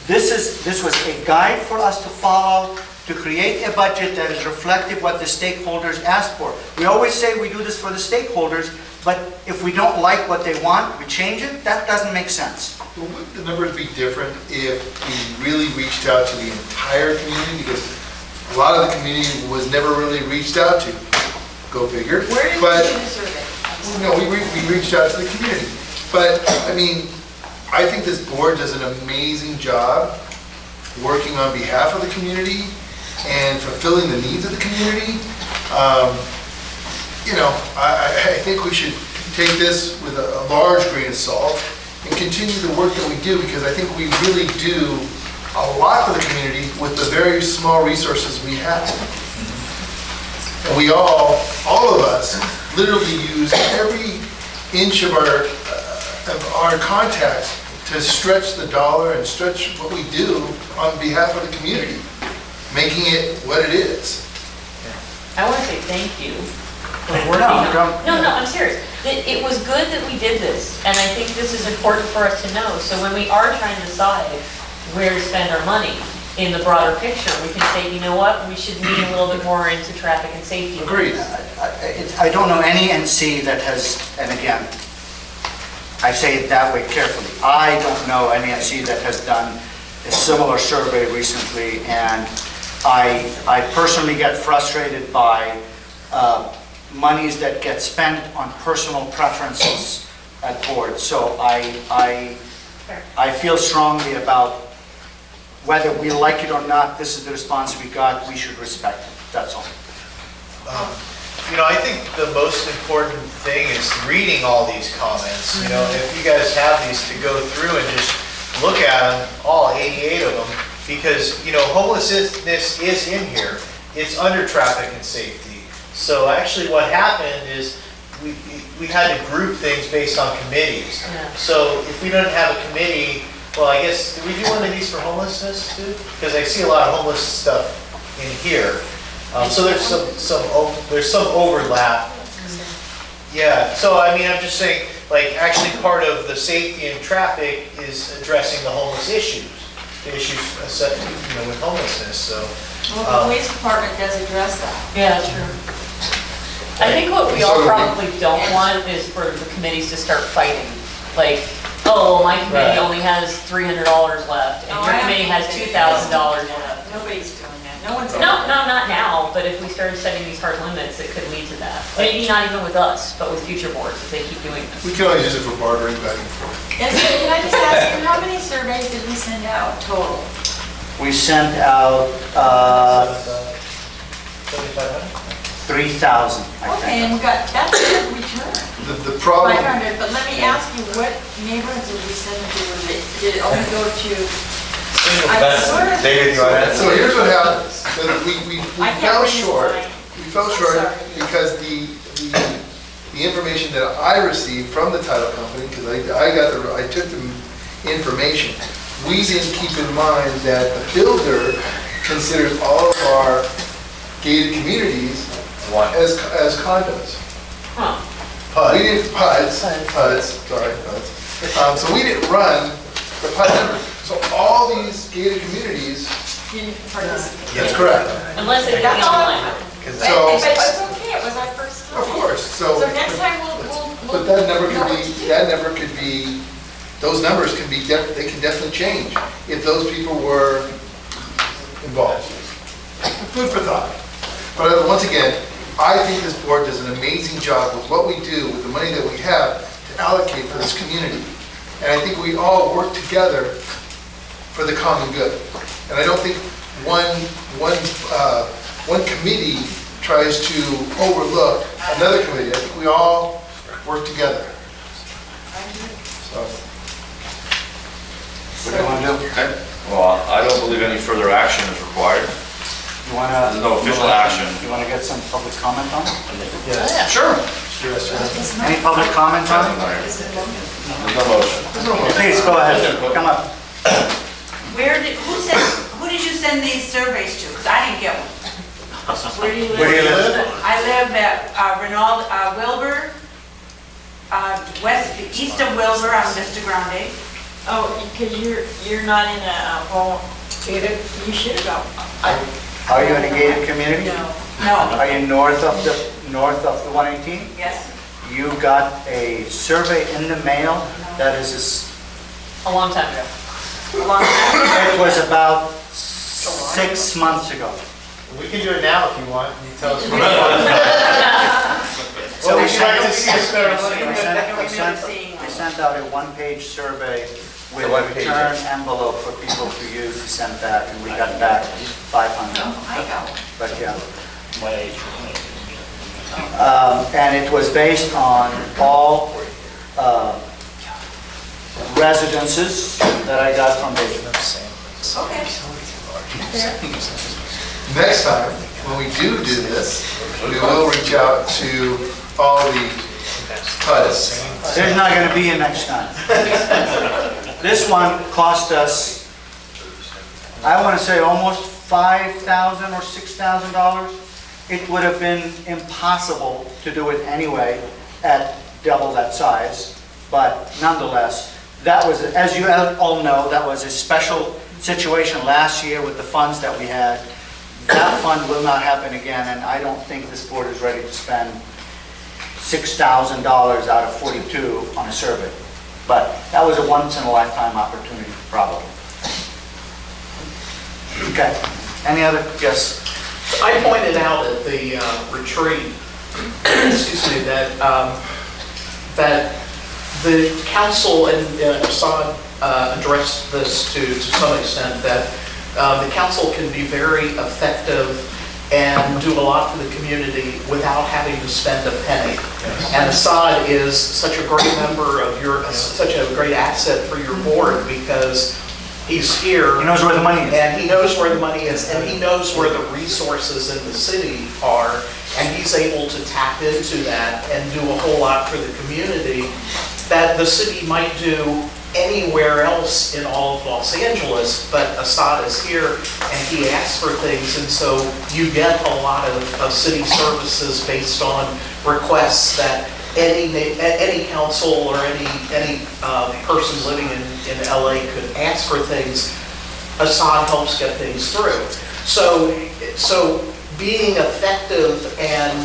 This was a guide for us to follow, to create a budget that is reflective what the stakeholders asked for. We always say we do this for the stakeholders, but if we don't like what they want, we change it, that doesn't make sense. Wouldn't the numbers be different if we really reached out to the entire community? Because a lot of the community was never really reached out to. Go figure. Where did you But, do the survey? no, we reached out to the community. But, I mean, I think this board does an amazing job working on behalf of the community and fulfilling the needs of the community. You know, I think we should take this with a large grain of salt and continue the work that we do, because I think we really do a lot for the community with the very small resources we have. And we all of us, literally use every inch of our contacts to stretch the dollar and stretch what we do on behalf of the community, making it what it is. I want to say thank you for No, working on. don't- No, I'm serious. It was good that we did this, and I think this is important for us to know. So when we are trying to decide where to spend our money in the broader picture, we can say, you know what, we should lean a little bit more into traffic and safety. Agreed. I don't know any NC that has, and again, I say it that way carefully, I don't know any NC that has done a similar survey recently, and I personally get frustrated by monies that get spent on personal preferences at boards. So I feel strongly about whether we like it or not, this is the response we got, we should respect it, that's all. You know, I think the most important thing is reading all these comments. You know, if you guys have these, to go through and just look at them, all 88 of them, because, you know, homelessness is in here. It's under traffic and safety. So actually what happened is we had to group things based on committees. So if we don't have a committee, well, I guess, do we do one of these for homelessness too? Because I see a lot of homeless stuff in here. So there's some overlap. Yeah, so I mean, I'm just saying, like, actually part of the safety and traffic is addressing the homeless issues, the issues, you know, with homelessness, so. Well, the waste department does address that. Yeah, true. I think what we all probably don't want is for the committees to start fighting. Like, oh, my committee only has $300 left, and your committee has $2,000 left. Nobody's doing that. No one's. No, not now, but if we started setting these hard limits, it could lead to that. Maybe not even with us, but with future boards, if they keep doing this. We can always use it for bartering back and forth. Yes, can I just ask you, how many surveys did we send out total? We sent out 3,000, I Okay, think. and we got, that's a good return. The problem, 500, but let me ask you, what neighborhoods did we send it to? Did it only go to? David, you want to so here's what happened. So we I can't fell read his short. mind. We fell short because the information that I received from the title company, because I took the information, we didn't keep in mind that the builder considers all of our gated communities as condos. Huh. We didn't, PUDs. So we didn't run the PUD number. So all these gated communities, Didn't participate. that's correct. Unless it's That's all. online. But So, it's okay, it was our first time. of course, so, So next time we'll. but that number know what to do. could be, those numbers can be, they can definitely change if those people were involved. Food for thought. But once again, I think this board does an amazing job with what we do, with the money that we have to allocate for this community. And I think we all work together for the common good. And I don't think one committee tries to overlook another committee. I think we all work together. So. What do you want to do? Okay. Well, I don't believe any further action is required. You want to? There's no official action. You want to get some public comment on it? Yeah. Sure. Any public comment on it? Please, go ahead, come up. Who did you send these surveys to? Because I didn't get one. Where do you live? I live at Wilbur, east of Wilbur on Vista Grande. Oh, because you're not in a, well, you should go. Are you in a gated community? No. Are you north of the 118? Yes. You got a survey in the mail that is, A long time ago. it was about 6 months ago. We can do it now if you want. You tell us. So Well, would you like to see us spend our money? I sent out a one-page survey with a return envelope for people to use to send back, and we got back 500. But yeah. My age. And it was based on all residences that I got from the. Next time, when we do this, we will reach out to all the HUDs. There's not going to be a next time. This one cost us, I want to say almost $5,000 or $6,000. It would have been impossible to do it anyway at double that size, but nonetheless, that was, as you all know, that was a special situation last year with the funds that we had. That fund will not happen again, and I don't think this board is ready to spend $6,000 out of 42 on a survey. But that was a once-in-a-lifetime opportunity, probably. Okay. Any other? Yes. I pointed out at the retreat, excuse me, that the council and Assad addressed this to some extent, that the council can be very effective and do a lot for the community without having to spend a penny. And Assad is such a great member of such a great asset for your board because he's here. He knows where the money is. And he knows where the money is, and he knows where the resources in the city are, and he's able to tap into that and do a whole lot for the community that the city might do anywhere else in all of Los Angeles, but Assad is here and he asks for things, and so you get a lot of city services based on requests that any council or any person living in LA could ask for things. Assad helps get things through. So being effective and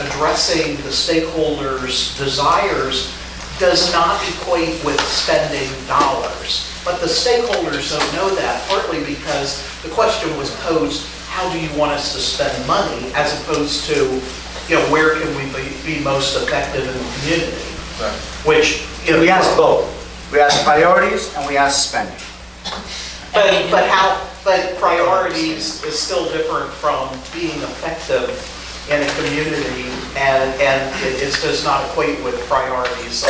addressing the stakeholders' desires does not equate with spending dollars. But the stakeholders don't know that, partly because the question was posed, how do you want us to spend money, as opposed to, where can we be most effective in the community? Right. Which, We asked both. We asked priorities and we asked spending. But priorities is still different from being effective in a community, and it does not equate with priorities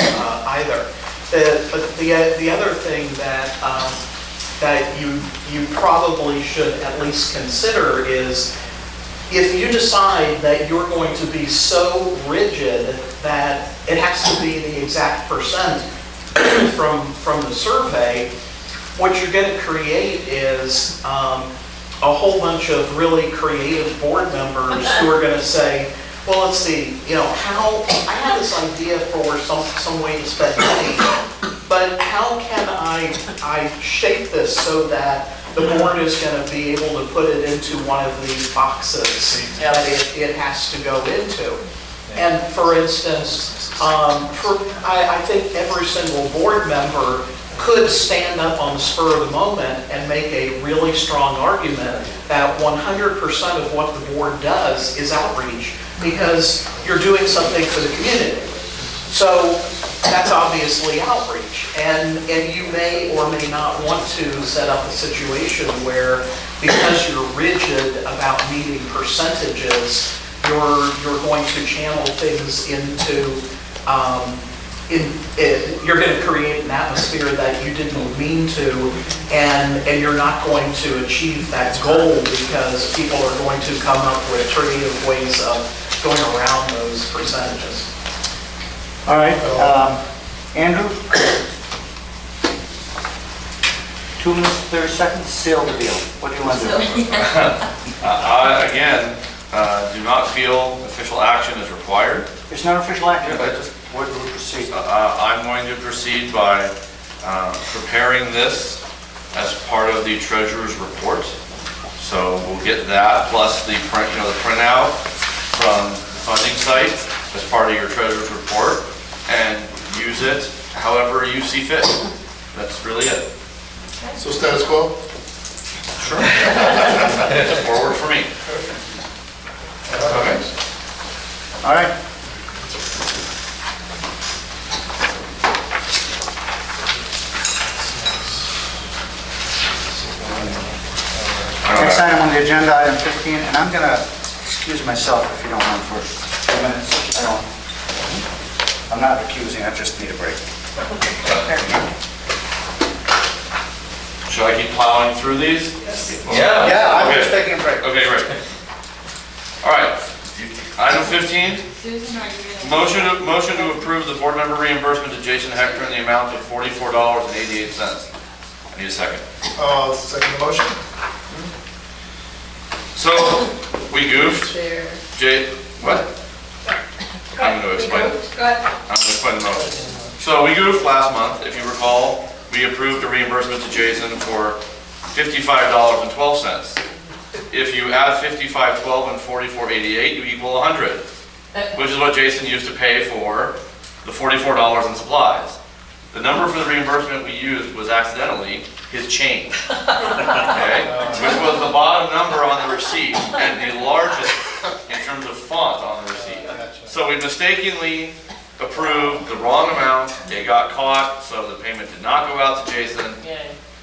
either. The other thing that you probably should at least consider is, if you decide that you're going to be so rigid that it has to be the exact percent from the survey, what you're going to create is a whole bunch of really creative board members who are going to say, well, let's see, how, I have this idea for some way to spend money, but how can I shape this so that the board is going to be able to put it into one of these boxes that it has to go into? And for instance, I think every single board member could stand up on the spur of the moment and make a really strong argument that 100% of what the board does is outreach, because you're doing something for the community. So that's obviously outreach. And you may or may not want to set up a situation where, because you're rigid about meeting percentages, you're going to channel things into you're going to create an atmosphere that you didn't mean to, and you're not going to achieve that goal because people are going to come up with creative ways of going around those percentages. All right, Andrew? 2 minutes, 30 seconds, seal the deal. What do you want to do? I, again, do not feel official action is required. It's not official action, Yeah, but what do we proceed? I'm going to proceed by preparing this as part of the treasurer's report. So we'll get that plus the print, the printout from the funding site as part of your treasurer's report, and use it however you see fit. That's really it. So status quo? Sure. Forward for me. Okay. All right. Next item on the agenda, item 15, and I'm going to excuse myself if you don't mind for 2 minutes. I'm not accusing, I just need a break. Should I keep plowing through these? Yeah, I'm Okay. just taking a break. Okay, great. All right, item 15, Susan, are you gonna? motion to approve the board member reimbursement to Jason Hector in the amount of $44.88. I need a second. Second motion? So, we goofed. What? I'm going to explain. Go ahead. I'm going to explain the motion. So we goofed last month, if you recall, we approved a reimbursement to Jason for $55.12. If you add $55.12 and $44.88, you equal 100, which is what Jason used to pay for the $44 in supplies. The number for the reimbursement we used was accidentally his change, okay? Which was the bottom number on the receipt and the largest in terms of font on the receipt. So we mistakenly approved the wrong amount, it got caught, so the payment did not go out to Jason.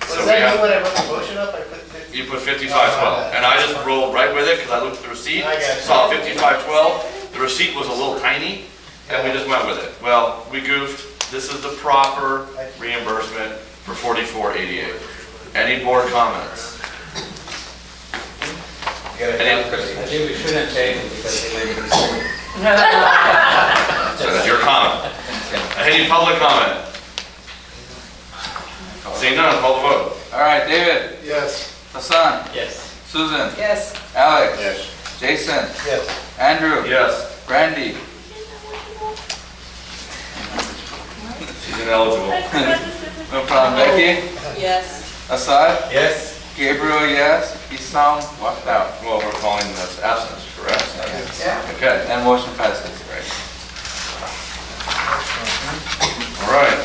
So Was we that have, you when I wrote the motion up? I put 50? you put 55.12, and I just rolled right with it because I looked at the receipt, I got it. saw 55.12, the receipt was a little tiny, and we just went with it. Well, we goofed, this is the proper reimbursement for $44.88. Any board comments? I think we shouldn't take it because they made a mistake. So that's your comment. Any public comment? Seeing none, call the vote. All right, David, Yes. Hassan, Yes. Susan, Yes. Alex. Yes. Jason, Yes. Andrew. Yes, Brandy. she's ineligible. No problem. Becky, Yes. Assad, Yes. Gabriel, yes. Isam, walked out. Well, we're calling this absence, correct? Yeah. Okay, And motion passes. great. All right.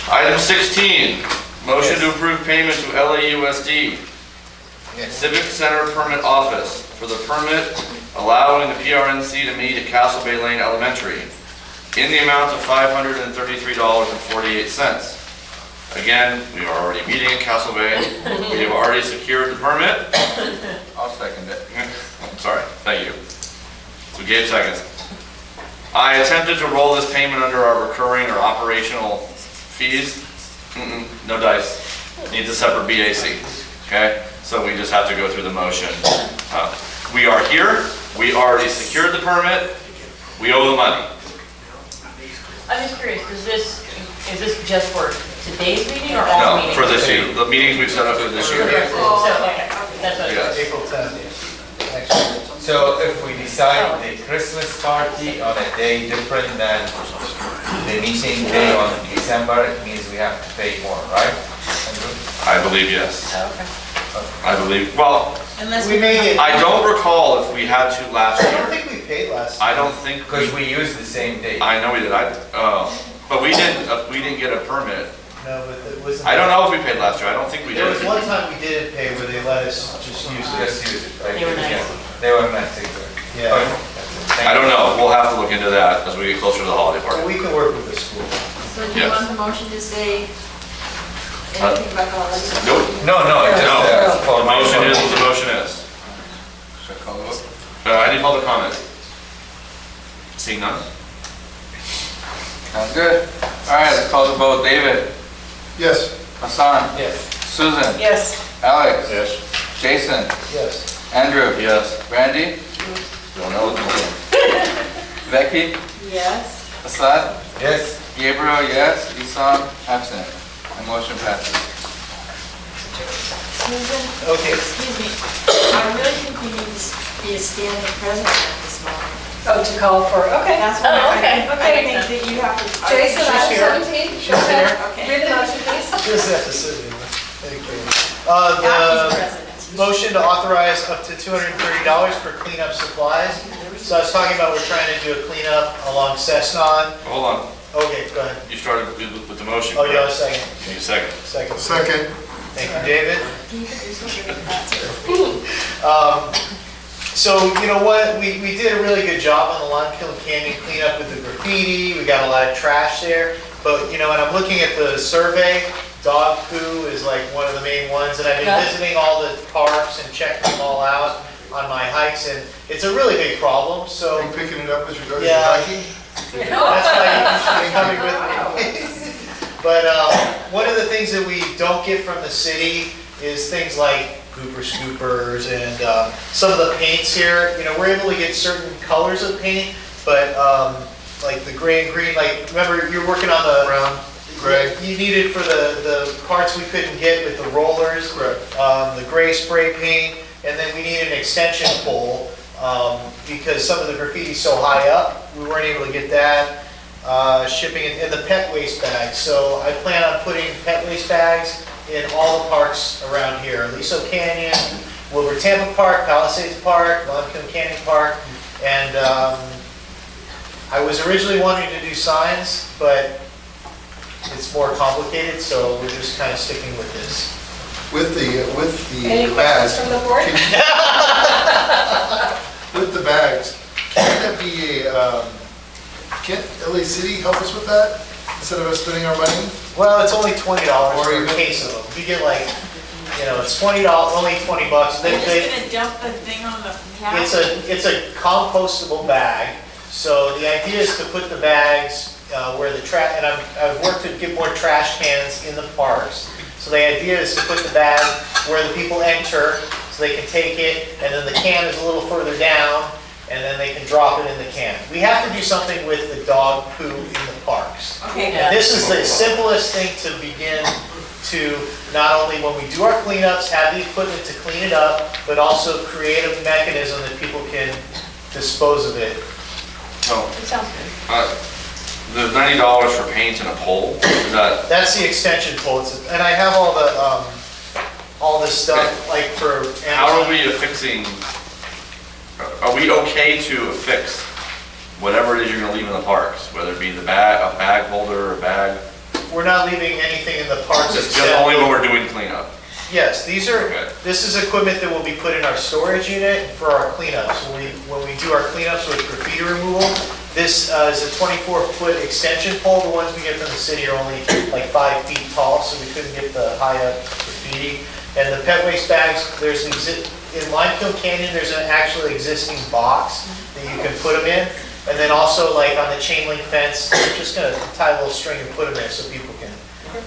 Item 16, motion to approve payment to LAUSD Civic Center Permit Office for the permit allowing the PRNC to meet at Castle Bay Lane Elementary in the amount of $533.48. Again, we are already meeting in Castle Bay. We have already secured the permit. I'll second it. I'm sorry, thank you. So Gabe seconds. I attempted to roll this payment under our recurring or operational fees. No dice. Needs a separate BAC, okay? So we just have to go through the motion. We are here, we already secured the permit, we owe the money. I'm just curious, is this just for today's meeting or all No, meetings? for this year, the meetings we've set up for this year. So, okay, that's what it Yes. is. April 10th. Next year. So if we decide the Christmas party on a day different than the meeting day on December, it means we have to pay more, right? I believe yes. Okay. I believe, well, Unless We made it. I don't recall if we had to last I don't year. think we paid last. I don't think, Because we used the same date. I know we did, but we didn't get a permit. No, but it wasn't. I don't know if we paid last year, I don't think we There was did. one time we didn't pay where they let us just use it. Just use it. Like, They were nice. They were nice, they were. Yeah. Okay, that's it. I don't know, we'll have to look into that as we get closer to the holiday Well, party. we can work with the school. So do you Yes. want the motion to say anything about the holidays? Nope. No, just, No, for the motion is what the motion is. Should I call the vote? Any public comment? Seeing none? Sounds good. All right, let's call the vote. David, Yes. Hassan, Yes. Susan, Yes. Alex. Yes. Jason, Yes. Andrew. Yes. Brandy, Still ineligible. Becky. Becky, Yes. Assad, Yes. Gabriel, yes, Isam, absent. And motion passes. Susan, Okay. excuse me, I really think we need to be a standing president at this moment. Oh, to call for, okay. That's what Oh, I okay. think, I think that you have to. Jason, She's item here. 17. She's here. Okay. Read the motion, please. Just have to sit in. Thank you. Acting The president. motion to authorize up to $230 for cleanup supplies. So I was talking about we're trying to do a cleanup along Cessna. Hold on, Okay, go ahead. you started with the motion. Oh, you want a correct? second? Need a second. Second. Second. Thank you, David. So, you know what, we did a really good job on the Limekiln Canyon cleanup with the graffiti, we got a lot of trash there, but, you know, and I'm looking at the survey, dog poo is like one of the main ones, and I've been visiting all the parks and checking them all out on my hikes, and it's a really big problem, so. Are you picking it up as regards to Yeah. hiking? That's why you're coming with me. But one of the things that we don't get from the city is things like gooper scoopers and some of the paints here. You know, we're able to get certain colors of paint, but like the gray and green, like, remember you're working on the Brown, gray. You needed for the parts we couldn't get with the rollers. Correct. The gray spray paint, and then we need an extension pole because some of the graffiti's so high up, we weren't able to get that. Shipping and the pet waste bags. So I plan on putting pet waste bags in all the parks around here. Aliso Canyon, Wilbur Tampa Park, Palisades Park, Limekiln Canyon Park, and I was originally wanting to do signs, but it's more complicated, so we're just kind of sticking with this. With the Any bags. questions from the board? With the bags, can't that be can't LA City help us with that instead of us spending our money? Well, it's only $20 Or for a even- case of them. We get like, you know, it's $20, only $20. Are you They- just gonna dump the thing on the path? It's a compostable bag, so the idea is to put the bags where the trash, and I've worked to get more trash cans in the parks. So the idea is to put the bag where the people enter, so they can take it, and then the can is a little further down, and then they can drop it in the can. We have to do something with the dog poo in the parks. Okay, And this is the simplest thing to begin to, not only when we do our cleanups, have the equipment to clean it up, but also create a mechanism that people can dispose of it. So, It sounds good. there's $90 for paint and a pole, is that, That's the extension pole, and I have all this stuff, like for how are Amazon. we affixing, are we okay to affix whatever it is you're gonna leave in the parks, whether it be the bag, a bag holder, or a bag? We're not leaving anything in the parks Just except. only when we're doing cleanup? Yes, these are, Okay. this is equipment that will be put in our storage unit for our cleanups. When we do our cleanups with graffiti removal, this is a 24-foot extension pole. The ones we get from the city are only like 5 feet tall, so we couldn't get the high-up graffiti. And the pet waste bags, in Limekiln Canyon, there's an actually existing box that you can put them in. And then also like on the chain link fence, we're just gonna tie a little string and put them there so people can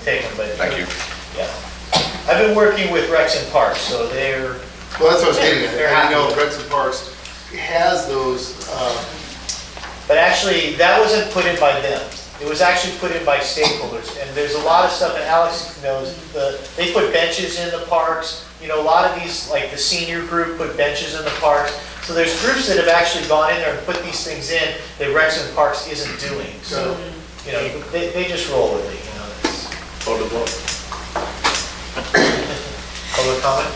take them, but. Thank you. Yeah. I've been working with Rex and Parks, so they're. Well, that's what I was getting at. They're I know happy. Rex and Parks has those, But actually, that wasn't put in by them. It was actually put in by stakeholders. And there's a lot of stuff, and Alex knows, they put benches in the parks. You know, a lot of these, like the senior group put benches in the parks. So there's groups that have actually gone in there and put these things in that Rex and Parks isn't doing. So, you know, they just roll with it, you know. it's- Public comment?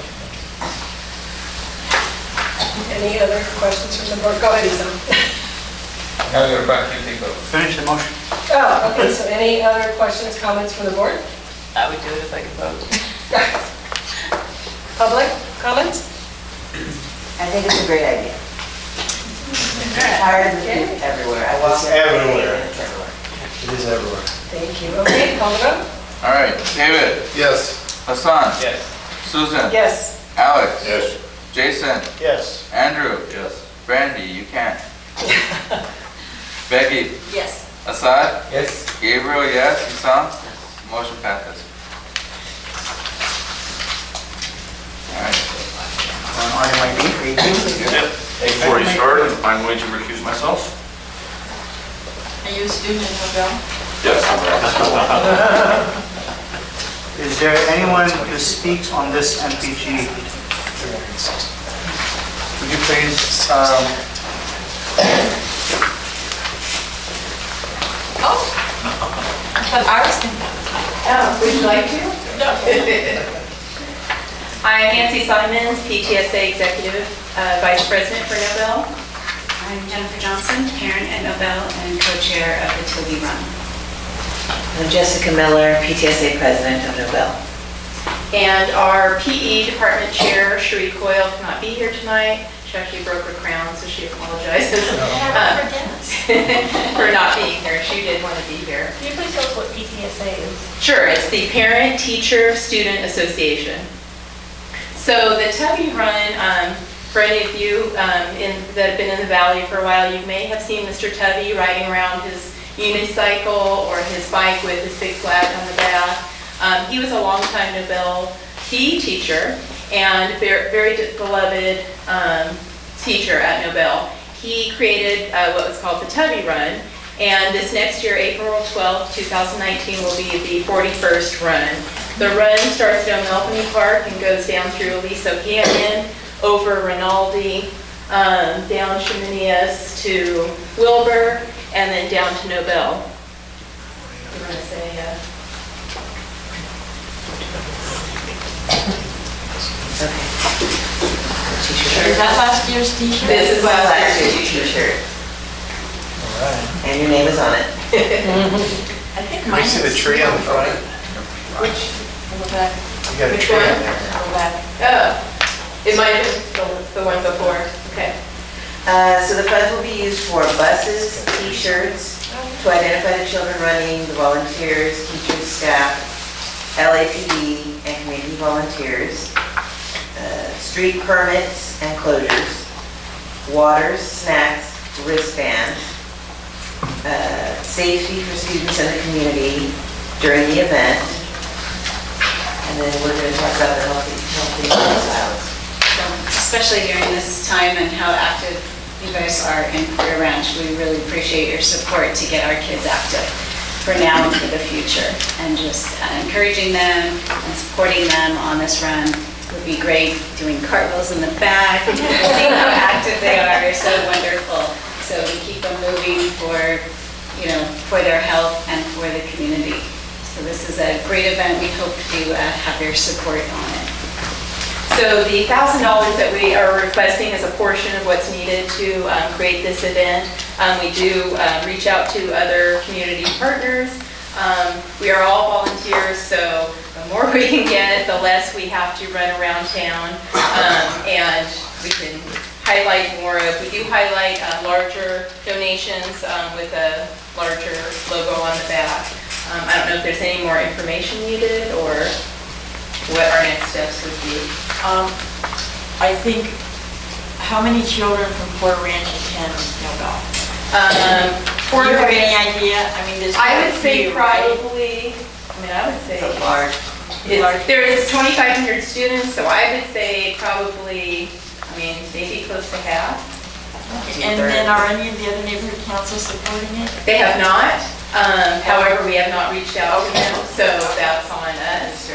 Any other questions from the board? Go ahead, Isa. Now you're back, you take over. Finish the motion. Oh, okay, so any other questions, comments from the board? I would do it if I could vote. Public comments? I think it's a great idea. I'm tired of the Okay. poop everywhere. I walk It's everywhere. everywhere. It's everywhere. It is everywhere. Thank you. Okay, call the vote? All right, David, yes. Hassan, Yes. Susan, Yes. Alex, Yes. Jason, Yes. Andrew, Yes. Brandy, you can't. Becky, Yes. Assad, Yes? Gabriel, yes, Isam, motion passes. All right. On item ID, 18. Before you start, I'm going to recuse myself. you a student in Nobel? Yes. Is there anyone to speak on this MPG? Would you please, I thought I was going to. Would you like to? I'm Nancy Simons, PTSA Executive Vice President for Nobel. I'm Jennifer Johnson, parent at Nobel and co-chair of the Toby Run. I'm Jessica Miller, PTSA President of Nobel. And our PE Department Chair, Cherie Coyle, cannot be here tonight. She actually broke her crown, so she apologizes for not being here. She did want to be here. Can you please tell us what PTSA is? Sure, it's the Parent Teacher Student Association. So the Tubby Run, for any of you that have been in the Valley for a while, you may have seen Mr. Tubby riding around his unicycle or his bike with his big flag on the back. He was a longtime Nobel PE teacher and very beloved teacher at Nobel. He created what was called the Tubby Run, and this next year, April 12, 2019, will be the 41st run. The run starts at Melvany Park and goes down through Aliso Canyon, over Rinaldi, down Chimenias to Wilbur, and then down to Nobel. You want to say, Is that last year's t-shirt? This is last year's t-shirt. And your name is on it. I think Can mine we see the is- tree on the front? Which, on the back? You got a Which tree one? on there. On the back. Oh, it might have been the one before. Okay. So the funds will be used for buses, t-shirts, to identify the children running, the volunteers, teachers, staff, LAPD, and community volunteers, street permits and closures, waters, snacks, wristbands, safety for students in the community during the event, and then we're going to talk about the healthy lifestyles. Especially during this time and how active you guys are in Career Ranch, we really appreciate your support to get our kids active for now and for the future. And just encouraging them and supporting them on this run would be great. Doing cartwheels in the back, seeing how active they are is so wonderful. So we keep them moving for, for their health and for the community. So this is a great event. We hope to have your support on it. So the $1,000 that we are requesting is a portion of what's needed to create this event. We do reach out to other community partners. We are all volunteers, so the more we can get, the less we have to run around town. And we can highlight more of, we do highlight larger donations with a larger logo on the back. I don't know if there's any more information needed or what our next steps would be. I think, how many children from Puerto Ranch attend Nobel? Do you have any idea? I mean, there's. I would say few, right? probably, I would say. It's large. There is 2,500 students, so I would say probably, maybe close to half. And then are any of the other neighborhood councils supporting it? They have not, however, we have not reached out to them, so that's on us.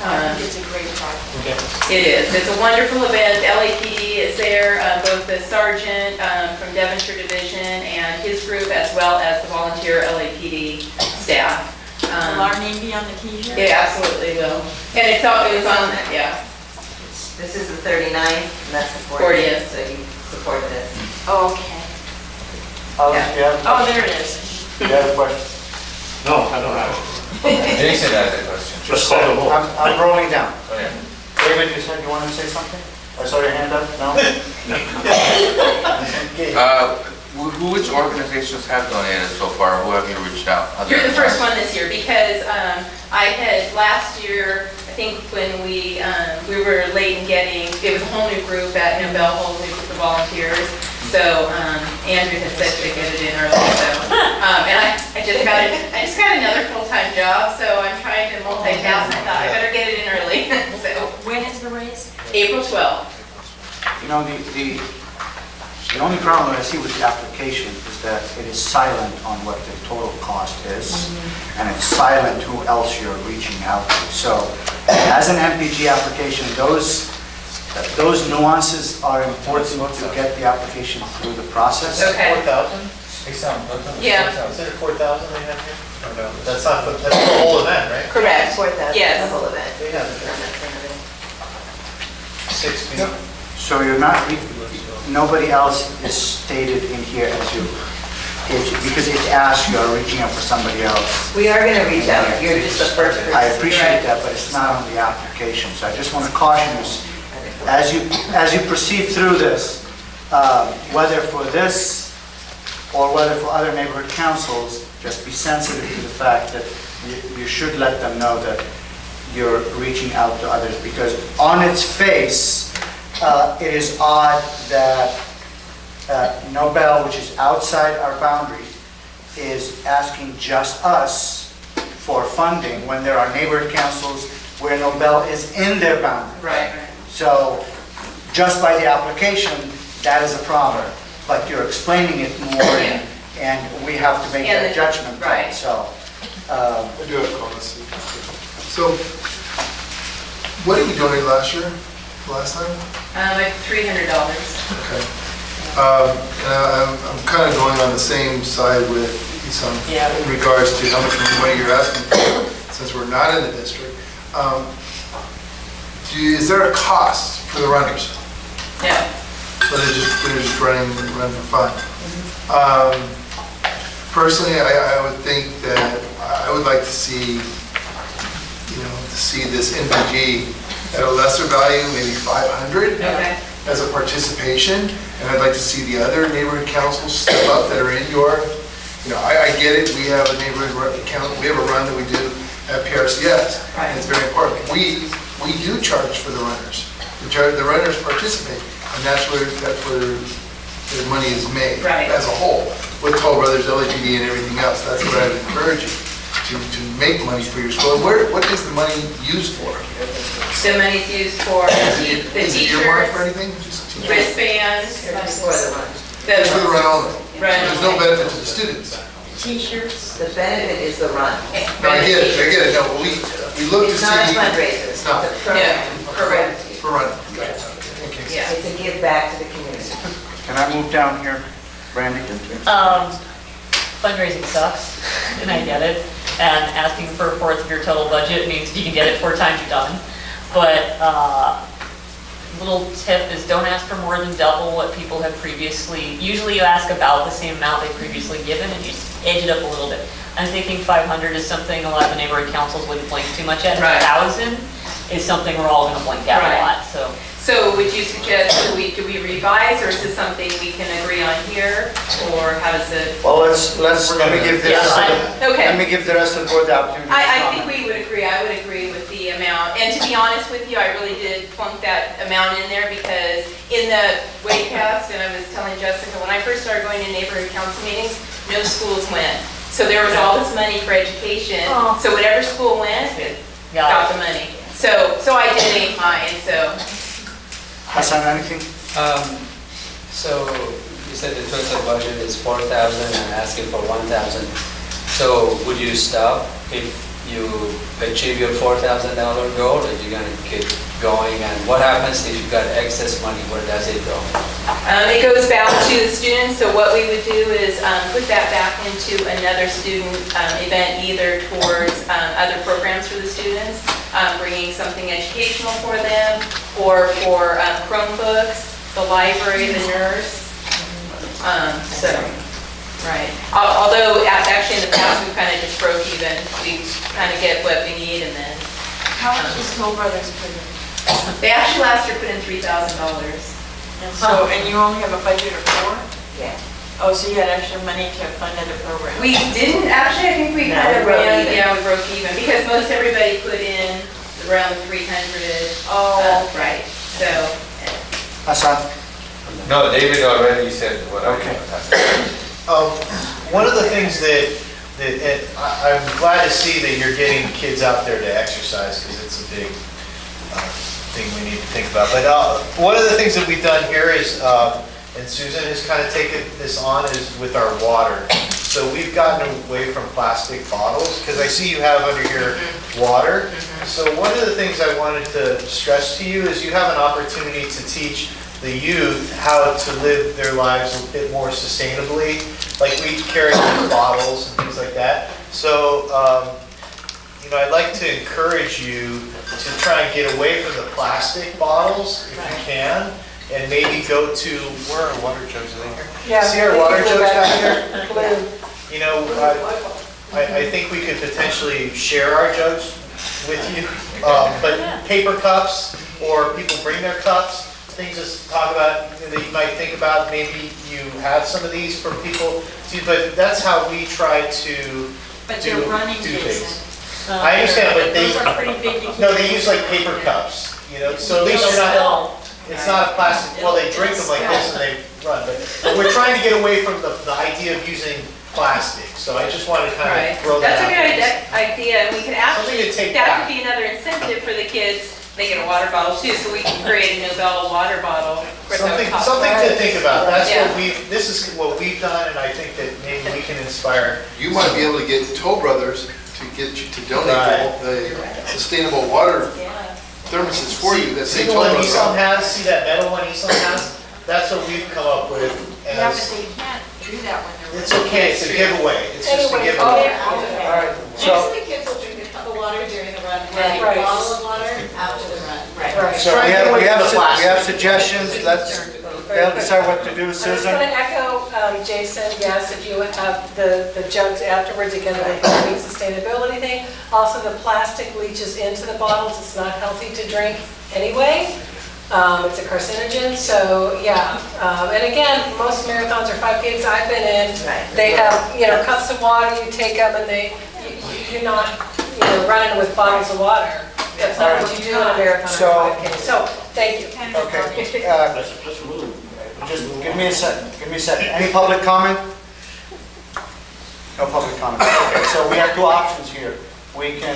I think it's a great project. It is. It's a wonderful event. LAPD is there, both the sergeant from Devonshire Division and his group, as well as the volunteer LAPD staff. Will our name be on the t-shirt? It absolutely will. And it was on, yeah. This is the 39th, and that's the 40th. 40th, so you support this. Okay. Alice, do you have? Oh, there it is. Do you have a question? No, I don't have. Jason has a question. Just call the vote. I'm rolling down. Oh, yeah. David, you said you wanted to say something? I saw your hand up, no? Which organizations have donated so far? Who have you reached out? You're the first one this year because I had last year, I think when we were late in getting, it was a whole new group at Nobel, whole new group of volunteers. So Andrew had said to get it in early. So and I just got another full-time job, so I'm trying to multitask. I thought I better get it in early. So When is the race? April 12th. You know, The only problem I see with the application is that it is silent on what the total cost is, and it's silent who else you're reaching out to. So as an MPG application, those nuances are important to get the application through the process. Okay. 4,000? Yeah. Is it 4,000 they have here? Or no? That's not, that's the whole event, right? Correct. 4,000, Yes. the whole event. They have it. Permits and everything. 6 people. So you're not, nobody else is stated in here as you, because it asks you are reaching out for somebody else. We are going to reach out. You're just the first person. I appreciate that, but it's not on the application. So I just want to caution you, as you proceed through this, whether for this or whether for other neighborhood councils, just be sensitive to the fact that you should let them know that you're reaching out to others, because on its face, it is odd that Nobel, which is outside our boundaries, is asking just us for funding when there are neighborhood councils where Nobel is in their boundary. Right. So just by the application, that is a problem, but you're explaining it more, and we have to make that judgment. Right. So, I do have comments. So, what did we donate last year, last time? Like $300. Okay. And I'm kind of going on the same side with Isam in regards to how much money you're asking for, since we're not in the district. Is there a cost for the runners? No. So they're just run for fun. Personally, I would think that I would like to see, this MPG at a lesser value, maybe 500 as a participation, and I'd like to see the other neighborhood councils step up that are in your, I get it. We have a neighborhood account. We have a run that we do at PRCS, and it's very important. We do charge for the runners. The runners participate, and that's where the money is made as a whole, with Toll Brothers, LAPD, and everything else. That's what I would encourage you to make money for your school. What is the money used for? The money's used for the Is it earmarked for t-shirts, anything? wristbands. For the run. It's for the run only. Run There's no benefit to the students. T-shirts, the benefit is the run. No, I get it. No, we look to see. It's not a fundraiser. It's not. It's a program. Correct. For running. Yeah. It's a give back to the community. can I move down here, Brandy? Fundraising sucks, and I get it. And asking for a fourth of your total budget means you can get it 4 times you're done. But little tip is don't ask for more than double what people have previously. Usually you ask about the same amount they've previously given, and you just edge it up a little bit. I'm thinking 500 is something a lot of the neighborhood councils wouldn't blink too much at. 1,000 is something we're all going to blink at a lot. So would you suggest, do we revise, or is this something we can agree on here, or how does it? Well, let me give the rest of the board the opportunity. I think we would agree. I would agree with the amount. And to be honest with you, I really did plunk that amount in there because in the waycast, and I was telling Jessica, when I first started going to neighborhood council meetings, no schools went. So there was all this money for education. So whatever school went, got the money. So I did aim high, and so. Hassan, anything? So you said the total budget is 4,000 and asking for 1,000. So would you stop if you achieve your $4,000 goal, or you're going to keep going? And what happens if you got excess money? Where does it go? It goes back to the students. So what we would do is put that back into another student event, either towards other programs for the students, bringing something educational for them, or for Chromebooks, the library, the nurse. Right. Although actually in the past we kind of just broke even. We kind of get what we need and then. How much does Toll Brothers put in? They actually last year put in $3,000. So, and you only have a budget of 4? Yeah. Oh, so you had extra money to fund other programs? We didn't, actually, I think we No, kind of we broke ran, even. we broke even, because most everybody put in around 300. Right, so. Hassan? No, David already said what I Okay. One of the things that I'm glad to see that you're getting kids out there to exercise, because it's a big thing we need to think about. But one of the things that we've done here is and Susan has kind of taken this on, is with our water. So we've gotten away from plastic bottles, because I see you have under here water. So one of the things I wanted to stress to you is you have an opportunity to teach the youth how to live their lives a bit more sustainably. Like we carry bottles and things like that. So, I'd like to encourage you to try and get away from the plastic bottles if you can, and maybe go to, where are water jugs? Are they here? Yeah. See our water jugs down here? Blue. I think we could potentially share our jugs with you, but paper cups, or people bring their cups, things to talk about that you might think about. Maybe you have some of these for people, but that's how we try to But do they're running, things. Jason. I understand, but Those are pretty big to no, they use like paper cups, so at least you're not, it's not a plastic, well, they drink them like this and they run, but we're trying to get away from the idea of using plastic, so I just wanted to kind Right. of throw that out. That's a good idea, and we could Something actually, to take that back. could be another incentive for the kids. They get a water bottle too, so we can create a Nobel water bottle. Of course, that would cost Something more. to think about, that's Yeah. this is what we've done, and I think that maybe we can inspire. You might be able to get Toll Brothers to get you to donate Right. the sustainable water thermoses for you that say See the Toll one Brothers. Nissan has, see that metal one Nissan has? That's what we've come up with Yeah, but as, they can't do that when they're. it's okay, it's a giveaway, it's just a Anyway, giveaway. oh, All right, Most so, of the kids will drink a cup of water during the run, and Right. a bottle of water after the run. Right. so Try we and get have, away we from have, the plastic. we have suggestions, they'll decide what to do, I'm just going Susan. to echo Jason, yes, if you have the jugs afterwards, again, like the green sustainability thing. Also, the plastic leaches into the bottles, it's not healthy to drink anyway. It's a carcinogen, so yeah. And again, most marathons or 5Ks I've been in, they have, cups of water, you take them and you're not, running with bottles of water. That's not what you do in a marathon So- or 5K. So, thank you. Okay, Let's move. just give me a second. Any public comment? No public comment. Okay, so we have two options here. We can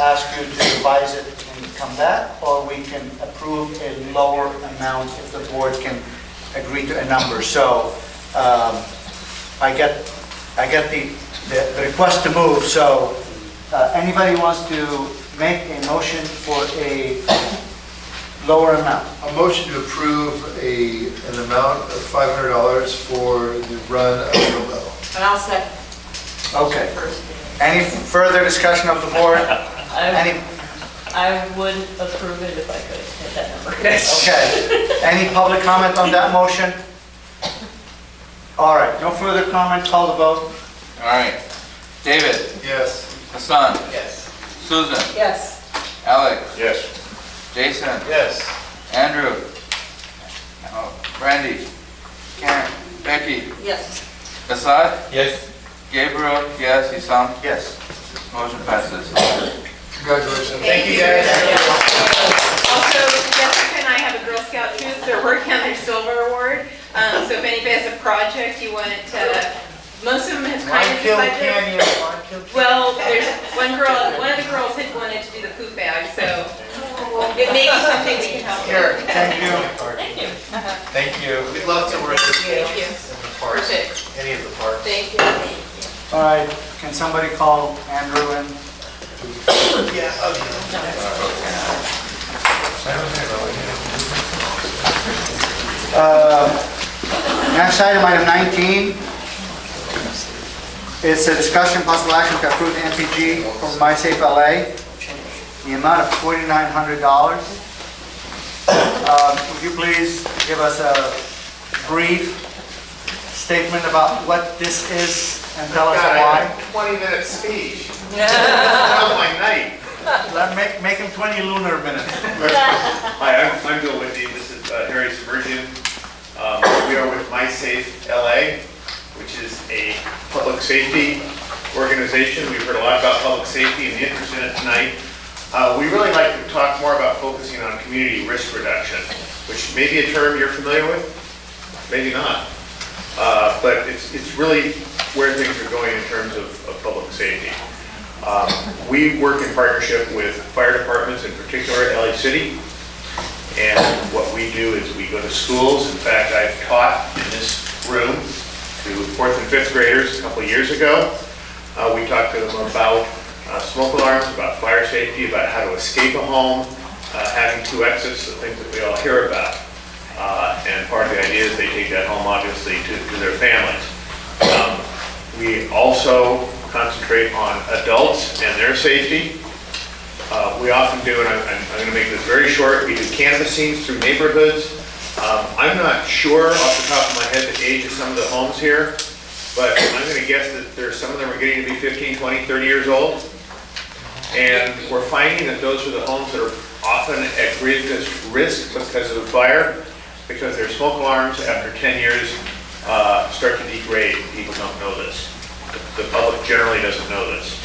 ask you to revise it and come back, or we can approve a lower amount if the board can agree to a number. So I get the request to move, so anybody wants to make a motion for a lower amount? A motion to approve an amount of $500 for the run of Nobel. And I'll second. Okay. Any further discussion of the board? Any, I would approve it if I could hit that number. okay. Any public comment on that motion? All right, no further comment, call the vote. All right. David, Yes. Hassan, Yes. Susan, Yes. Alex, Yes. Jason, Yes. Andrew, Randy, Karen, Becky, Yes. Assad, Yes. Gabriel, yes, Isam, Yes. motion passes. Congratulations. Thank you, guys. Also, Jessica and I have a Girl Scout troop, they're working on their silver award. So if anybody has a project you want to, most of them have kind Lime of kiln decided. canyon, lime kiln canyon. Well, there's one of the girls had wanted to do the poop bag, so it may be something we can help Here, with. Thank you. Thank you. Thank you. We'd love to work with you Thank you. in the parks, Perfect. any of the parks. Thank you. All right, can somebody call Andrew in? Yeah, Next item, item 19. It's a discussion, possible action to approve the MPG from MySafe LA, the amount of $4,900. Would you please give us a brief statement about what this is and tell us why? 20-minute speech. How's my night? Make him 20 lunar minutes. Hi, I'm Bill Whitney. This is Harry Submergian. We are with MySafe LA, which is a public safety organization. We've heard a lot about public safety and the interest in it tonight. We really like to talk more about focusing on community risk reduction, which may be a term you're familiar with, maybe not. But it's really where things are going in terms of public safety. We work in partnership with fire departments, in particular LA City, And what we do is we go to schools. In fact, I've taught in this room to 4th and 5th graders a couple of years ago. We talked to them about smoke alarms, about fire safety, about how to escape a home, having 2 exits, the things that we all hear about. And part of the idea is they take that home, obviously, to their families. We also concentrate on adults and their safety. We often do, and I'm going to make this very short, we do canvassings through neighborhoods. I'm not sure off the top of my head the age of some of the homes here, but I'm going to guess that some of them are getting to be 15, 20, 30 years old. And we're finding that those are the homes that are often at greatest risk because of the fire, because their smoke alarms after 10 years start to degrade. People don't know this. The public generally doesn't know this.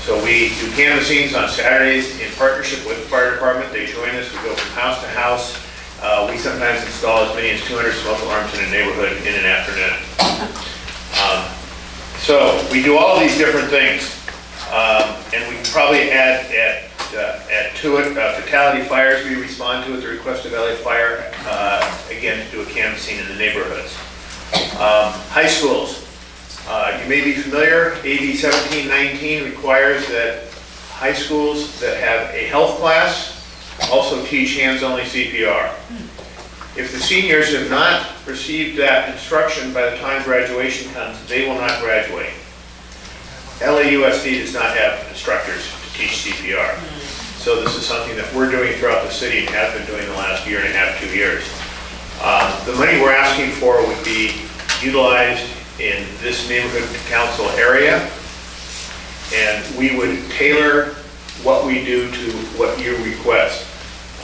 So we do canvassings on Saturdays in partnership with the fire department. They join us. We go from house to house. We sometimes install as many as 200 smoke alarms in a neighborhood in an afternoon. So we do all of these different things. And we can probably add to it fatality fires. We respond to at the request of LA Fire, again, to do a canvassing in the neighborhoods. High schools. You may be familiar, AB 1719 requires that high schools that have a health class also teach hands-only CPR. If the seniors have not received that instruction by the time graduation comes, they will not graduate. LAUSD does not have instructors to teach CPR. So this is something that we're doing throughout the city and have been doing the last year and a half, 2 years. The money we're asking for would be utilized in this neighborhood council area, and we would tailor what we do to what you request.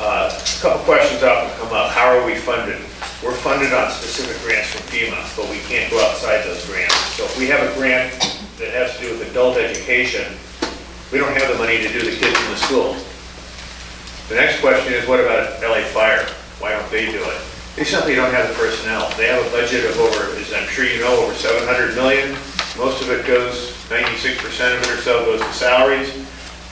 A couple questions often come up. How are we funded? We're funded on specific grants from FEMA, but we can't go outside those grants. So if we have a grant that has to do with adult education, we don't have the money to do the kids in the school. The next question is, what about LA Fire? Why don't they do it? They simply don't have the personnel. They have a budget of over, as I'm sure you know, over 700 million. Most of it goes, 96% of it or so goes to salaries.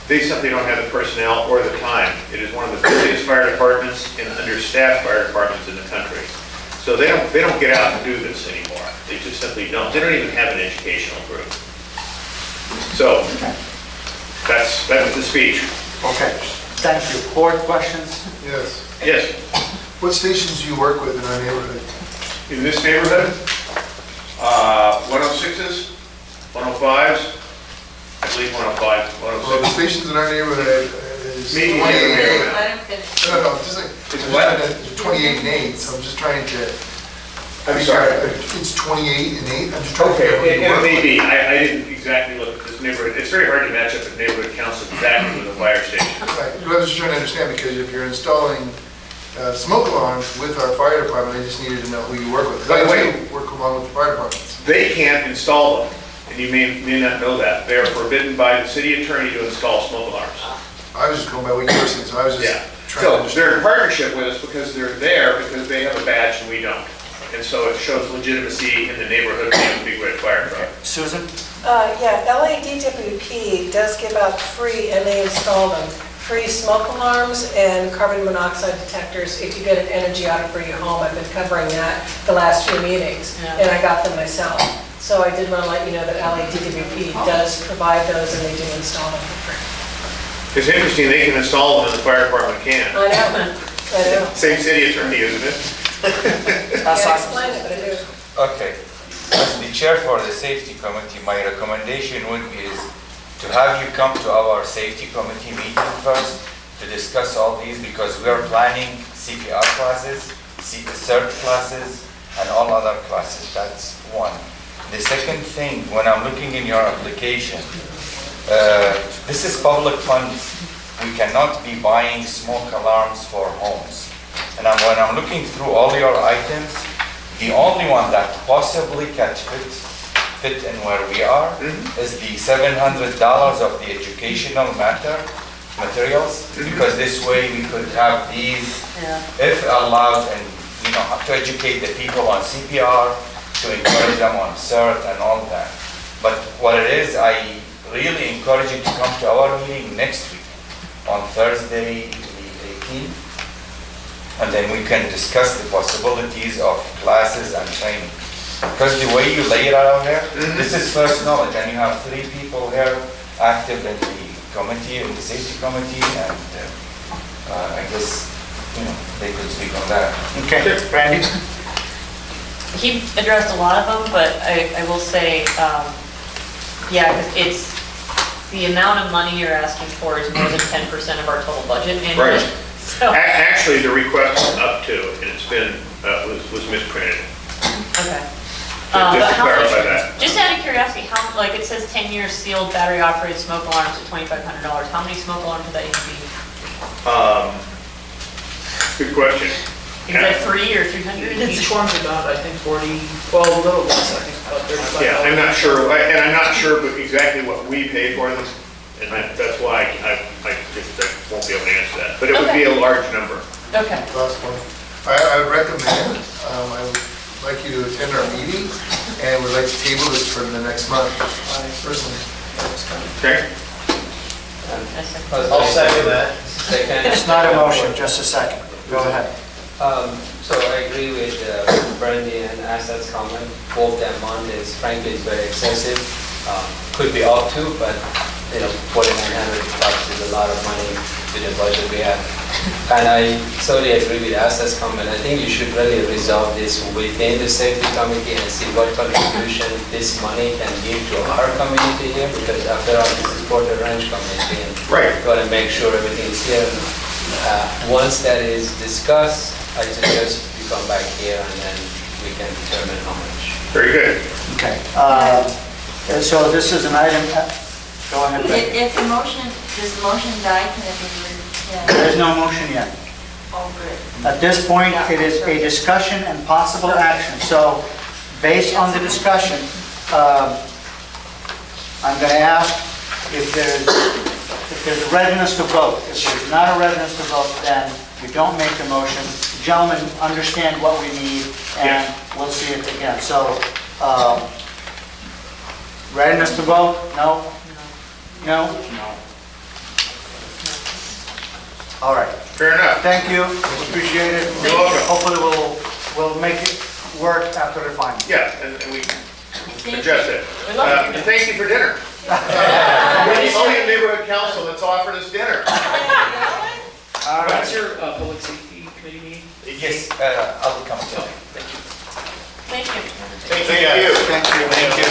They simply don't have the personnel or the time. It is one of the busiest fire departments and understaffed fire departments in the country. So they don't get out and do this anymore. They just simply don't. They don't even have an educational group. So that's the speech. Okay, thank you. Board questions? Yes. Yes. What stations do you work with in our neighborhood? In this neighborhood, 106s, 105s, I believe 105, 106. Well, the stations in our neighborhood is Maybe 28. Let him finish. No, just like, It's I'm what? just trying to- 28 and 8, so I'm just trying to. I'm sorry. It's 28 and 8, I'm just trying to figure out what Okay, you and work with. maybe, I didn't exactly look at this neighborhood. It's very hard to match up a neighborhood council exactly with a fire station. Right, I was just trying to understand, because if you're installing smoke alarms with our fire department, I just needed to know who you work with. By the way- I do work along with the fire departments. They can't install them, and you may not know that. They are forbidden by the city attorney to install smoke alarms. I was just going by what you were saying, so I was just Yeah. trying to So understand. they're in partnership with us because they're there because they have a badge and we don't. And so it shows legitimacy in the neighborhood when you have a big red fire truck. Susan? Yeah, LADWP does give out free, and they install them, free smoke alarms and carbon monoxide detectors if you get an energy audit for your home. I've been covering that the last few meetings, and I got them myself. So I did want to let you know that LADWP does provide those, and they do install them for free. It's interesting, they can install them and the fire department can't. I know, I know. Same city attorney, isn't it? Can't explain it, but I do. Okay, as the chair for the safety committee, my recommendation would be is to have you come to our safety committee meeting first to discuss all these, because we are planning CPR classes, CERT classes, and all other classes. That's one. The second thing, when I'm looking in your application, this is public funds. We cannot be buying smoke alarms for homes. And when I'm looking through all your items, the only one that possibly can fit in where we are is the $700 of the educational materials, because this way we could have these, if allowed, and to educate the people on CPR, to encourage them on CERT and all that. But what it is, I really encourage you to come to our meeting next week on Thursday, the 18th. and then we can discuss the possibilities of classes and training. Because the way you lay it out here, this is first knowledge, and you have 3 people here active in the committee, in the safety committee, and I guess, they could speak on that. Okay, Randy? He addressed a lot of them, but I will say, yeah, 'cause it's, the amount of money you're asking for is more than 10% of our total budget annually. Right. So, Actually, the request is up to, and it's been, was misprinted. okay. Just But to how much, clarify that. just out of curiosity, how, like, it says 10 years sealed battery operated smoke alarms at $2,500. How many smoke alarms would that even be? Good question. Is that 3 or 300? Each one's about, I think, 40, well, the little ones, I think, about 35. Yeah, I'm not sure, and I'm not sure but exactly what we pay for them, and that's why I won't be able to answer that. But it would be a large number. Okay. Last one. I would recommend, I would like you to attend our meeting, and would like to table this for the next month, personally. Okay? I'll second that. It's not a motion, just a second. Go ahead. So I agree with Brandy and Asad's comment. Both the amount is frankly is very excessive. Could be up to, but $4,900 is a lot of money with the budget we have. And I totally agree with Asad's comment. I think you should really resolve this within the safety committee and see what contribution this money can give to our community here, because after all, this is Porter Ranch community. And right. Got to make sure everything is here. Once that is discussed, I suggest we come back here and then we can determine how much. Very good. Okay. So this is an item, go ahead. If the motion, does the motion die, can it be There's no motion yet. Oh, good. At this point, it is a discussion and possible action. So based on the discussion, I'm going to ask if there's a readiness to vote. If there's not a readiness to vote, then we don't make the motion. Gentlemen, understand what we need, and we'll see it again. So, readiness to vote? No? No? No. All right. Fair enough. Thank you. Appreciate it. You're welcome. Hopefully we'll make it work after the final. Yeah, and we adjust it. And thank you for dinner. It's only a neighborhood council that's offered us dinner. All right. What's your public safety committee meeting? Yes, I'll come to you. Thank you. Thank you. Thank you. Thank you. Thank you.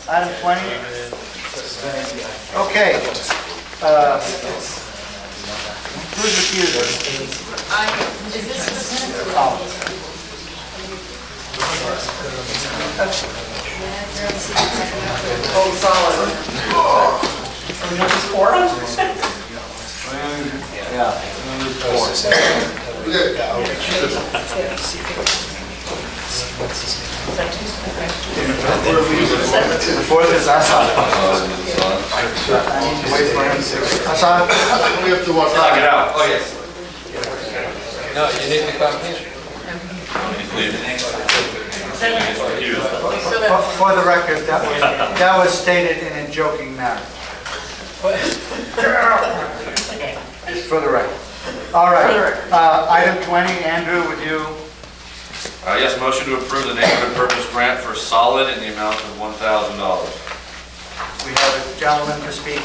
Item 20. Okay. Who's refused? Is this Oh, solid. Are we going to support them? Yeah. The fourth is Assad. Wait for him. Assad? We have to walk Knock it out. Oh, yes. No, you need to come here. For the record, that was stated in a joking manner. It's for the record. All right. Item 20, Andrew, would you? Yes, motion to approve the neighborhood purpose grant for Solid in the amount of $1,000. We have a gentleman to speak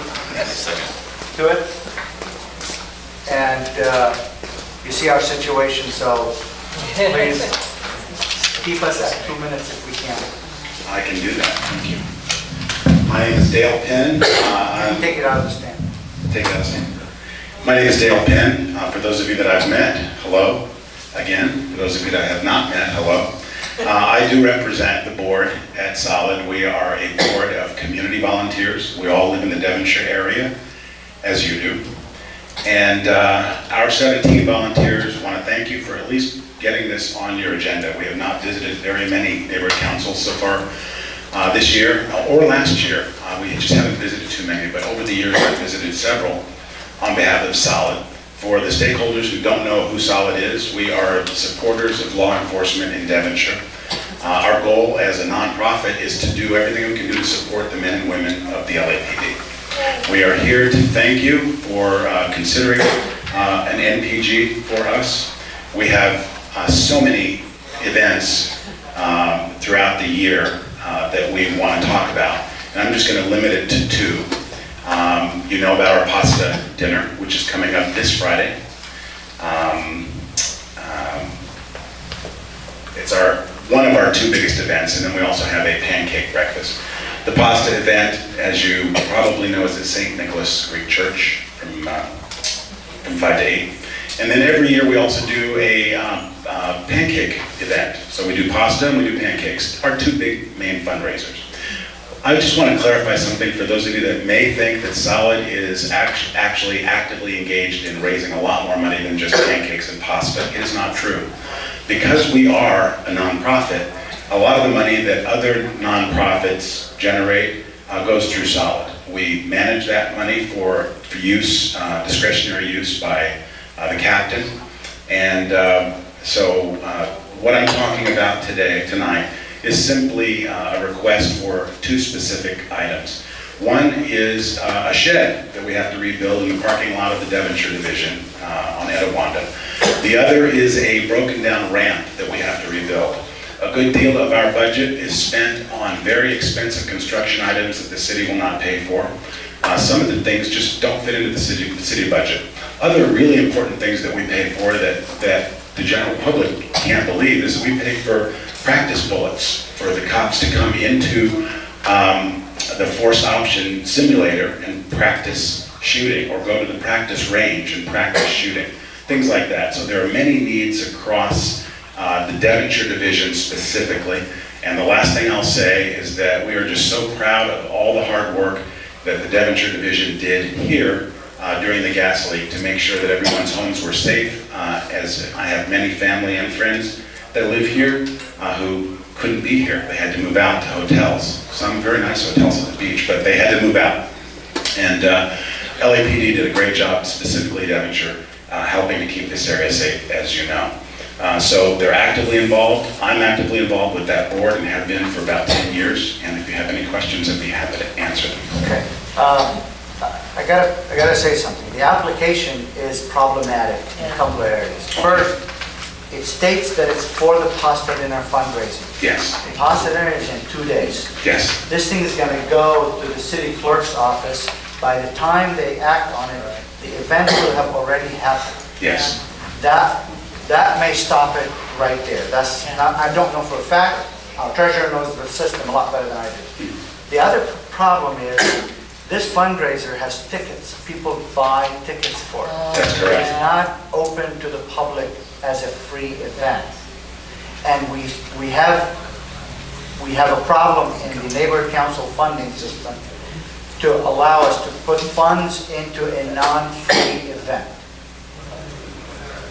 Second. to it. And you see our situation, so please keep us at 2 minutes if we can. I can do that, thank you. My name is Dale Penn. You can take it out of the stand. Take that as stand. My name is Dale Penn. For those of you that I've met, hello. Again, for those of you that I have not met, hello. I do represent the board at Solid. We are a board of community volunteers. We all live in the Devonshire area, as you do. And our 17 volunteers want to thank you for at least getting this on your agenda. We have not visited very many neighborhood councils so far this year or last year. We just haven't visited too many, but over the years I've visited several on behalf of Solid. For the stakeholders who don't know who Solid is, we are supporters of law enforcement in Devonshire. Our goal as a nonprofit is to do everything we can do to support the men and women of the LAPD. We are here to thank you for considering an NPG for us. We have so many events throughout the year that we want to talk about, and I'm just going to limit it to 2. You know about our pasta dinner, which is coming up this Friday. It's one of our 2 biggest events, and then we also have a pancake breakfast. The pasta event, as you probably know, is at St. Nicholas Greek Church from 5 to 8. And then every year we also do a pancake event. So we do pasta and we do pancakes, our 2 big main fundraisers. I just want to clarify something for those of you that may think that Solid is actually actively engaged in raising a lot more money than just pancakes and pasta. It is not true. Because we are a nonprofit, a lot of the money that other nonprofits generate goes through Solid. We manage that money for use, discretionary use by the captain. And so what I'm talking about tonight, is simply a request for 2 specific items. One is a shed that we have to rebuild in the parking lot of the Devonshire Division on Etiwanda. The other is a broken down ramp that we have to rebuild. A good deal of our budget is spent on very expensive construction items that the city will not pay for. Some of the things just don't fit into the city budget. Other really important things that we pay for that the general public can't believe is we pay for practice bullets for the cops to come into the force option simulator and practice shooting, or go to the practice range and practice shooting, things like that. So there are many needs across the Devonshire Division specifically. And the last thing I'll say is that we are just so proud of all the hard work that the Devonshire Division did here during the gas leak to make sure that everyone's homes were safe, as I have many family and friends that live here who couldn't be here. They had to move out to hotels. Some very nice hotels at the beach, but they had to move out. And LAPD did a great job, specifically Devonshire, helping to keep this area safe, as you know. So they're actively involved. I'm actively involved with that board and have been for about 10 years. And if you have any questions, I'd be happy to answer them. Okay. I gotta say something. The application is problematic in a couple of areas. First, it states that it's for the pasta dinner fundraising. Yes. The pasta dinner is in 2 days. Yes. This thing is gonna go to the city clerk's office. By the time they act on it, the event will have already happened. Yes. That may stop it right there. That's not, I don't know for a fact. Our treasurer knows the system a lot better than I do. The other problem is, this fundraiser has tickets. People buy tickets for it. That's correct. It's not open to the public as a free event. And we have a problem in the neighborhood council funding system to allow us to put funds into a non-free event.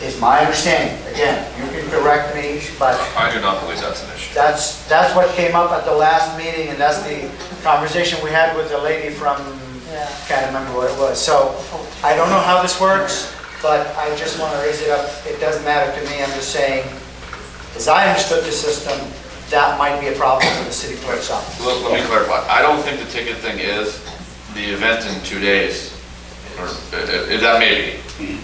Is my understanding. Again, you can correct me, but I do not believe that's an issue. that's what came up at the last meeting, and that's the conversation we had with the lady from, can't remember what it was. So I don't know how this works, but I just want to raise it up. It doesn't matter to me. I'm just saying, as I understood the system, that might be a problem for the city clerk's office. Let me clarify. I don't think the ticket thing is the event in 2 days, or that may be.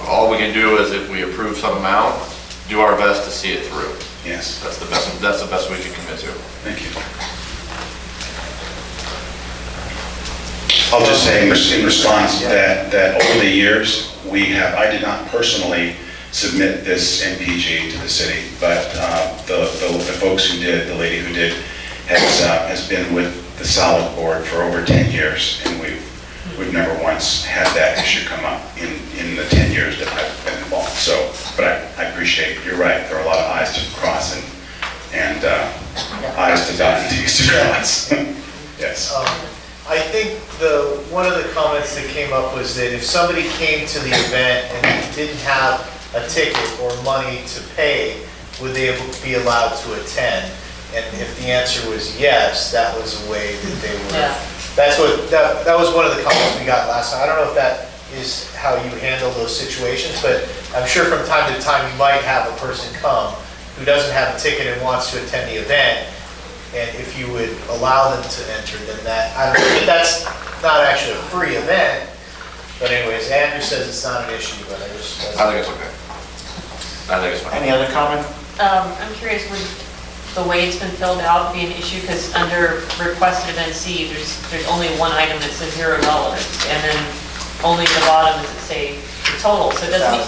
All we can do is, if we approve some amount, do our best to see it through. Yes. That's the best we can commit to. Thank you. I'll just say in response that over the years, I did not personally submit this NPG to the city, but the folks who did, the lady who did, has been with the Solid Board for over 10 years, and we've never once had that issue come up in the 10 years that I've been involved. So, but I appreciate, you're right, there are a lot of I's to cross and I's to dot and T's to cross. Yes. I think one of the comments that came up was that if somebody came to the event and didn't have a ticket or money to pay, would they be allowed to attend? And if the answer was yes, that was a way that they were. Yeah. That was one of the comments we got last time. I don't know if that is how you handle those situations, but I'm sure from time to time you might have a person come who doesn't have a ticket and wants to attend the event, and if you would allow them to enter, then that, I don't know, that's not actually a free event, But anyways, Andrew says it's not an issue, but I just. I think it's okay. I think it's fine. Any other comment? I'm curious, would the way it's been filled out be an issue? Because under requested event C, there's only one item that says $0, and then only at the bottom does it say the total, so it doesn't,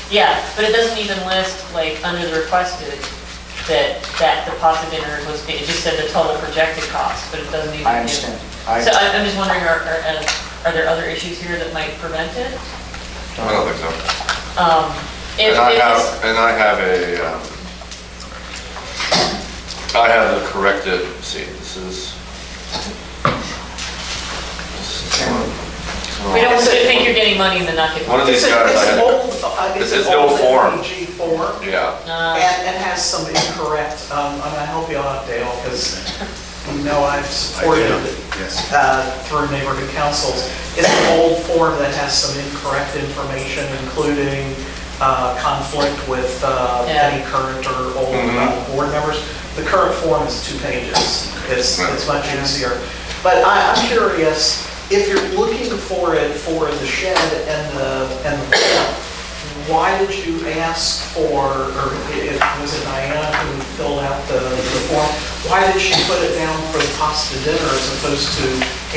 yeah, but it doesn't even list, like, under the requested, that the pasta dinner was, it just said the total projected cost, but it doesn't even. I understand. So I'm just wondering, are there other issues here that might prevent it? I don't think so. I have the corrected, see, this is. We don't want you to think you're getting money and then not getting money. One of these guys, It's it's an no old form. FPG form, Yeah. and has some incorrect, I'm gonna help you out, Dale, because you know I've supported through neighborhood councils. It's an old form that has some incorrect information, including conflict with any current or old board members. The current form is 2 pages. It's much easier. But I'm curious, if you're looking for it for the shed and the why did you ask for, or was it Diana who filled out the form? Why did she put it down for the pasta dinner as opposed to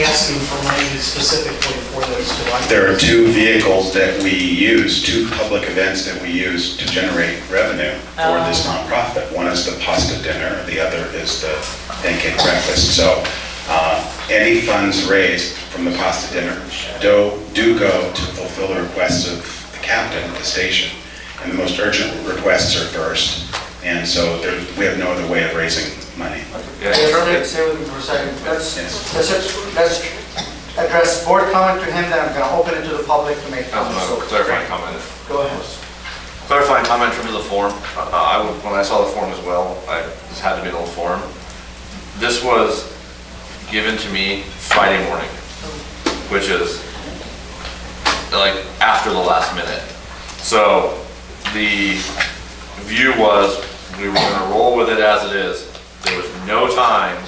asking for money specifically for those 2 items? There are 2 vehicles that we use, 2 public events that we use to generate revenue for this nonprofit. One is the pasta dinner, the other is the pancake breakfast. So any funds raised from the pasta dinner do go to fulfill the requests of the captain at the station. And the most urgent requests are first. And so we have no other way of raising money. Stay with me for a second. Let's address board comment to him, then I'm going to open it to the public to make comments. That's my clarifying comment. Go ahead. Clarifying comment from the form. When I saw the form as well, this had to be an old form. This was given to me Friday morning, which is like after the last minute. So the view was we were going to roll with it as it is. There was no time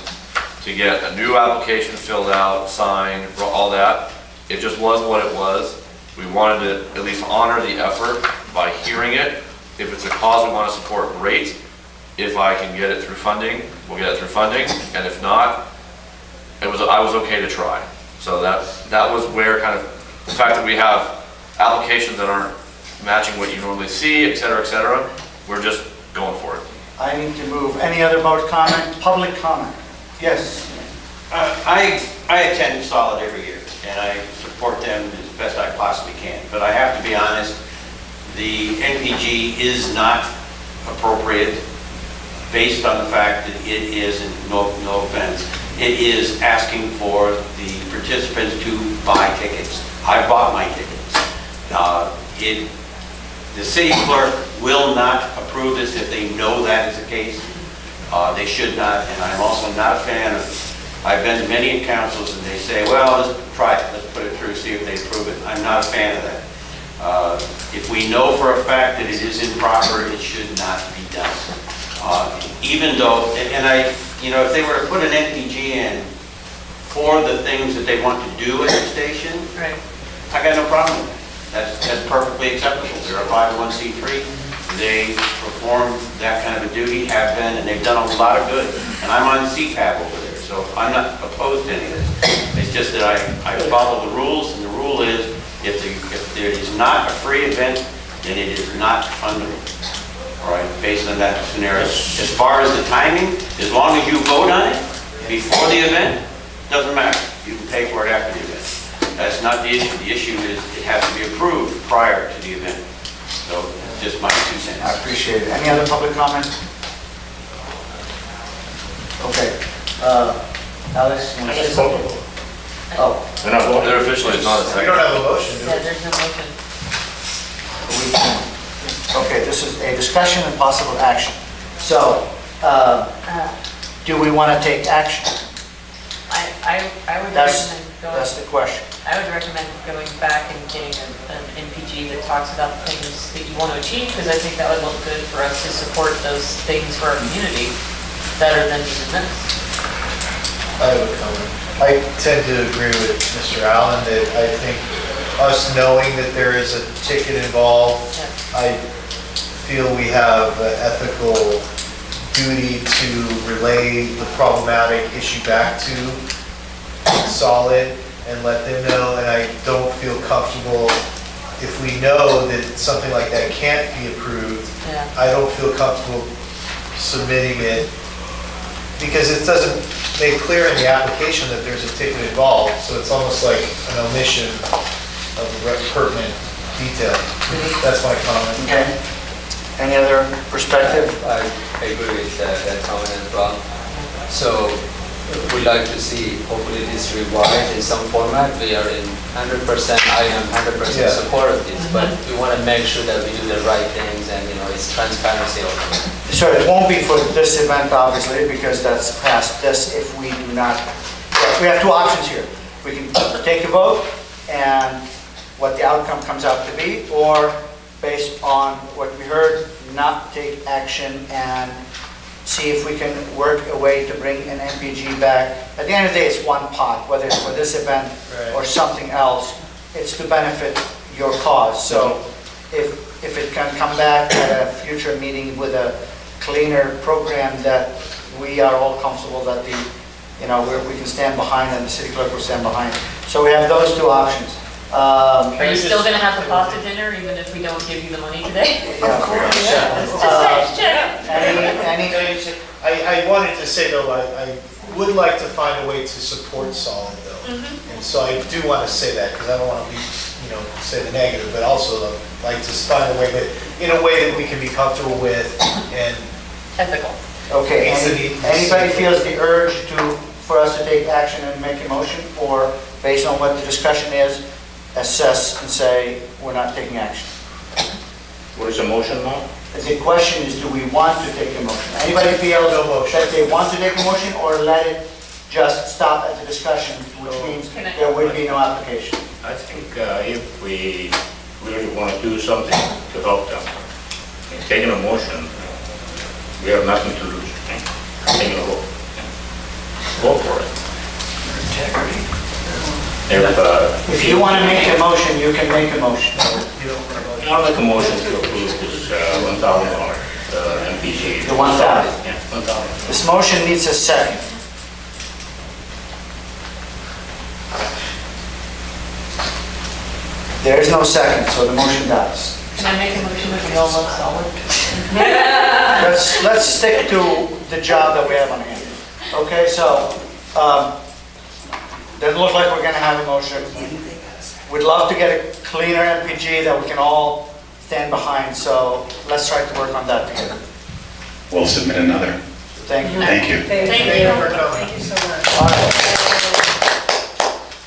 to get a new application filled out, signed, all that. It just was what it was. We wanted to at least honor the effort by hearing it. If it's a cause we want to support, great. If I can get it through funding, we'll get it through funding. And if not, I was okay to try. So that was where kind of the fact that we have applications that aren't matching what you normally see, et cetera, we're just going for it. I need to move. Any other board comment? Public comment? Yes. I attend Solid every year, and I support them as best I possibly can. But I have to be honest, the NPG is not appropriate based on the fact that it is, and no offense, it is asking for the participants to buy tickets. I bought my tickets. The city clerk will not approve this if they know that is the case. They should not, and I'm also not a fan of, I've been to many councils and they say, well, let's try it, let's put it through, see if they approve it. I'm not a fan of that. If we know for a fact that it is improper, it should not be done. Even though, if they were to put an NPG in for the things that they want to do at the station, Right. I got no problem with that. That's perfectly acceptable. They're a 501c3. They perform that kind of a duty, have been, and they've done a lot of good. And I'm on CPAP over there, so I'm not opposed to any of this. It's just that I follow the rules, and the rule is if there is not a free event, then it is not fundable. All right, based on that scenario. As far as the timing, as long as you vote on it before the event, doesn't matter. You can pay for it after the event. That's not the issue. The issue is it has to be approved prior to the event. So just my 2 cents. I appreciate it. Any other public comment? Okay. Alice, you want to say something? Oh. They're officially not a second. We don't have a motion, do we? Yeah, there's no motion. Okay, this is a discussion and possible action. So, do we want to take action? I would That's recommend going. the question. I would recommend going back and getting an NPG that talks about the things that you want to achieve, because I think that would look good for us to support those things for our community better than even this. I have a comment. I tend to agree with Mr. Allen that I think us knowing that there is a ticket involved, I feel we have an ethical duty to relay the problematic issue back to Solid and let them know, and I don't feel comfortable if we know that something like that can't be approved. I don't feel comfortable submitting it because it doesn't make clear in the application that there's a ticket involved, so it's almost like an omission of a pertinent detail. That's my comment. Okay. Any other perspective? I agree with that comment as well. So we'd like to see, hopefully this revised in some format. We are in 100%, I am 100% support of this, but we want to make sure that we do the right things and, it's transparency ultimately. So it won't be for this event, obviously, because that's past this if we do not, we have two options here. We can take a vote and what the outcome comes out to be, or based on what we heard, not take action and see if we can work a way to bring an MPG back. At the end of the day, it's one pot, whether it's for this event or something else. It's to benefit your cause. So if it can come back at a future meeting with a cleaner program that we are all comfortable that we can stand behind and the city clerk will stand behind. So we have those two options. Are you still going to have the pasta dinner even if we don't give you the money today? Of course. I wanted to say though, I would like to find a way to support Solid though. And so I do want to say that because I don't want to be, say the negative, but also like to find a way that, in a way that we can be comfortable with and ethical. Okay, anybody feels the urge for us to take action and make a motion, or based on what the discussion is, assess and say, we're not taking action? What is the motion now? The question is, do we want to take a motion? Anybody feels that they want to take a motion, or let it just stop at the discussion, which means there would be no application? I think if we really want to do something to help them, taking a motion, we have nothing to lose. Taking a vote. Go for it. If you want to make a motion, you can make a motion. I'll make a motion to approve this $1,000 MPG. The 1,000? Yeah, 1,000. This motion needs a second. There is no second, so the motion dies. Can I make a motion that we all love Solid? Let's stick to the job that we have on hand. Okay, so doesn't look like we're going to have a motion. We'd love to get a cleaner MPG that we can all stand behind, so let's try to work on that together. We'll submit another. Thank you. Thank you. Thank you. Thank you so much. All right.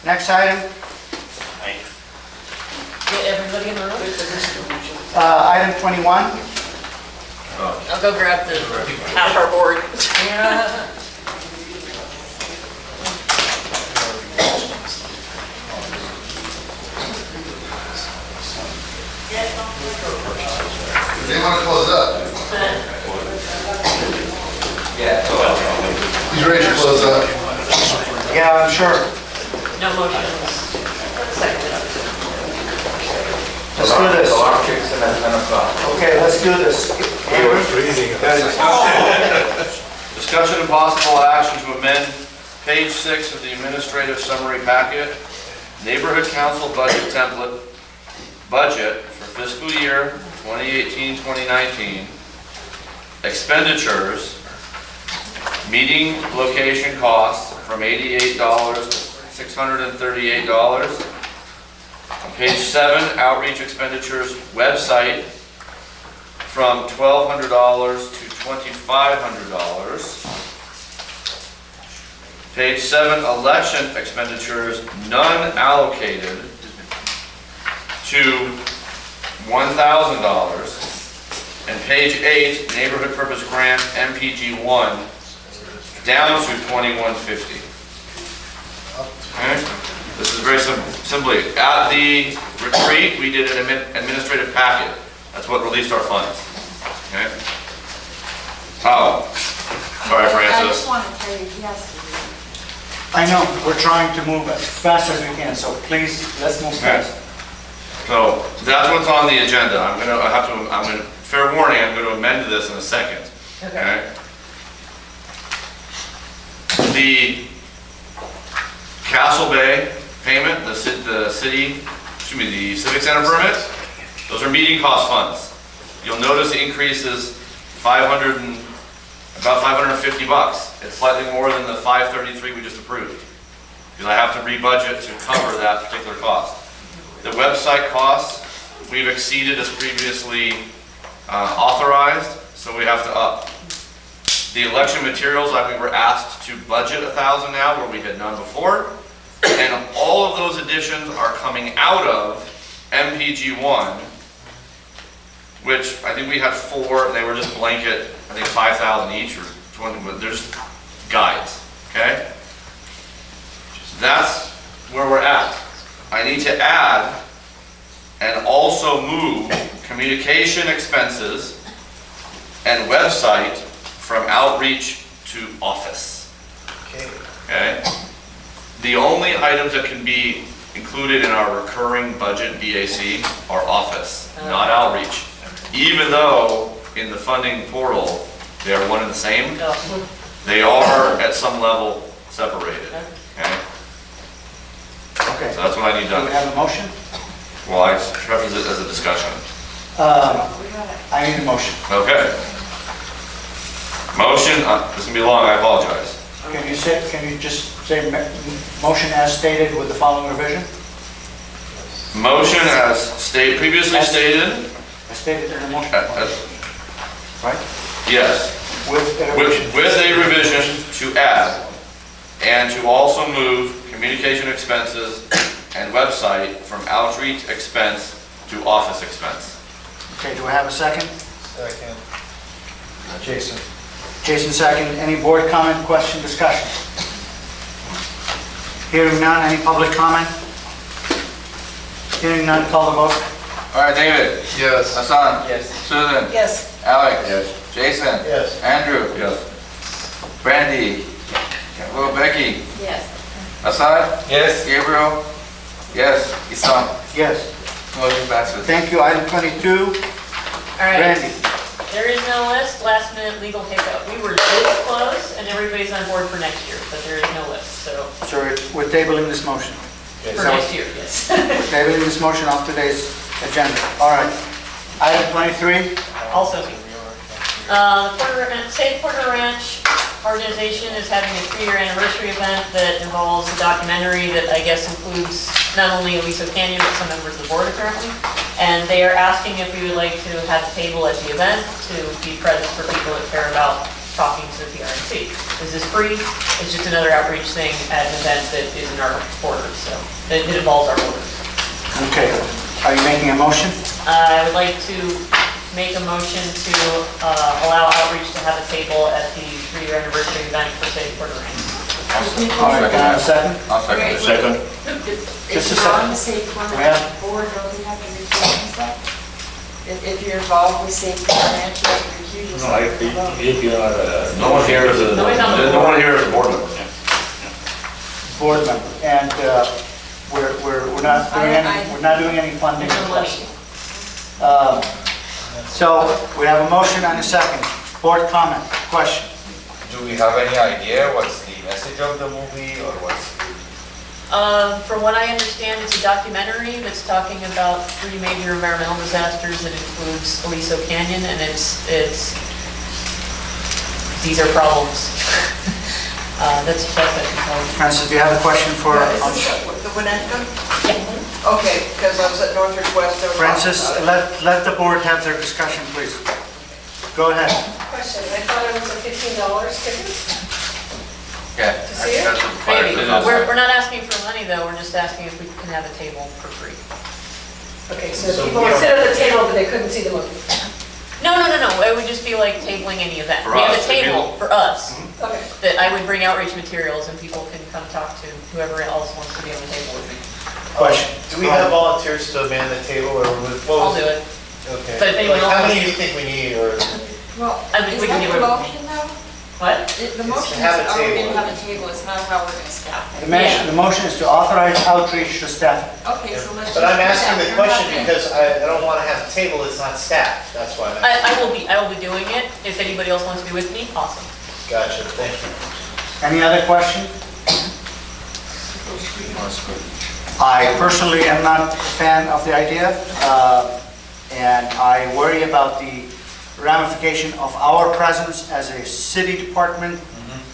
Next item. Get everybody in the room? Item 21. I'll go grab the half our board. They want to close up. He's ready to close up. Yeah, I'm sure. No motion. Let's do this. Alarm kicks in at 10 o'clock. Okay, let's do this. Discussion and possible action to amend page 6 of the administrative summary packet, neighborhood council budget template, budget for fiscal year 2018-2019, expenditures, meeting location costs from $88 to $638. On page 7, outreach expenditures, website from $1,200 to $2,500. Page 7, election expenditures, none allocated to $1,000. And page 8, neighborhood purpose grant, MPG 1, down to $2,150. Okay? This is very simply, at the retreat, we did an administrative packet. That's what released our funds. Okay? Oh, sorry, I Francis. just want to tell you, yes. I know, we're trying to move as fast as we can, so please, let's move fast. So that's what's on the agenda. I'm gonna, fair warning, I'm gonna amend this in a second. Okay. The Castle Bay payment, the Civic Center permit, those are meeting cost funds. You'll notice the increase is about $550. It's slightly more than the $533 we just approved, because I have to rebudget to cover that particular cost. The website costs, we've exceeded as previously authorized, so we have to up. The election materials, we were asked to budget 1,000 now, where we had none before. And all of those additions are coming out of MPG1, which I think we had 4, and they were just blanket, I think 5,000 each or 20, but they're just guides, okay? That's where we're at. I need to add and also move communication expenses and website from outreach to office. Okay? The only items that can be included in our recurring budget BAC are office, not outreach. Even though in the funding portal, they are one and the same, they are at some level separated. Okay? Okay. So that's what I need Do done. we have a motion? Well, I preface it as a discussion. I need a motion. Okay. Motion, this is gonna be long, I apologize. Can you just say motion as stated with the following revision? Motion as previously stated. As stated in the motion. Right? Yes. With a With a revision to add and to also move communication expenses and website from outreach expense to office expense. Okay, do I have a second? Second. Jason. Jason, second. Any board comment, question, discussion? Hearing none, any public comment? Hearing none, call the vote. All right, David? Yes. Hassan? Yes. Susan? Yes. Alex? Yes. Jason? Yes. Andrew? Yes. Brandy? Well, Becky? Yes. Hassan? Yes. Gabriel? Yes. Isam? Yes. Motion passes. Thank you. Item 22, All right. Randy. There is no list, last minute legal hiccup. We were this close and everybody's on board for next year, but there is no list, so So we're tabling this motion. for next year, yes. We're tabling this motion off today's agenda. All right. Item 23, Also, State Porter Ranch organization is having a 3-year anniversary event that involves a documentary that I guess includes not only Aliso Canyon, but some members of the board apparently. And they are asking if we would like to have a table at the event to be present for people that care about talking to the PRNC. This is free, it's just another outreach thing at an event that is in our borders, so it involves our borders. okay. Are you making a motion? I would like to make a motion to allow outreach to have a table at the 3-year anniversary event for State Porter Ranch. All right, can I have a second? I'll second it. Second. Just a If you're on second. the Safe Porter We have- Ranch board, don't you have to recuse yourself? If you're involved with Safe Porter Ranch, you have to recuse No, yourself. if you are, No one here is a, no one here is a board member. Board member. And we're not doing any funding. No money. So we have a motion and a second. Board comment, question. Do we have any idea what's the message of the movie or what's? From what I understand, it's a documentary that's talking about 3 major environmental disasters that includes Aliso Canyon, and these are problems. That's the best I can tell you. Francis, do you have a question for? The Winnetka? Okay, because I was at Northridge West. they were talking Francis, about it. let the board have their discussion, please. Go ahead. Question, I thought it was a $15 ticket Yeah. to see it? Maybe. We're not asking for money, though, we're just asking if we can have a table for free. Okay, so people would sit at the table, but they couldn't see the movie. No, it would just be like tabling any event. For We have us, a table for us, Okay. that I would bring outreach materials and people can come talk to whoever else wants to be on the table with me. Question. Do we have volunteers to man the table or I'll do it. Okay. But if anyone Like, how else- many do you think we need or? Well, I mean, is we can that give the it- motion though? What? The motion is, have a are we table. gonna have a table, it's not how we're gonna staff it. The motion is to authorize outreach to staff. Okay, so let's. But I'm just asking the turn question that in. because I don't want to have a table that's not staffed, that's why I'm asking. I will be doing it. If anybody else wants to be with me, awesome. Gotcha, thank you. Any other question? I personally am not a fan of the idea, and I worry about the ramification of our presence as a city department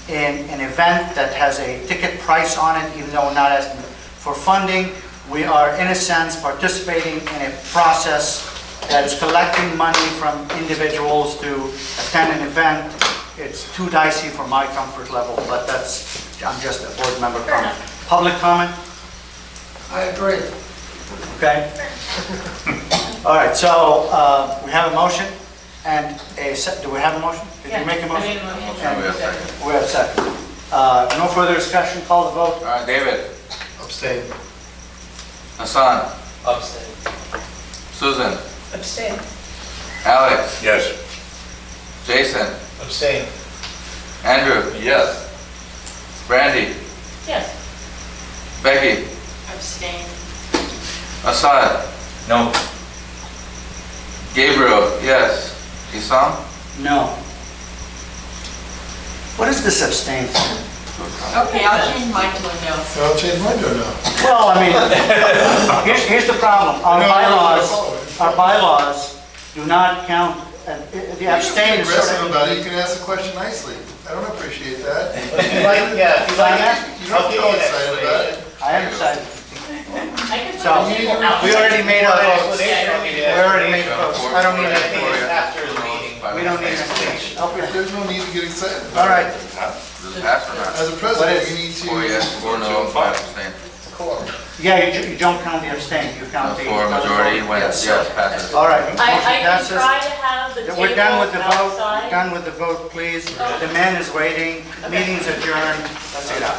in an event that has a ticket price on it, even though we're not asking for funding. We are, in a sense, participating in a process that is collecting money from individuals to attend an event. It's too dicey for my comfort level, but I'm just a board member comment. Public comment? I agree. Okay. All right, so we have a motion and do we have a motion? Did you make a motion? Motion, we have second. We have a second. No further discussion, call the vote. All right, David, Abstain. Hassan, Abstain. Susan, Abstain. Alex, Yes. Jason, Abstain. Andrew, Yes. Brandy, Yes. Becky, Abstain. Assad, No. Gabriel, yes. Isam? No. What is this abstain for? Okay, I'll change mine to a no. I'll change mine to a no. Well, I mean, here's the problem. Our No, bylaws do not count, the abstain is sort Aggressive of... about it, you can ask the question nicely. I don't appreciate that. But if you like, yeah, if you like, You don't I'll get give all you an excited about it. explanation. I am excited. I can put So, the table out. we already made our votes. Explanation, I'll give you We an already made explanation. votes. I don't need I think anything. it's after the meeting. We don't need anything. Okay. There's no need to get excited. All right. Does it pass or not? As a president, you need to. 4 yes, 4 no, 5 abstain. Yeah, you don't count the abstain, you count the... For majority, when Yes. yes, passes. All right, motion I can passes. try to have the table We're done with the vote. outside. Done with the vote, please. The man is waiting. Meeting's adjourned. Let's get out.